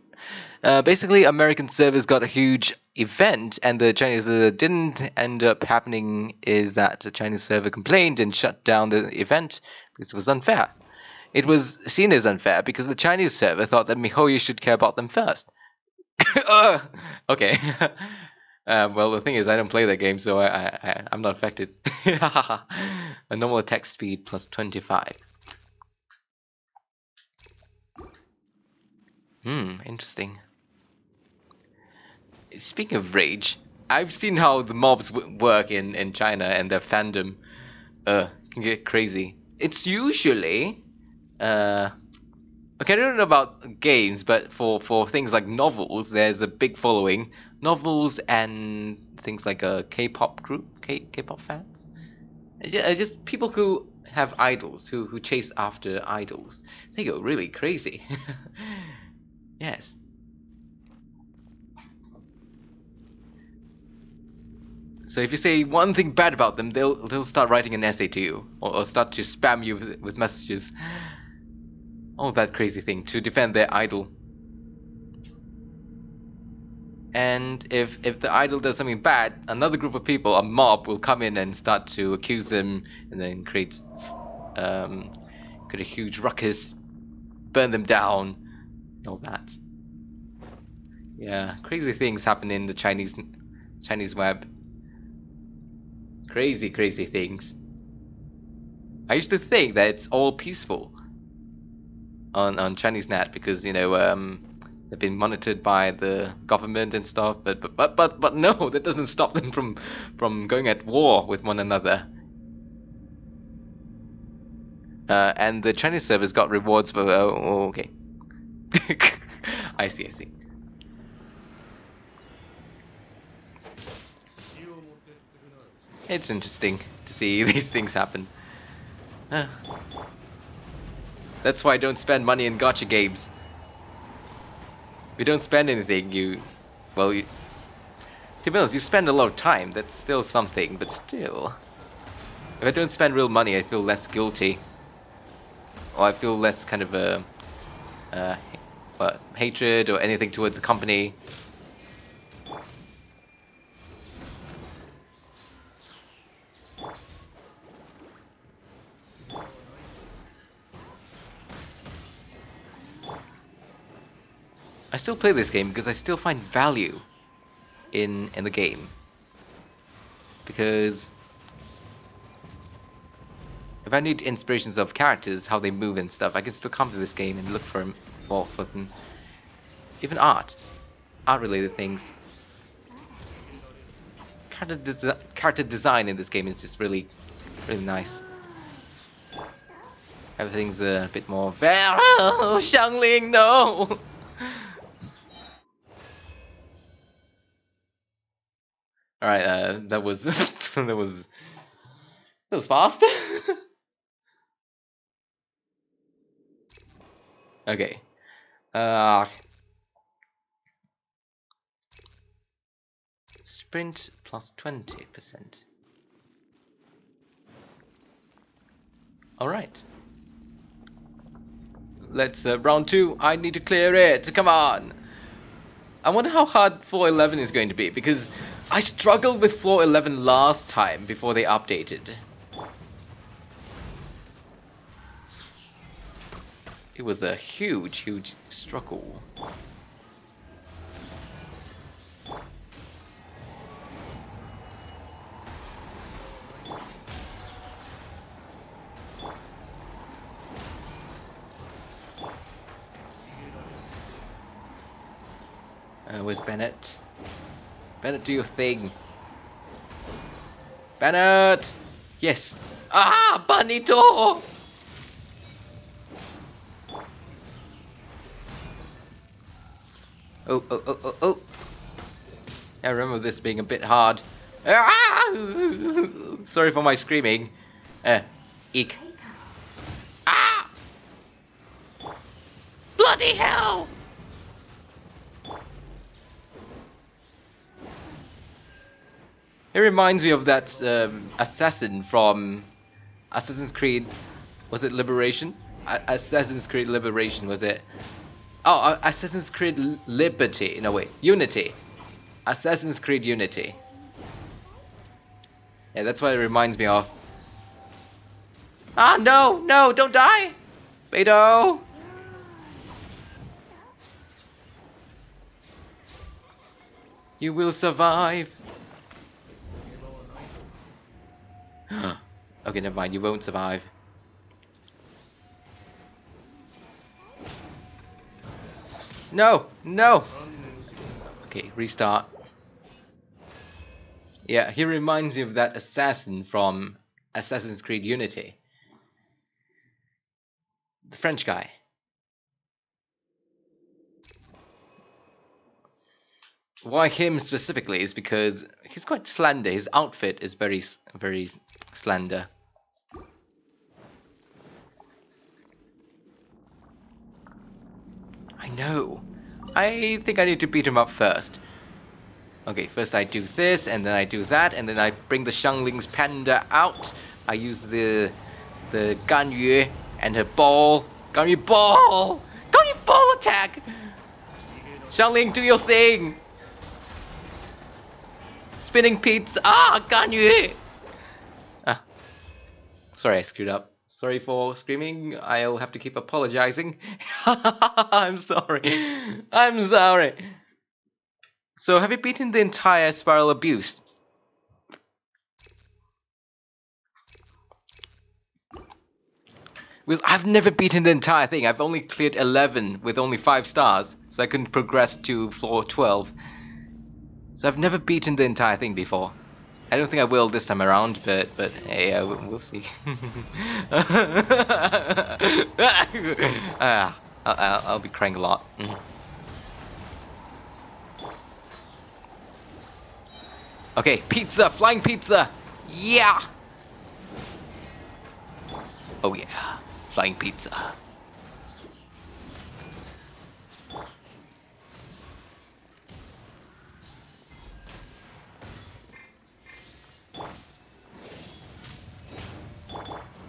Basically, American servers got a huge event, and the Chinese didn't end up happening. Is that the Chinese server complained and shut down the event because it was unfair. It was seen as unfair because the Chinese server thought that MiHoYo should care about them first. Okay. Well, the thing is, I don't play that game, so I'm not affected. A normal attack speed plus 25. Interesting. Speaking of rage, I've seen how the mobs work in China, and their fandom can get crazy. It's usually okay, I don't know about games, but for things like novels, there's a big following. Novels and things like a K-pop group, K-pop fans. Just people who have idols, who chase after idols. They go really crazy. Yes. So if you say one thing bad about them, they'll start writing an essay to you, or start to spam you with messages. All that crazy thing to defend their idol. And if the idol does something bad, another group of people, a mob, will come in and start to accuse them, and then create a huge ruckus, burn them down, all that. Yeah, crazy things happen in the Chinese web. Crazy things. I used to think that it's all peaceful on Chinese net because they've been monitored by the government and stuff, but no, that doesn't stop them from going at war with one another. And the Chinese servers got rewards for. Oh, okay. I see. It's interesting to see these things happen. That's why I don't spend money in gacha games. If you don't spend anything, to be honest, you spend a lot of time. That's still something, but still. If I don't spend real money, I feel less guilty. Or I feel less kind of hatred or anything towards the company. I still play this game because I still find value in the game. Because if I need inspirations of characters, how they move and stuff, I can still come to this game and look for them. Even art related things. Character design in this game is just really nice. Everything's a bit more Xiangling, no. All right, that was that was fast. Okay. Sprint plus 20%. Alright. Let's, round 2, I need to clear it, come on! I wonder how hard floor 11 is going to be, because I struggled with floor 11 last time before they updated. It was a huge struggle. Where's Bennett? Bennett, do your thing. Bennett! Yes. Ah, Bonito! Oh. I remember this being a bit hard. Ah! Sorry for my screaming. Eek. Ah! Bloody hell! It reminds me of that assassin from Assassin's Creed. Was it Liberation? Assassin's Creed Liberation, was it? Oh, Assassin's Creed Liberty. No, wait. Unity. Assassin's Creed Unity. Yeah, that's what it reminds me of. Ah, no! No, don't die! Beto! You will survive. Okay, never mind. You won't survive. No! No! Okay, restart. Yeah, he reminds me of that assassin from Assassin's Creed Unity. The French guy. Why him specifically is because he's quite slender. His outfit is very slender. I know. I think I need to beat him up first. Okay, first I do this, and then I do that, and then I bring the Xiangling's panda out. I use the Ganyu and her ball. Ganyu ball! Ganyu ball attack! Xiangling, do your thing! Spinning pizza! Ah, Ganyu! Ah. Sorry, I screwed up. Sorry for screaming. I'll have to keep apologizing. I'm sorry. I'm sorry. So, have you beaten the entire Spiral Abuse? Well, I've never beaten the entire thing. I've only cleared 11 with only 5 stars. So I couldn't progress to floor 12. So I've never beaten the entire thing before. I don't think I will this time around, but hey, we'll see. I'll be crying a lot. Okay, pizza, flying pizza, yeah. Oh yeah, flying pizza.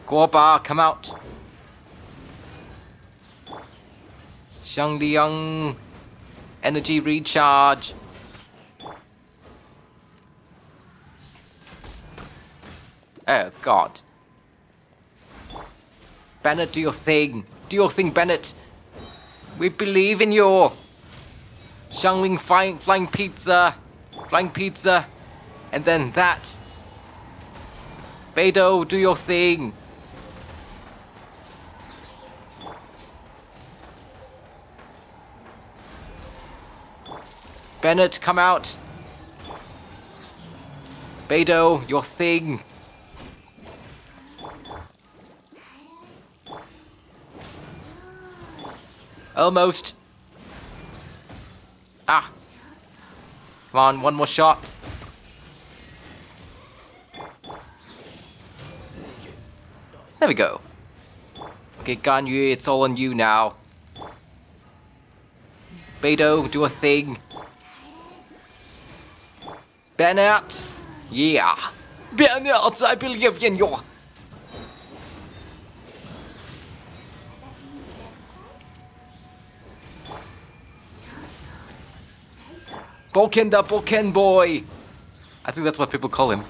Guoba, come out. Xiangliang, energy recharge. Oh God. Bennett, do your thing. Do your thing, Bennett. We believe in you. Xiangling flying pizza. Flying pizza. And then that. Beidou, do your thing. Bennett, come out. Beidou, your thing. Almost. Ah. Come on, one more shot. There we go. Okay, Ganyu, it's all on you now. Beidou, do a thing. Bennett. Yeah. Bernard, I believe in you. Boken the Boken boy. I think that's what people call him.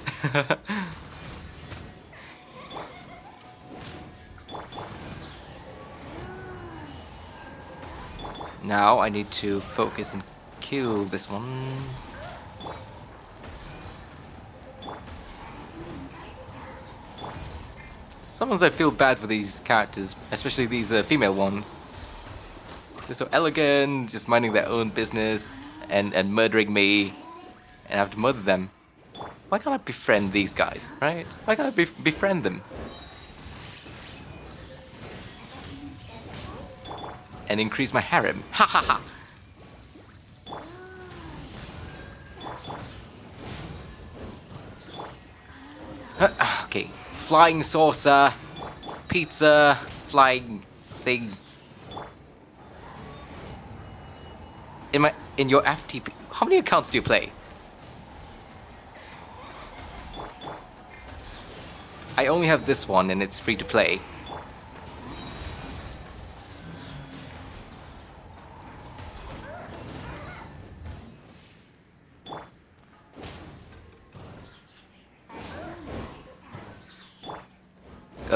Now I need to focus and kill this one. Sometimes I feel bad for these characters, especially these female ones. They're so elegant, just minding their own business and murdering me, and I have to murder them. Why can't I befriend these guys, right? Why can't I befriend them? And increase my harem. Ha ha ha! Okay, flying saucer, pizza, flying thing. In your FTP, how many accounts do you play? I only have this one and it's free to play.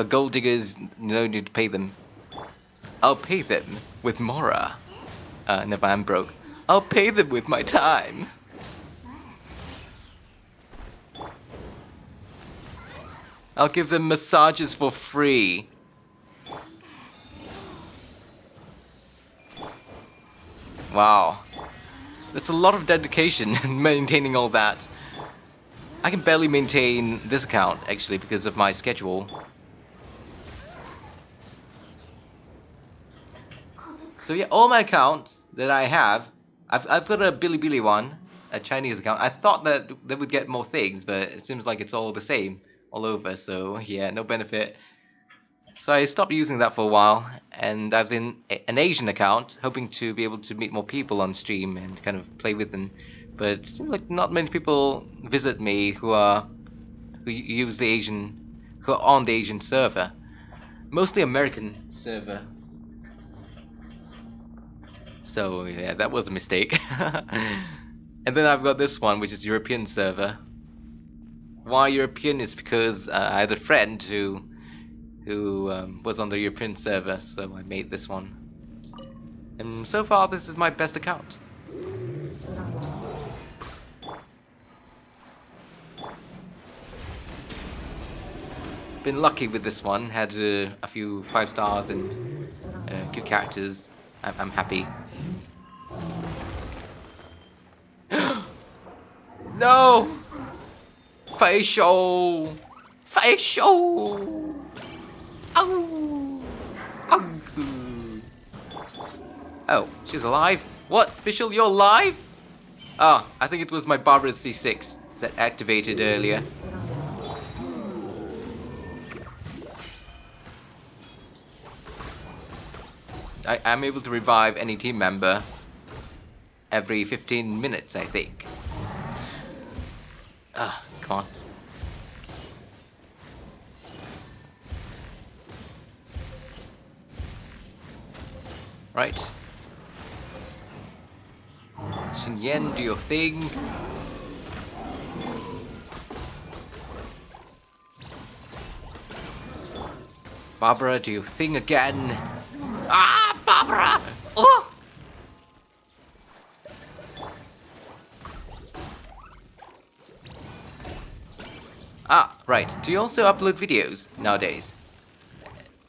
Gold diggers, no need to pay them. I'll pay them with Mora. Never, I'm broke. I'll pay them with my time. I'll give them massages for free. Wow. That's a lot of dedication in maintaining all that. I can barely maintain this account, actually, because of my schedule. So yeah, all my accounts that I have, I've got a Bilibili one, a Chinese account. I thought that they would get more things, but it seems like it's all the same all over, so yeah, no benefit. So I stopped using that for a while, and I've been an Asian account, hoping to be able to meet more people on stream and kind of play with them. But it seems like not many people visit me who use the Asian, who are on the Asian server. Mostly American server. So yeah, that was a mistake. And then I've got this one, which is European server. Why European is because I had a friend who was on the European server, so I made this one. And so far, this is my best account. Been lucky with this one. Had a few 5 stars and good characters. I'm happy. No! Facial! Facial! Oh! Oh, she's alive? What? Official, you're alive? Ah, I think it was my Barbarous C6 that activated earlier. I'm able to revive any team member every 15 minutes, I think. Ah, come on. Right. Sun Yen, do your thing. Barbara, do your thing again. Ah, Barbara! Oh! Ah, right. Do you also upload videos nowadays?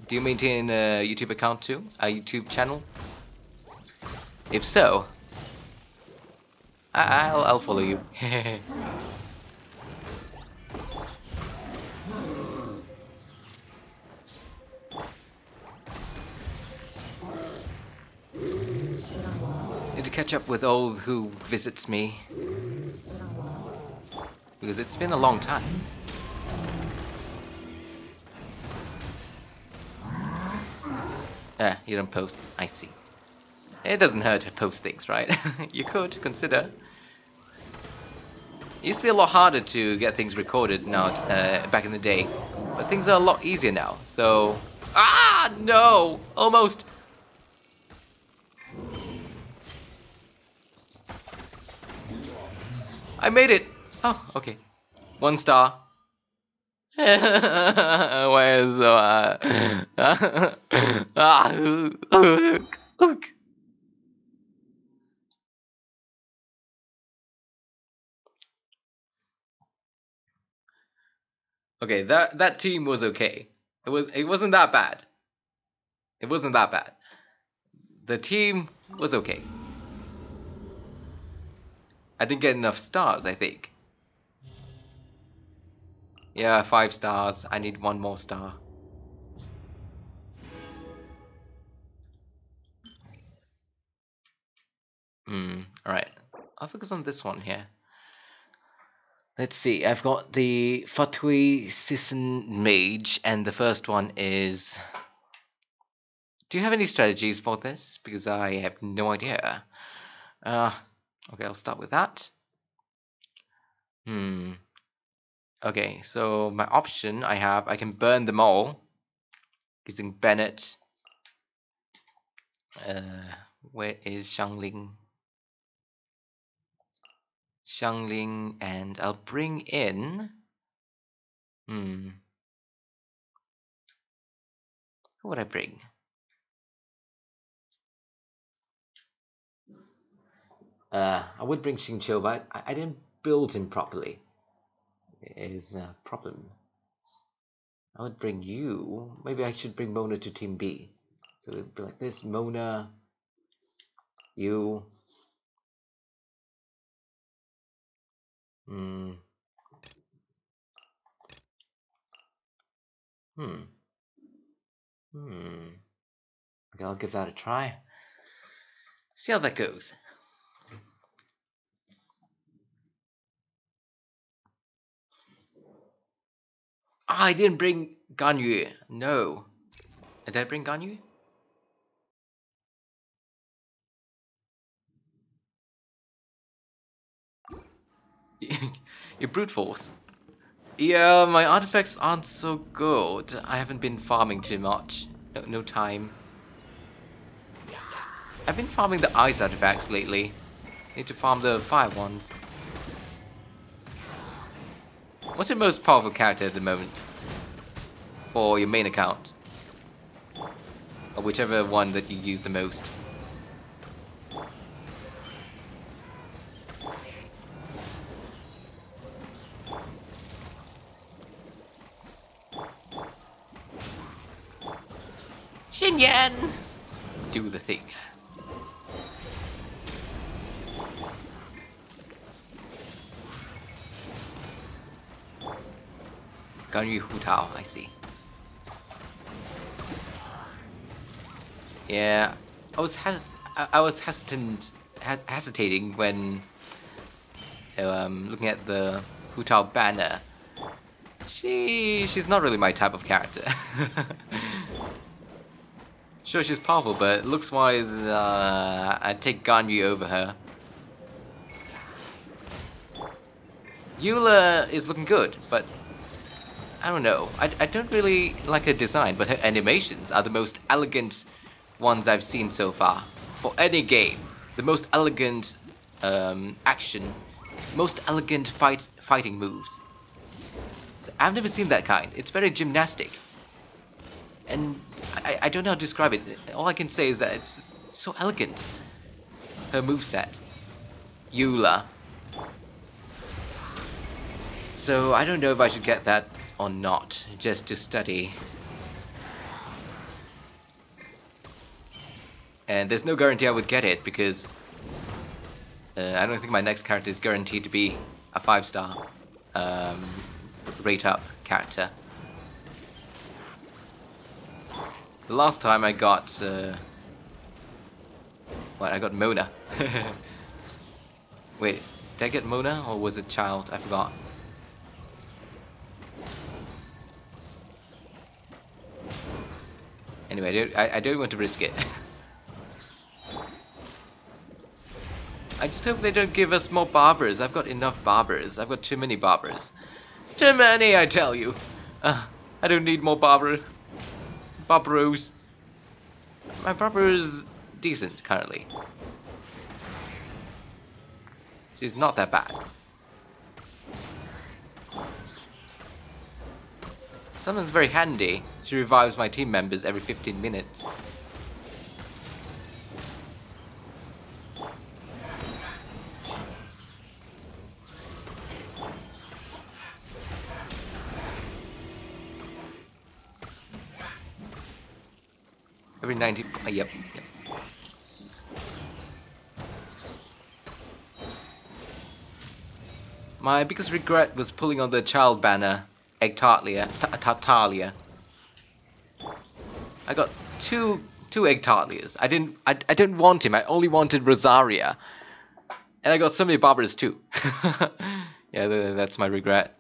Do you maintain a YouTube account too? A YouTube channel? If so, I'll follow you. Need to catch up with all who visits me, because it's been a long time. You don't post. I see. It doesn't hurt to post things, right? You could consider. It used to be a lot harder to get things recorded now, back in the day. But things are a lot easier now, so... Ah, no! Almost! I made it! Oh, okay. 1 star. Where's Okay, that team was okay. It wasn't that bad. It wasn't that bad. The team was okay. I didn't get enough stars, I think. Yeah, 5 stars. I need 1 more star. Alright. I'll focus on this one here. Let's see, I've got the Fatui Sisson Mage, and the first one is... Do you have any strategies for this? Because I have no idea. Okay, I'll start with that. Okay, so my option I can burn them all using Bennett. Where is Xiangling? Xiangling, and I'll bring in... Who would I bring? I would bring Xingqiu, but I didn't build him properly. It is a problem. I would bring you. Maybe I should bring Mona to Team B. So it would be like this: Mona, you. Okay, I'll give that a try. See how that goes. Ah, I didn't bring Ganyu. No. Did I bring Ganyu? You brute force. Yeah, my artifacts aren't so good. I haven't been farming too much. No time. I've been farming the ice artifacts lately. Need to farm the fire ones. What's your most powerful character at the moment? For your main account? Or whichever one that you use the most. Xinyan! Do the thing. Ganyu Hutao, I see. Yeah, I was hesitating when looking at the Hutao banner. She's not really my type of character. Sure, she's powerful, but looks-wise, I'd take Ganyu over her. Eula is looking good, but I don't know. I don't really like her design, but her animations are the most elegant ones I've seen so far. For any game, the most elegant action, most elegant fighting moves. So I've never seen that kind. It's very gymnastic. And I don't know how to describe it. All I can say is that it's just so elegant. Her moveset. Eula. So I don't know if I should get that or not, just to study. And there's no guarantee I would get it, because I don't think my next character is guaranteed to be a 5-star rate up character. The last time I got I got Mona. Wait, did I get Mona or was it Child? I forgot. Anyway, I don't want to risk it. I just hope they don't give us more barbers. I've got enough barbers. I've got too many barbers. Too many, I tell you. I don't need more barbaros. My barber is decent currently. She's not that bad. Someone's very handy. She revives my team members every 15 minutes. Every 90... yep. My biggest regret was pulling on the child banner, Tartaglia. I got two Tartaglias. I didn't want him. I only wanted Rosaria, and I got so many barbers too. Yeah, that's my regret.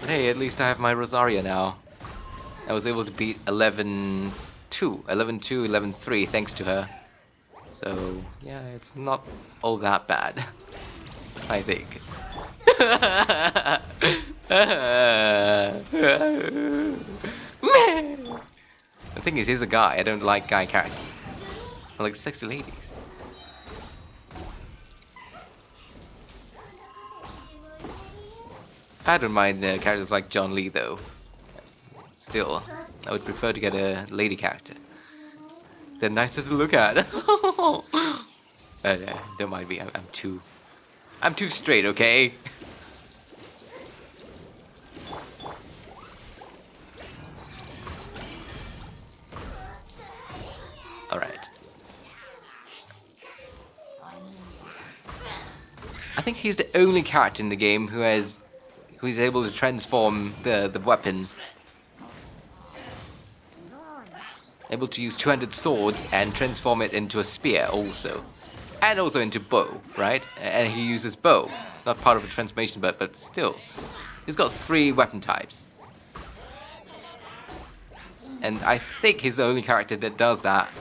But hey, at least I have my Rosaria now. I was able to beat 11-2, 11-3 thanks to her. So, yeah, it's not all that bad, I think. The thing is, he's a guy. I don't like guy characters. I like sexy ladies. I don't mind characters like John Lee though. Still, I would prefer to get a lady character. They're nicer to look at. Don't mind me. I'm too straight, okay? All right. I think he's the only character in the game who is able to transform the weapon. Able to use 200 swords and transform it into a spear also. And also into bow, right? And he uses bow. Not part of the transformation, but still. He's got 3 weapon types. And I think he's the only character that does that.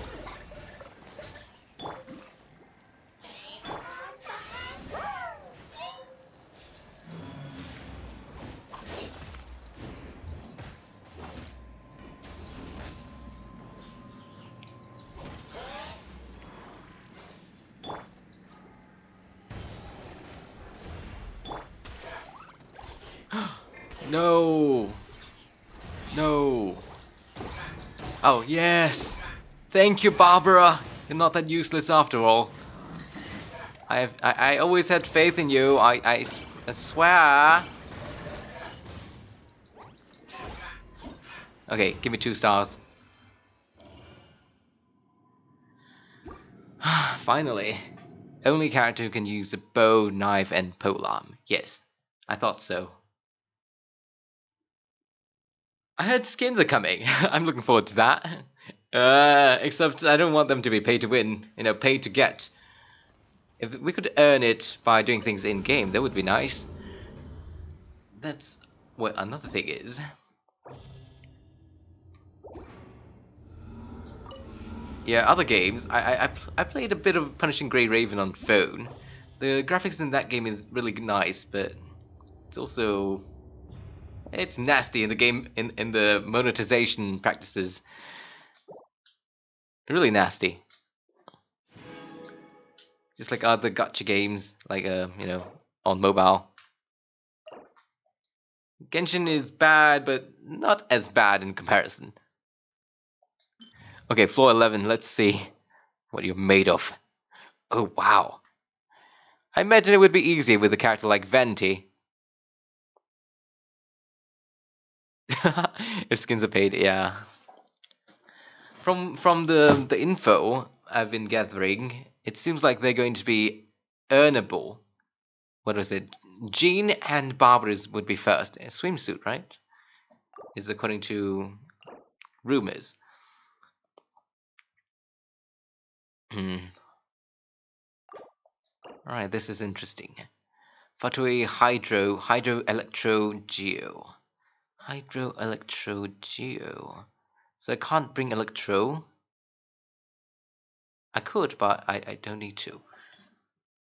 No. No. Oh, yes. Thank you, Barbara. You're not that useless after all. I always had faith in you. I swear. Okay, give me 2 stars. Finally. Only character who can use a bow, knife, and polearm. Yes, I thought so. I heard skins are coming. I'm looking forward to that. Except I don't want them to be pay to win, you know, pay to get. If we could earn it by doing things in game, that would be nice. That's what another thing is. Yeah, other games. I played a bit of Punishing Grey Raven on phone. The graphics in that game is really nice, but it's also it's nasty in the game in the monetization practices. Really nasty. Just like other gacha games, like you know, on mobile. Genshin is bad, but not as bad in comparison. Okay, floor 11. Let's see what you're made of. Oh wow! I imagine it would be easier with a character like Venti. If skins are paid, yeah. From the info I've been gathering, it seems like they're going to be earnable. What was it? Jean and Barbara's would be first. A swimsuit, right? Is according to rumors. Alright, this is interesting. Fatui Hydro Electro Geo. Hydro Electro Geo. So I can't bring Electro. I could, but I don't need to.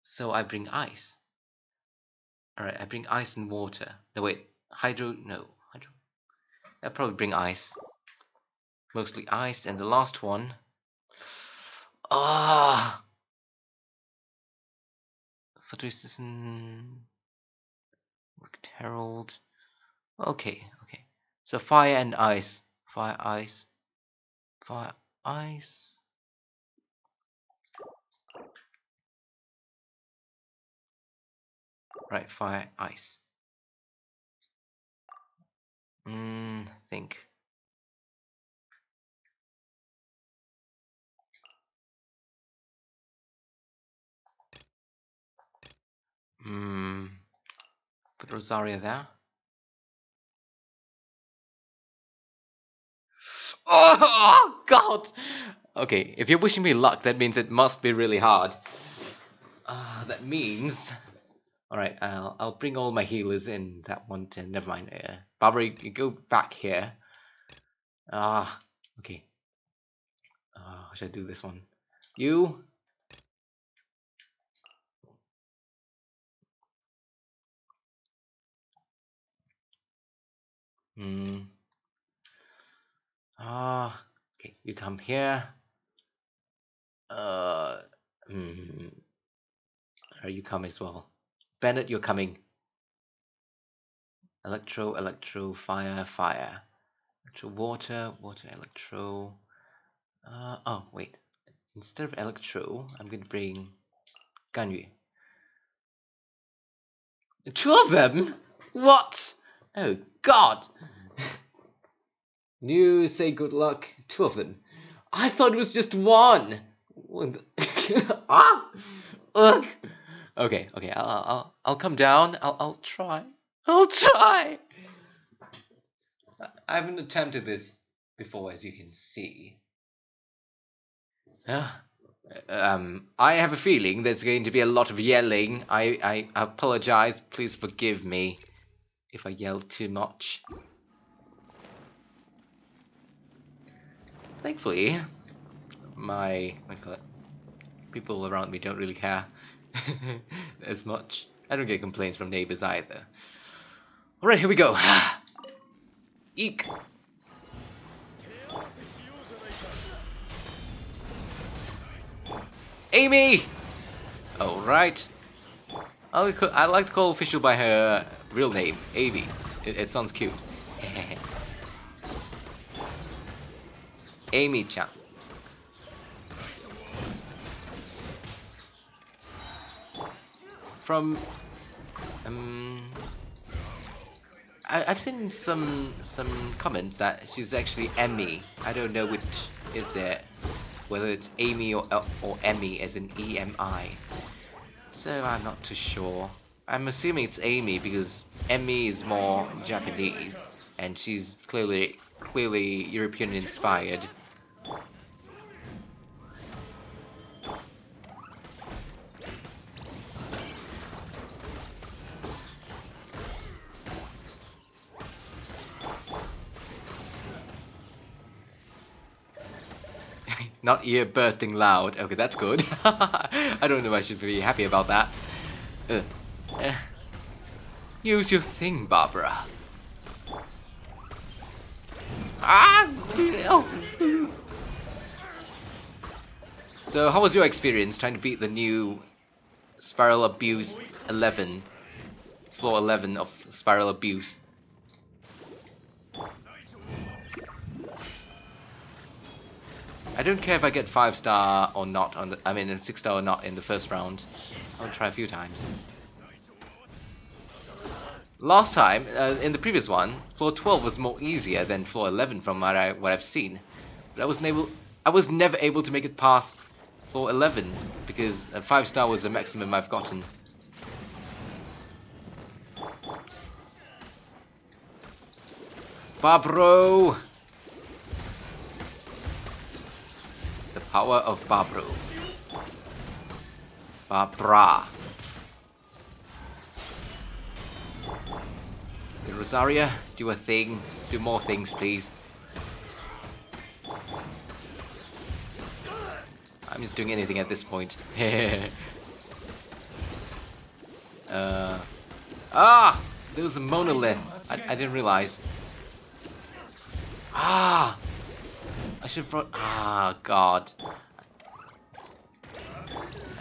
So I bring ice. Alright, I bring ice and water. No, wait. Hydro. I'll probably bring ice. Mostly ice. And the last one. Ah! Photosystem. Herald. Okay. So fire and ice. Fire, ice. Fire, ice. Right, fire, ice. Think. Put Rosaria there. Oh God! Okay, if you're wishing me luck, that means it must be really hard. That means. All right, I'll bring all my healers in that one. Never mind. Barbara, you go back here. Okay. How should I do this one? You. Okay, you come here. You come as well. Bennett, you're coming. Electro, fire. Electro, water, electro. Oh, wait. Instead of electro, I'm going to bring Ganyu. 2 of them? What? Oh, God. You say good luck. 2 of them. I thought it was just 1. Ugh. Okay. I'll come down. I'll try. I haven't attempted this before, as you can see. I have a feeling there's going to be a lot of yelling. I apologize. Please forgive me if I yell too much. Thankfully, people around me don't really care as much. I don't get complaints from neighbors either. Alright, here we go. Eek. Amy! Alright. I like to call official by her real name, Amy. It sounds cute. Amy-chan. From I've seen some comments that she's actually Emmy. I don't know which is it, whether it's Amy or Emmy as in EMI. So I'm not too sure. I'm assuming it's Amy because Emmy is more Japanese and she's clearly European inspired. Not ear bursting loud. Okay, that's good. I don't know if I should be happy about that. Use your thing, Barbara. So, how was your experience trying to beat the new Spiral Abuse 11? Floor 11 of Spiral Abuse. I don't care if I get 5-star or not and 6-star or not in the first round. I'll try a few times. Last time, in the previous one, floor 12 was more easier than floor 11 from what I've seen. But I was never able to make it past floor 11 because a 5-star was the maximum I've gotten. Barbro! The power of Barbro. Barbara. Rosaria, do a thing. Do more things, please. I'm just doing anything at this point. Ah! There was a monolith. I didn't realize. Ah! I should have brought... Ah, God.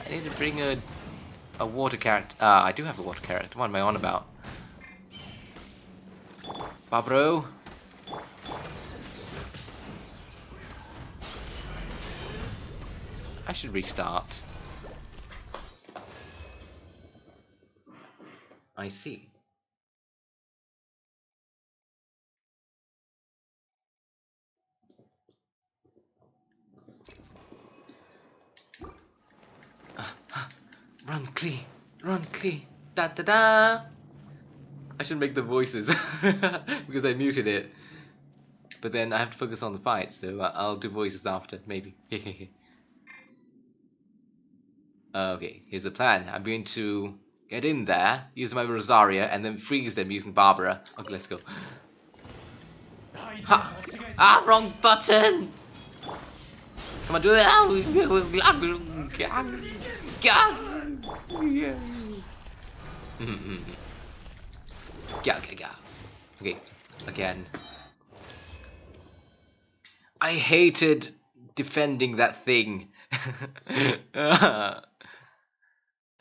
I need to bring a water character. I do have a water character. What am I on about? Barbaro? I should restart. I see. Run, Klee! Run, Klee! Da da da! I should make the voices because I muted it. But then I have to focus on the fight, so I'll do voices after, maybe. Okay, here's the plan. I'm going to get in there, use my Rosaria, and then freeze them using Barbara. Okay, let's go. Ha! Ah, wrong button! Come on, do it! Okay, again. I hated defending that thing.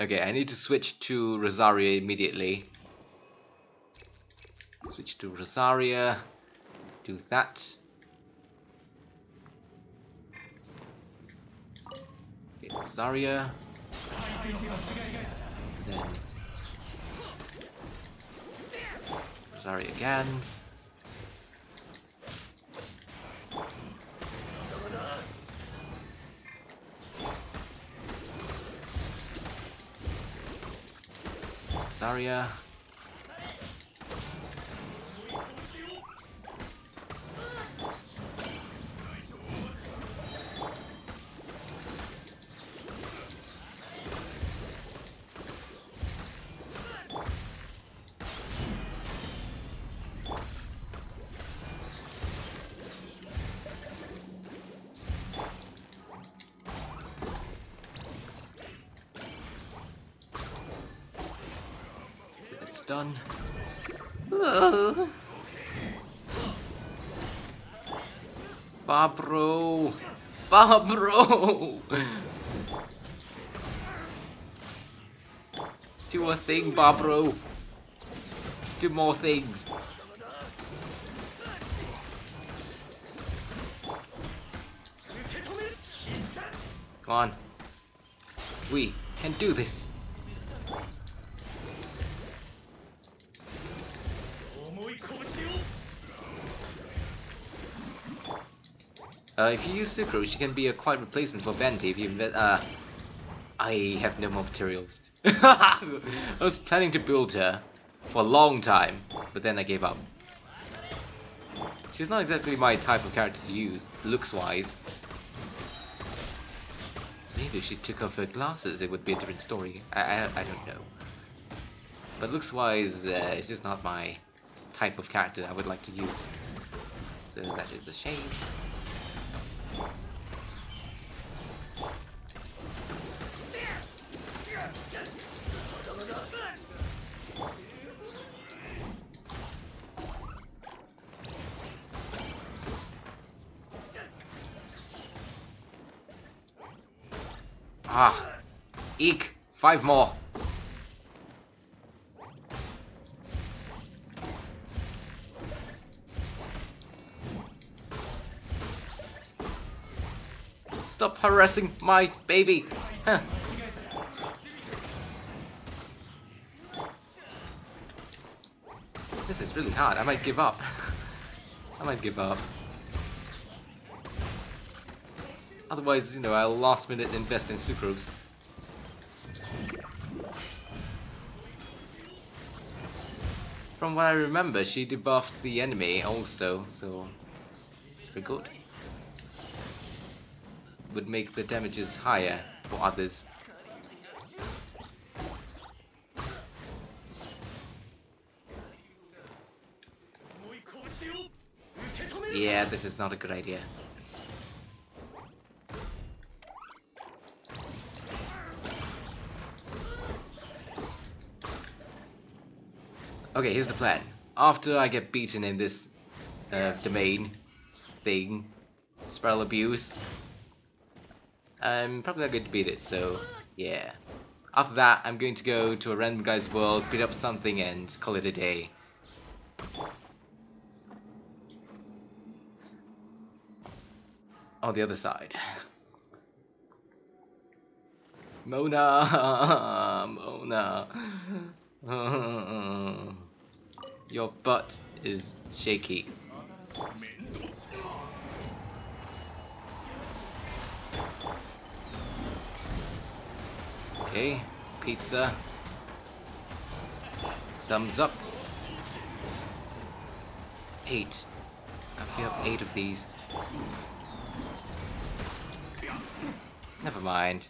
Okay, I need to switch to Rosaria immediately. Switch to Rosaria. Do that. Okay, Rosaria. Then Rosaria again. Rosaria. Done. Barbaro! Barbaro! Do a thing, Barbaro! Do more things! Come on. We can do this! If you use Sucrose, she can be a quiet replacement for Venti if you invest. I have no more materials. I was planning to build her for a long time, but then I gave up. She's not exactly my type of character to use, looks-wise. Maybe if she took off her glasses, it would be a different story. I don't know. But looks-wise, it's just not my type of character I would like to use. So that is a shame. Ah, eek! 5 more. Stop harassing my baby. Huh. This is really hard. I might give up. I might give up. Otherwise, you know, I'll last minute invest in Sucrose. From what I remember, she debuffs the enemy also, so it's pretty good. Would make the damages higher for others. Yeah, this is not a good idea. Okay, here's the plan. After I get beaten in this domain thing, Spiral Abuse, I'm probably not going to beat it, so yeah. After that, I'm going to go to a random guy's world, beat up something, and call it a day. On the other side. Mona! Mona! Your butt is shaky. Okay, pizza. Thumbs up. 8. I feel 8 of these. Never mind.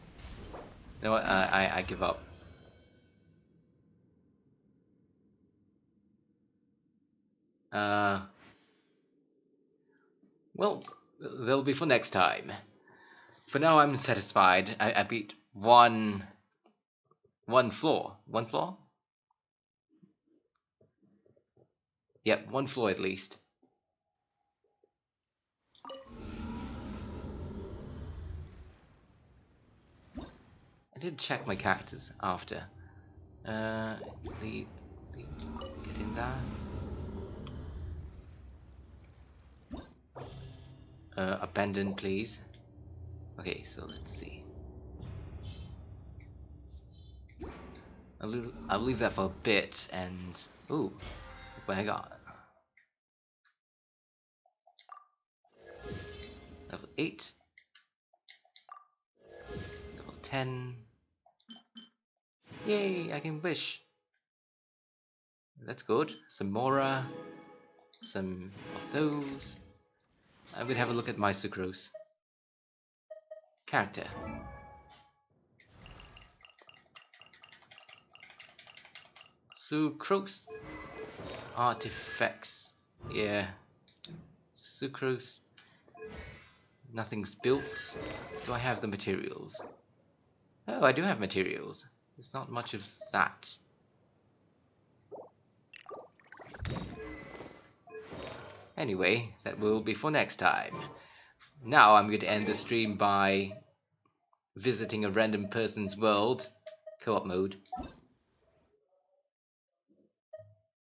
You know what? I give up. Well, they'll be for next time. For now, I'm satisfied. I beat one floor. One floor? Yep, one floor at least. I did check my characters after. Get in there. Abandon, please. Okay, so let's see. I'll leave that for a bit, and ooh, what I got? Level 8, level 10. Yay! I can wish. That's good. Some Mora, some of those. I'm gonna have a look at my sucrose. Character. Sucrose. Artifacts. Yeah. Sucrose. Nothing's built. Do I have the materials? Oh, I do have materials. There's not much of that. Anyway, that will be for next time. Now I'm going to end the stream by visiting a random person's world, co-op mode,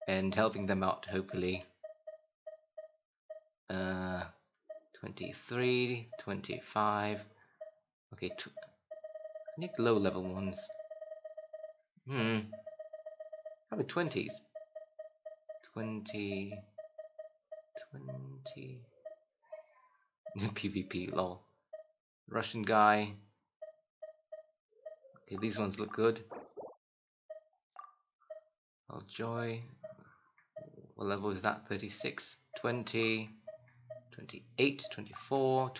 and helping them out, hopefully. 23, 25. Okay, I need low level ones. Probably 20s. 20. PvP, lol. Russian guy. Okay, these ones look good. Oh, joy. What level is that? 36, 20, 28, 24,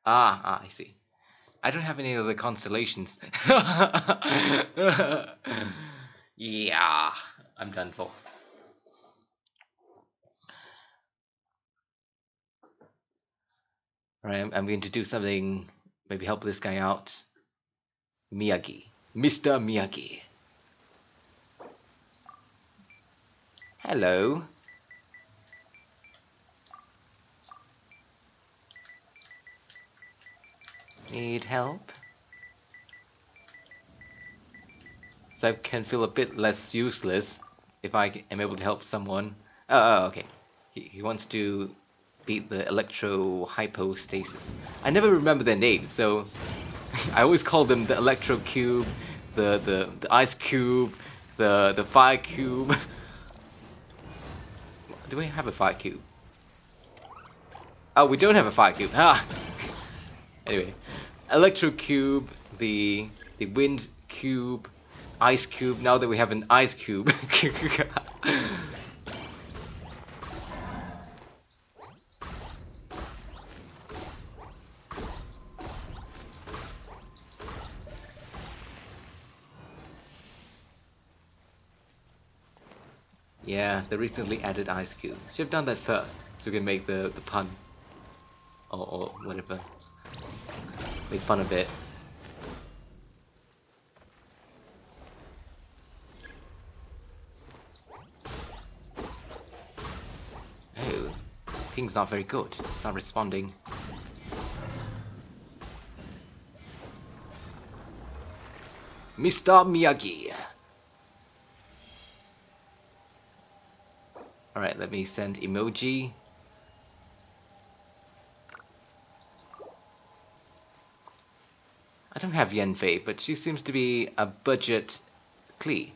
I see. I don't have any other constellations. Yeah, I'm done for. Alright, I'm going to do something, maybe help this guy out. Miyagi. Mr. Miyagi. Hello. Need help? So I can feel a bit less useless if I am able to help someone. Oh, okay. He wants to beat the electro hypostasis. I never remember their names, so I always call them the electro cube, the ice cube, the fire cube. Do we have a fire cube? Oh, we don't have a fire cube. Anyway, electro cube, the wind cube, ice cube. Now that we have an ice cube. Yeah, the recently added ice cube. Should have done that first, so we can make the pun. Or whatever. Make fun of it. Oh, ping's not very good. It's not responding. Mr. Miyagi. Alright, let me send emoji. I don't have Yenfei, but she seems to be a budget Klee.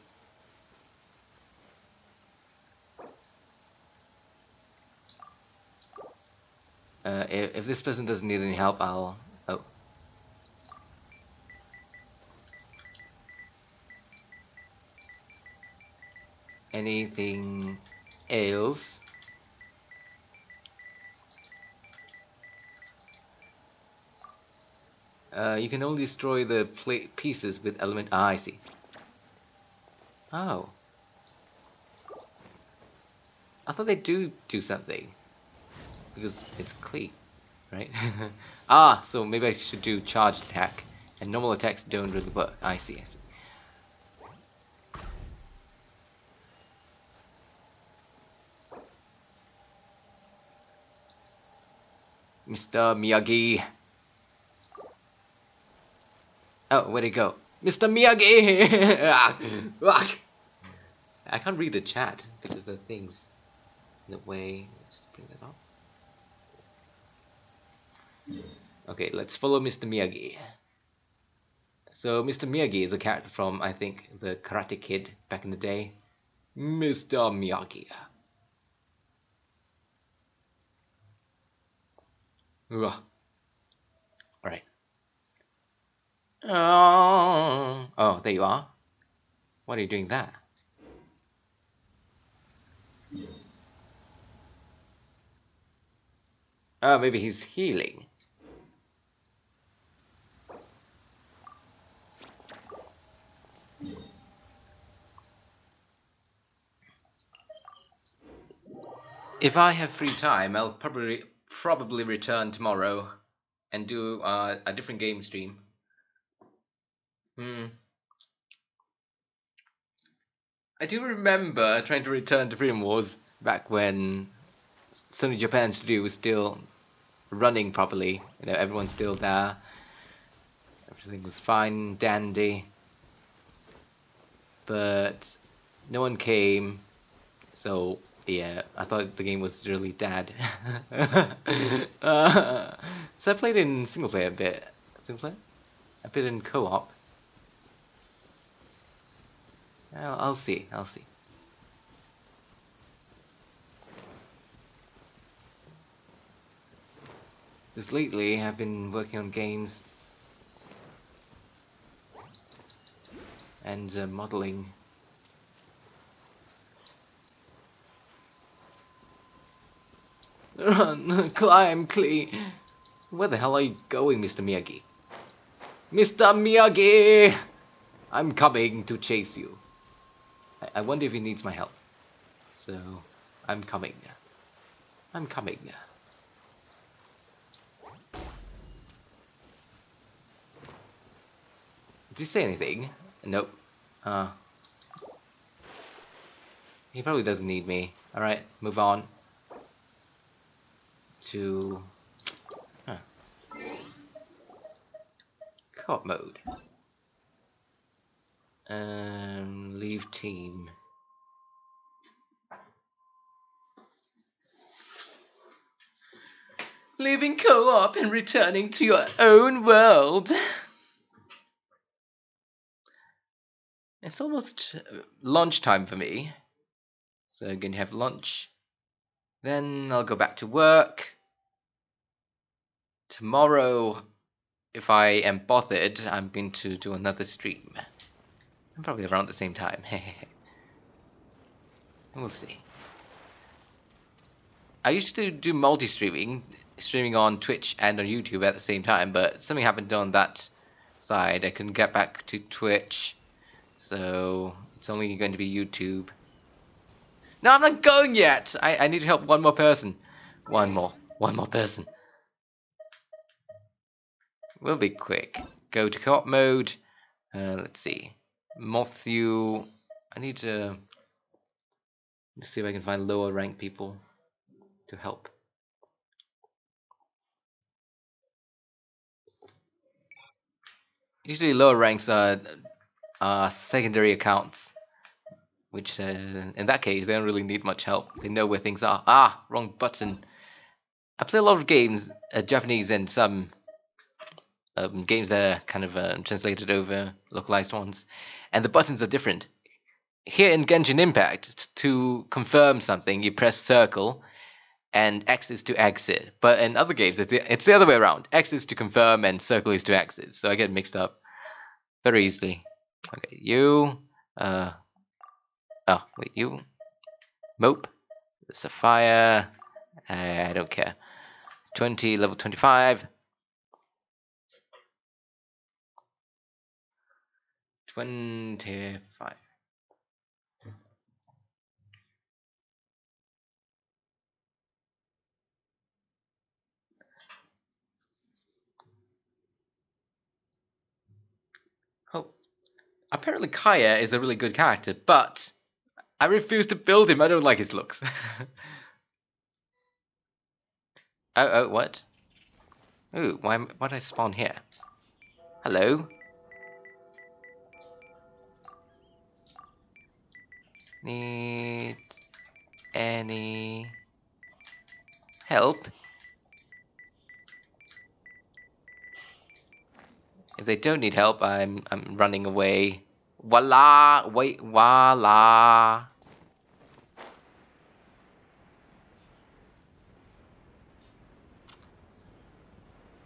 If this person doesn't need any help, I'll... Oh. Anything else? You can only destroy the pieces with element... Ah, I see. Oh. I thought they do something. Because it's Klee, right? Ah, so maybe I should do charged attack. And normal attacks don't really work. I see, I see. Mr. Miyagi. Oh, where'd he go? Mr. Miyagi! I can't read the chat because the things in the way. Let's bring that up. Okay, let's follow Mr. Miyagi. So Mr. Miyagi is a character from, I think, the Karate Kid back in the day. Mr. Miyagi. Alright. Oh, there you are. What are you doing there? Oh, maybe he's healing. If I have free time, I'll probably return tomorrow and do a different game stream. I do remember trying to return to Freedom Wars back when Sony Japan Studio was still running properly. You know, everyone's still there. Everything was fine, dandy. But no one came, so yeah, I thought the game was really dead. So I played in single player a bit. Single player? A bit in co-op. I'll see. Because lately I've been working on games and modeling. Run, climb, Klee. Where the hell are you going, Mr. Miyagi? Mr. Miyagi! I'm coming to chase you. I wonder if he needs my help. So, I'm coming. I'm coming. Did he say anything? Nope. He probably doesn't need me. Alright, move on. To... Co-op mode. Leave team. Leaving co-op and returning to your own world. It's almost lunchtime for me. So I'm going to have lunch. Then I'll go back to work. Tomorrow, if I am bothered, I'm going to do another stream. And probably around the same time. We'll see. I used to do multi-streaming, streaming on Twitch and on YouTube at the same time, but something happened on that side. I couldn't get back to Twitch, so it's only going to be YouTube. No, I'm not going yet. I need to help one more person. One more person. We'll be quick. Go to co-op mode. Let's see. Matthew. I need to see if I can find lower rank people to help. Usually lower ranks are secondary accounts, which in that case they don't really need much help. They know where things are. Ah, wrong button. I play a lot of games, Japanese, and some games that are kind of translated over, localized ones, and the buttons are different. Here in Genshin Impact, to confirm something, you press circle, and X is to exit. But in other games, it's the other way around. X is to confirm, and circle is to exit. So I get mixed up very easily. Okay, you. Oh, wait, you. Mope. Sapphire. I don't care. 20, level 25. 25. Oh, apparently Kaya is a really good character, but I refuse to build him. I don't like his looks. Oh, what? Ooh, why did I spawn here? Hello? Need any help? If they don't need help, I'm running away. Voila! Wait, voila!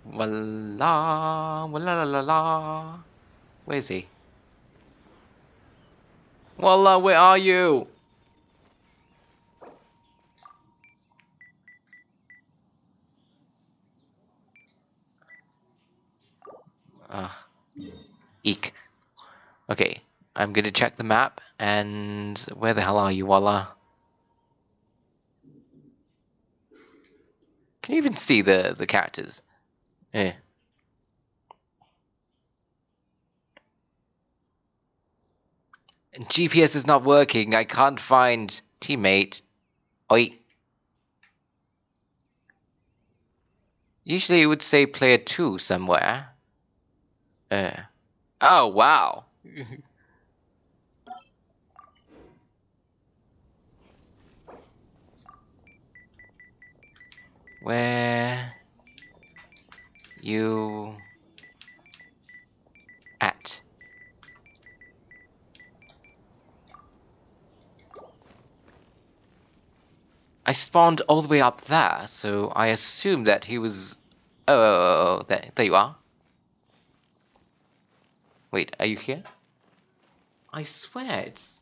Voila! Voila la la la! Where is he? Voila, where are you? Ah, eek. Okay, I'm gonna check the map, and where the hell are you, Voila? Can you even see the characters? Eh. GPS is not working. I can't find teammate. Oi. Usually it would say player 2 somewhere. Oh, wow. Where you at? I spawned all the way up there, so I assumed that he was... Oh, there you are. Wait, are you here? I swear it's...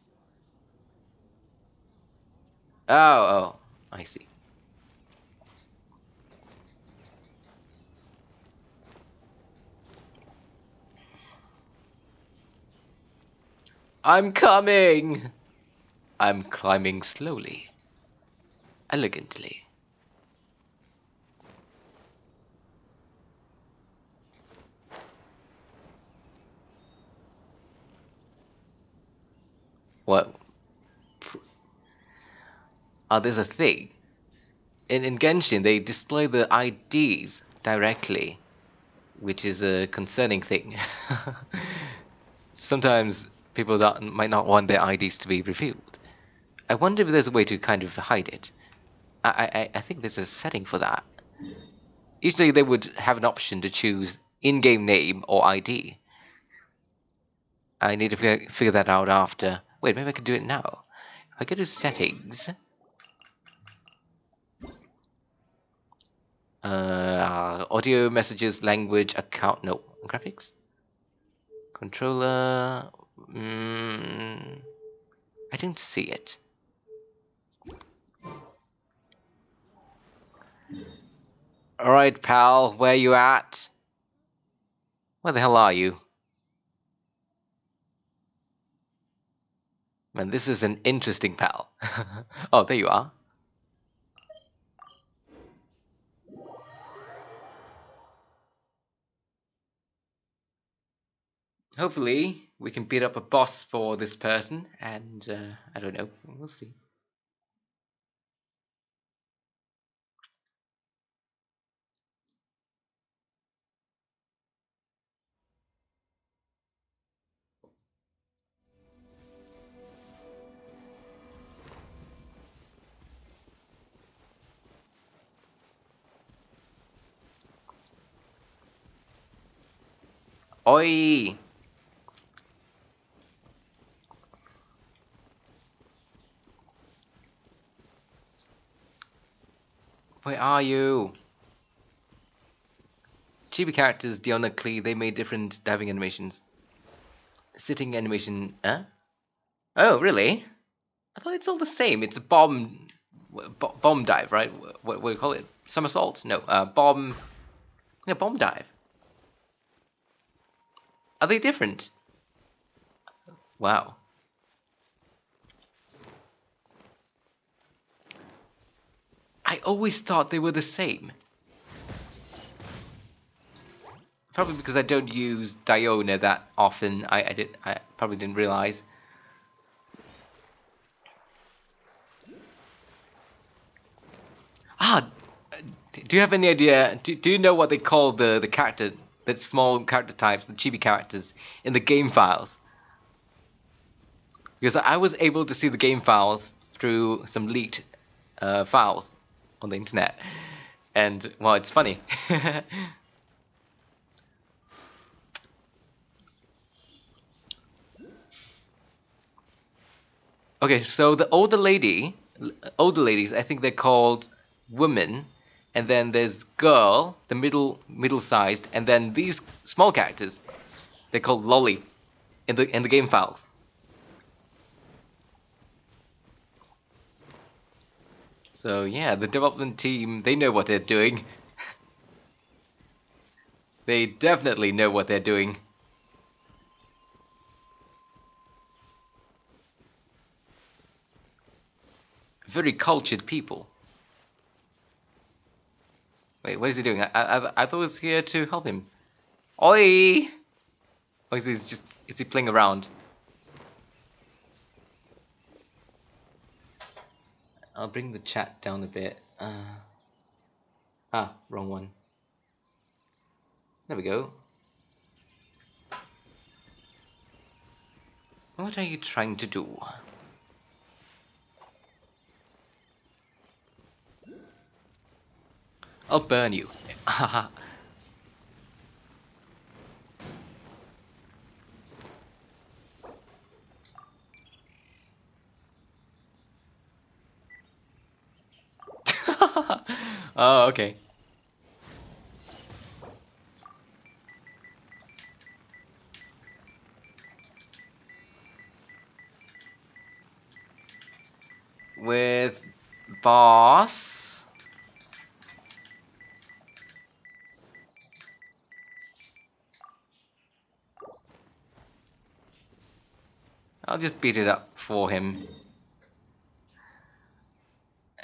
Oh, I see. I'm coming! I'm climbing slowly. Elegantly. What? Oh, there's a thing. In Genshin, they display the IDs directly, which is a concerning thing. Sometimes people might not want their IDs to be revealed. I wonder if there's a way to kind of hide it. I think there's a setting for that. Usually they would have an option to choose in-game name or ID. I need to figure that out after. Wait, maybe I can do it now. If I go to settings... audio, messages, language, account, no, graphics, controller, I don't see it. Alright, pal, where you at? Where the hell are you? Man, this is an interesting pal. Oh, there you are. Hopefully, we can beat up a boss for this person, and I don't know, we'll see. Oi! Where are you? Chibi characters, Dionacli, they made different diving animations. Sitting animation, huh? Oh, really? I thought it's all the same. It's a bomb dive, right? What do you call it? Somersault? No, bomb. Yeah, bomb dive. Are they different? Wow. I always thought they were the same. Probably because I don't use Diona that often. I probably didn't realize. Ah, do you have any idea? Do you know what they call the character, the small character types, the chibi characters in the game files? Because I was able to see the game files through some leaked files on the internet, and well, it's funny. Okay, so the older ladies, I think they're called women, and then there's girl, the middle-sized, and then these small characters, they're called lolly in the game files. So yeah, the development team, they know what they're doing. They definitely know what they're doing. Very cultured people. Wait, what is he doing? I thought I was here to help him. Oi! Or is he playing around? I'll bring the chat down a bit. Wrong one. There we go. What are you trying to do? I'll burn you. Oh, okay. With boss. I'll just beat it up for him.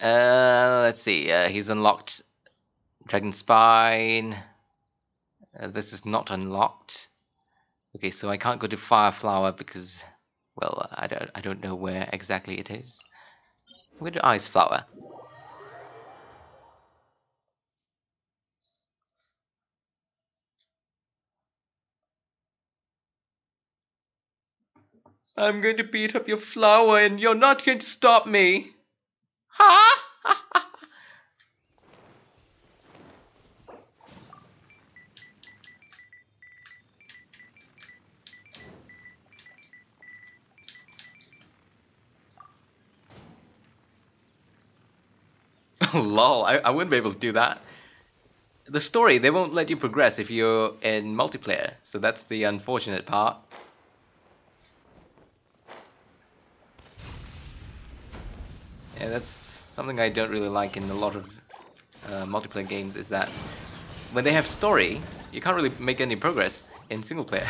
Let's see. He's unlocked Dragon Spine. This is not unlocked. Okay, so I can't go to Fire Flower because, well, I don't know where exactly it is. I'm going to Ice Flower. I'm going to beat up your flower and you're not going to stop me. Ha! Lol, I wouldn't be able to do that. The story, they won't let you progress if you're in multiplayer, so that's the unfortunate part. Yeah, that's something I don't really like in a lot of multiplayer games, is that when they have story, you can't really make any progress in single player.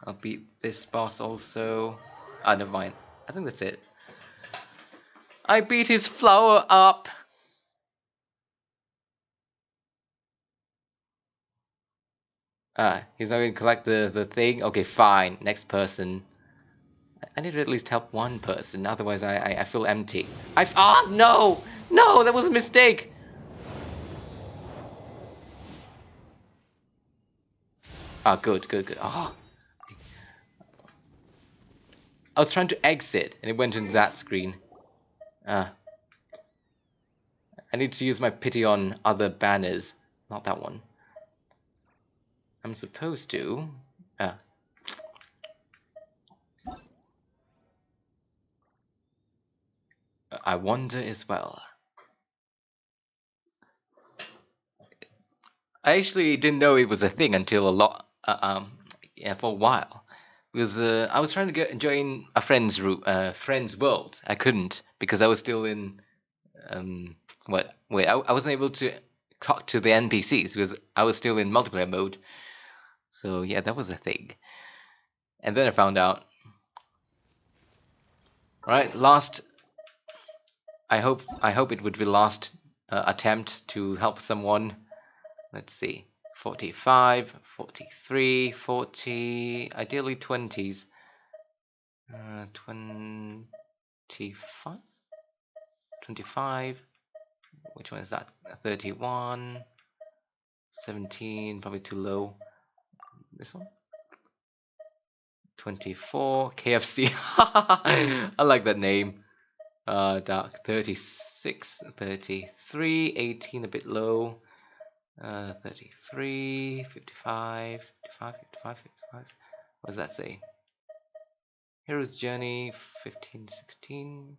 I'll beat this boss also. Ah, never mind. I think that's it. I beat his flower up! Ah, he's not gonna collect the thing? Okay, fine. Next person. I need to at least help one person, otherwise I feel empty. Ah, no! No, that was a mistake! Ah, good, good, good. Ah. I was trying to exit, and it went into that screen. Ah. I need to use my pity on other banners, not that one. I'm supposed to. Ah. I wonder as well. I actually didn't know it was a thing until yeah, for a while. Because I was trying to join a friend's world. I couldn't because I was still in I wasn't able to talk to the NPCs because I was still in multiplayer mode. So yeah, that was a thing. And then I found out. Right, last. I hope it would be last attempt to help someone. Let's see. 45, 43, 40, ideally 20s. 25? 25. Which one is that? 31. 17, probably too low. This one? 24. KFC. I like that name. Dark. 36, 33, 18, a bit low. 33, 55, 55, 55, 55. What does that say? Hero's Journey, 15, 16.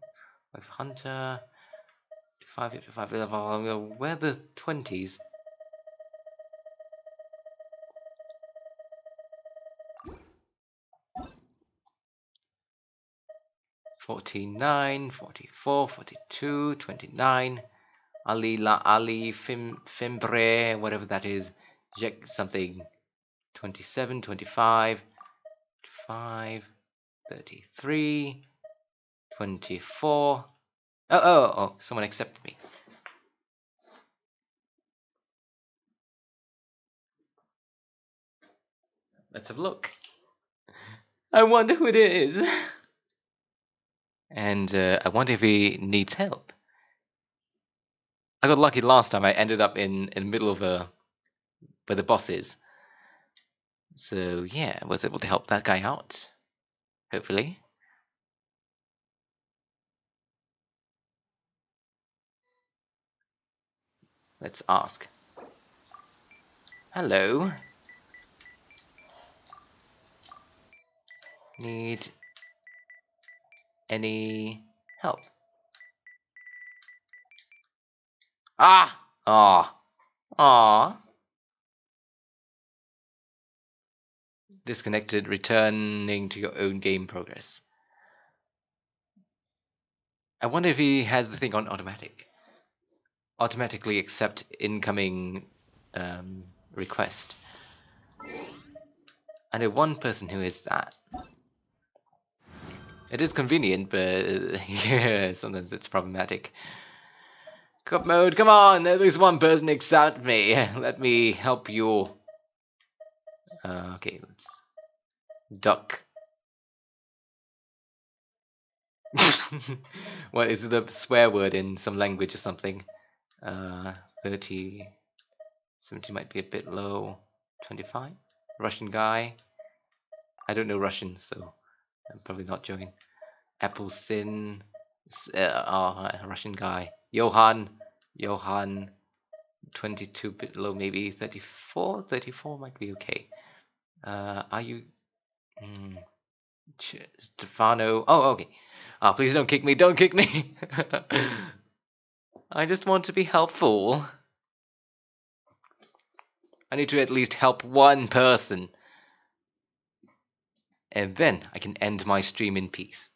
Life Hunter, 55, 55, where are the 20s? $49, 44, 42, 29. Ali Fimbre, whatever that is. Jack something. 27, 25, 25, 33, 24. Oh, someone accepted me. Let's have a look. I wonder who it is. And I wonder if he needs help. I got lucky last time. I ended up in the middle of where the boss is. So yeah, I was able to help that guy out. Hopefully. Let's ask. Hello. Need any help? Ah! Ah! Ah! Disconnected, returning to your own game progress. I wonder if he has the thing on automatic. Automatically accept incoming request. I know one person who is that. It is convenient, but yeah, sometimes it's problematic. Cup mode, come on! At least one person accept me. Let me help you. Okay, let's duck. What is it? A swear word in some language or something? 30, 70 might be a bit low. 25. Russian guy. I don't know Russian, so I'm probably not joining. Apple Sin. Russian guy. Johan. 22 bit low, maybe 34. 34 might be okay. Are you? Stefano. Oh, okay. Please don't kick me. Don't kick me. I just want to be helpful. I need to at least help one person. And then I can end my stream in peace.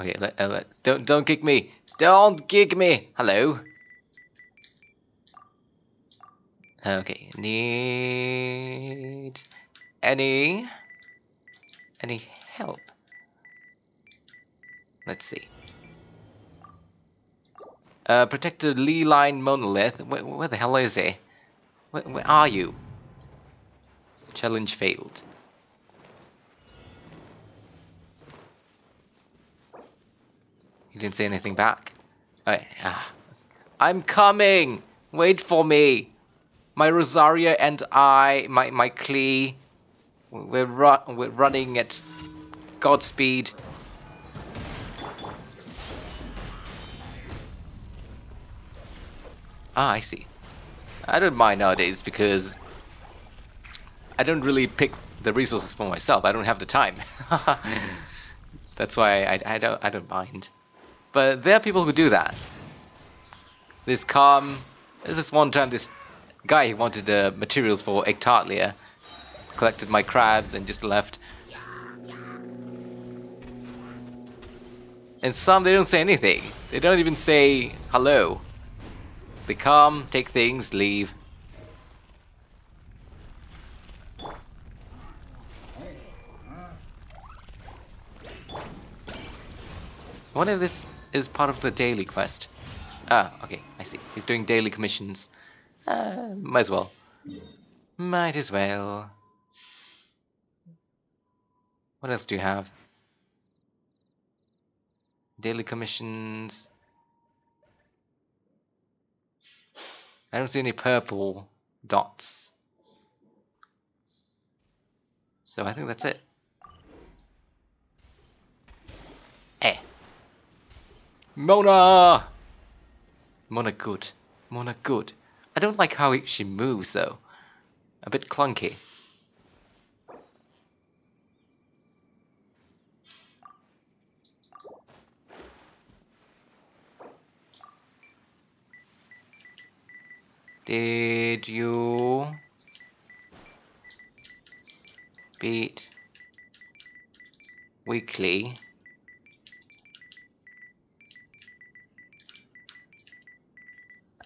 Okay, don't kick me. Don't kick me. Hello. Okay, need any help? Let's see. Protected Lee Line Monolith. Where the hell is he? Where are you? Challenge failed. He didn't say anything back. I'm coming! Wait for me! My Rosaria and my Klee, we're running at Godspeed. Ah, I see. I don't mind nowadays because I don't really pick the resources for myself. I don't have the time. That's why I don't mind. But there are people who do that. There's this one time this guy who wanted materials for Ectartlia collected my crabs and just left. And some, they don't say anything. They don't even say hello. They come, take things, leave. I wonder if this is part of the daily quest. Ah, okay, I see. He's doing daily commissions. Might as well. Might as well. What else do you have? Daily commissions. I don't see any purple dots. So I think that's it. Mona! Mona good. Mona good. I don't like how she moves though. A bit clunky. Did you beat weekly?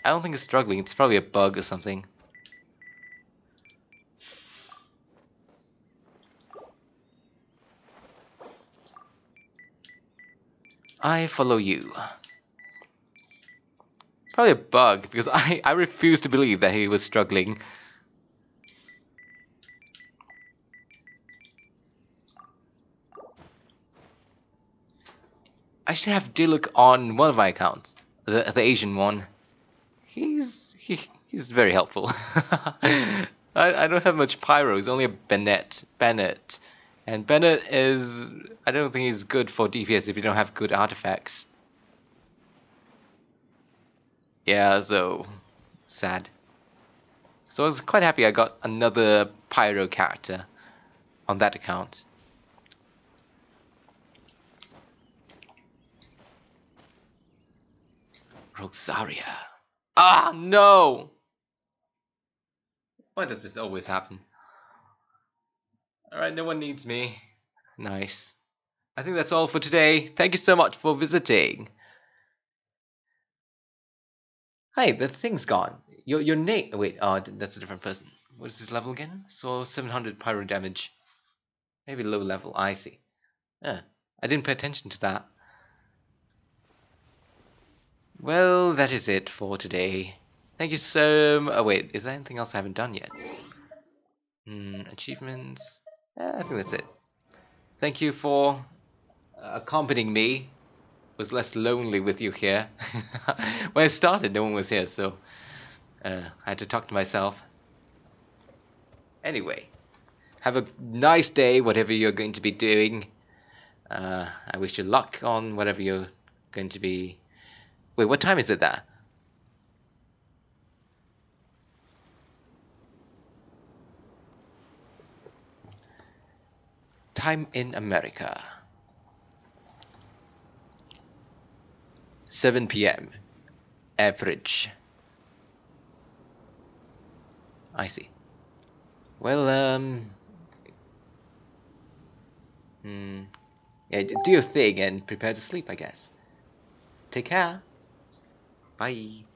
I don't think it's struggling, it's probably a bug or something. I follow you. Probably a bug, because I refuse to believe that he was struggling. I should have Diluc on one of my accounts, the Asian one. He's very helpful. I don't have much pyros, only a Bennett, and Bennett is, I don't think he's good for DPS if you don't have good artifacts. Yeah, so sad. So I was quite happy I got another pyro character on that account. Rosaria. Ah, no! Why does this always happen? Alright, no one needs me. Nice. I think that's all for today. Thank you so much for visiting. Hey, the thing's gone. Your name. Wait, that's a different person. What is his level again? So 700 pyro damage. Maybe low level. I see. I didn't pay attention to that. Well, that is it for today. Thank you so much. Oh wait, is there anything else I haven't done yet? Achievements. I think that's it. Thank you for accompanying me. Was less lonely with you here. When I started, no one was here, so I had to talk to myself. Anyway, have a nice day, whatever you're going to be doing. I wish you luck on whatever you're going to be. Wait, what time is it there? Time in America. 7 p.m. Average. I see. Well, Yeah, do your thing and prepare to sleep, I guess. Take care. Bye.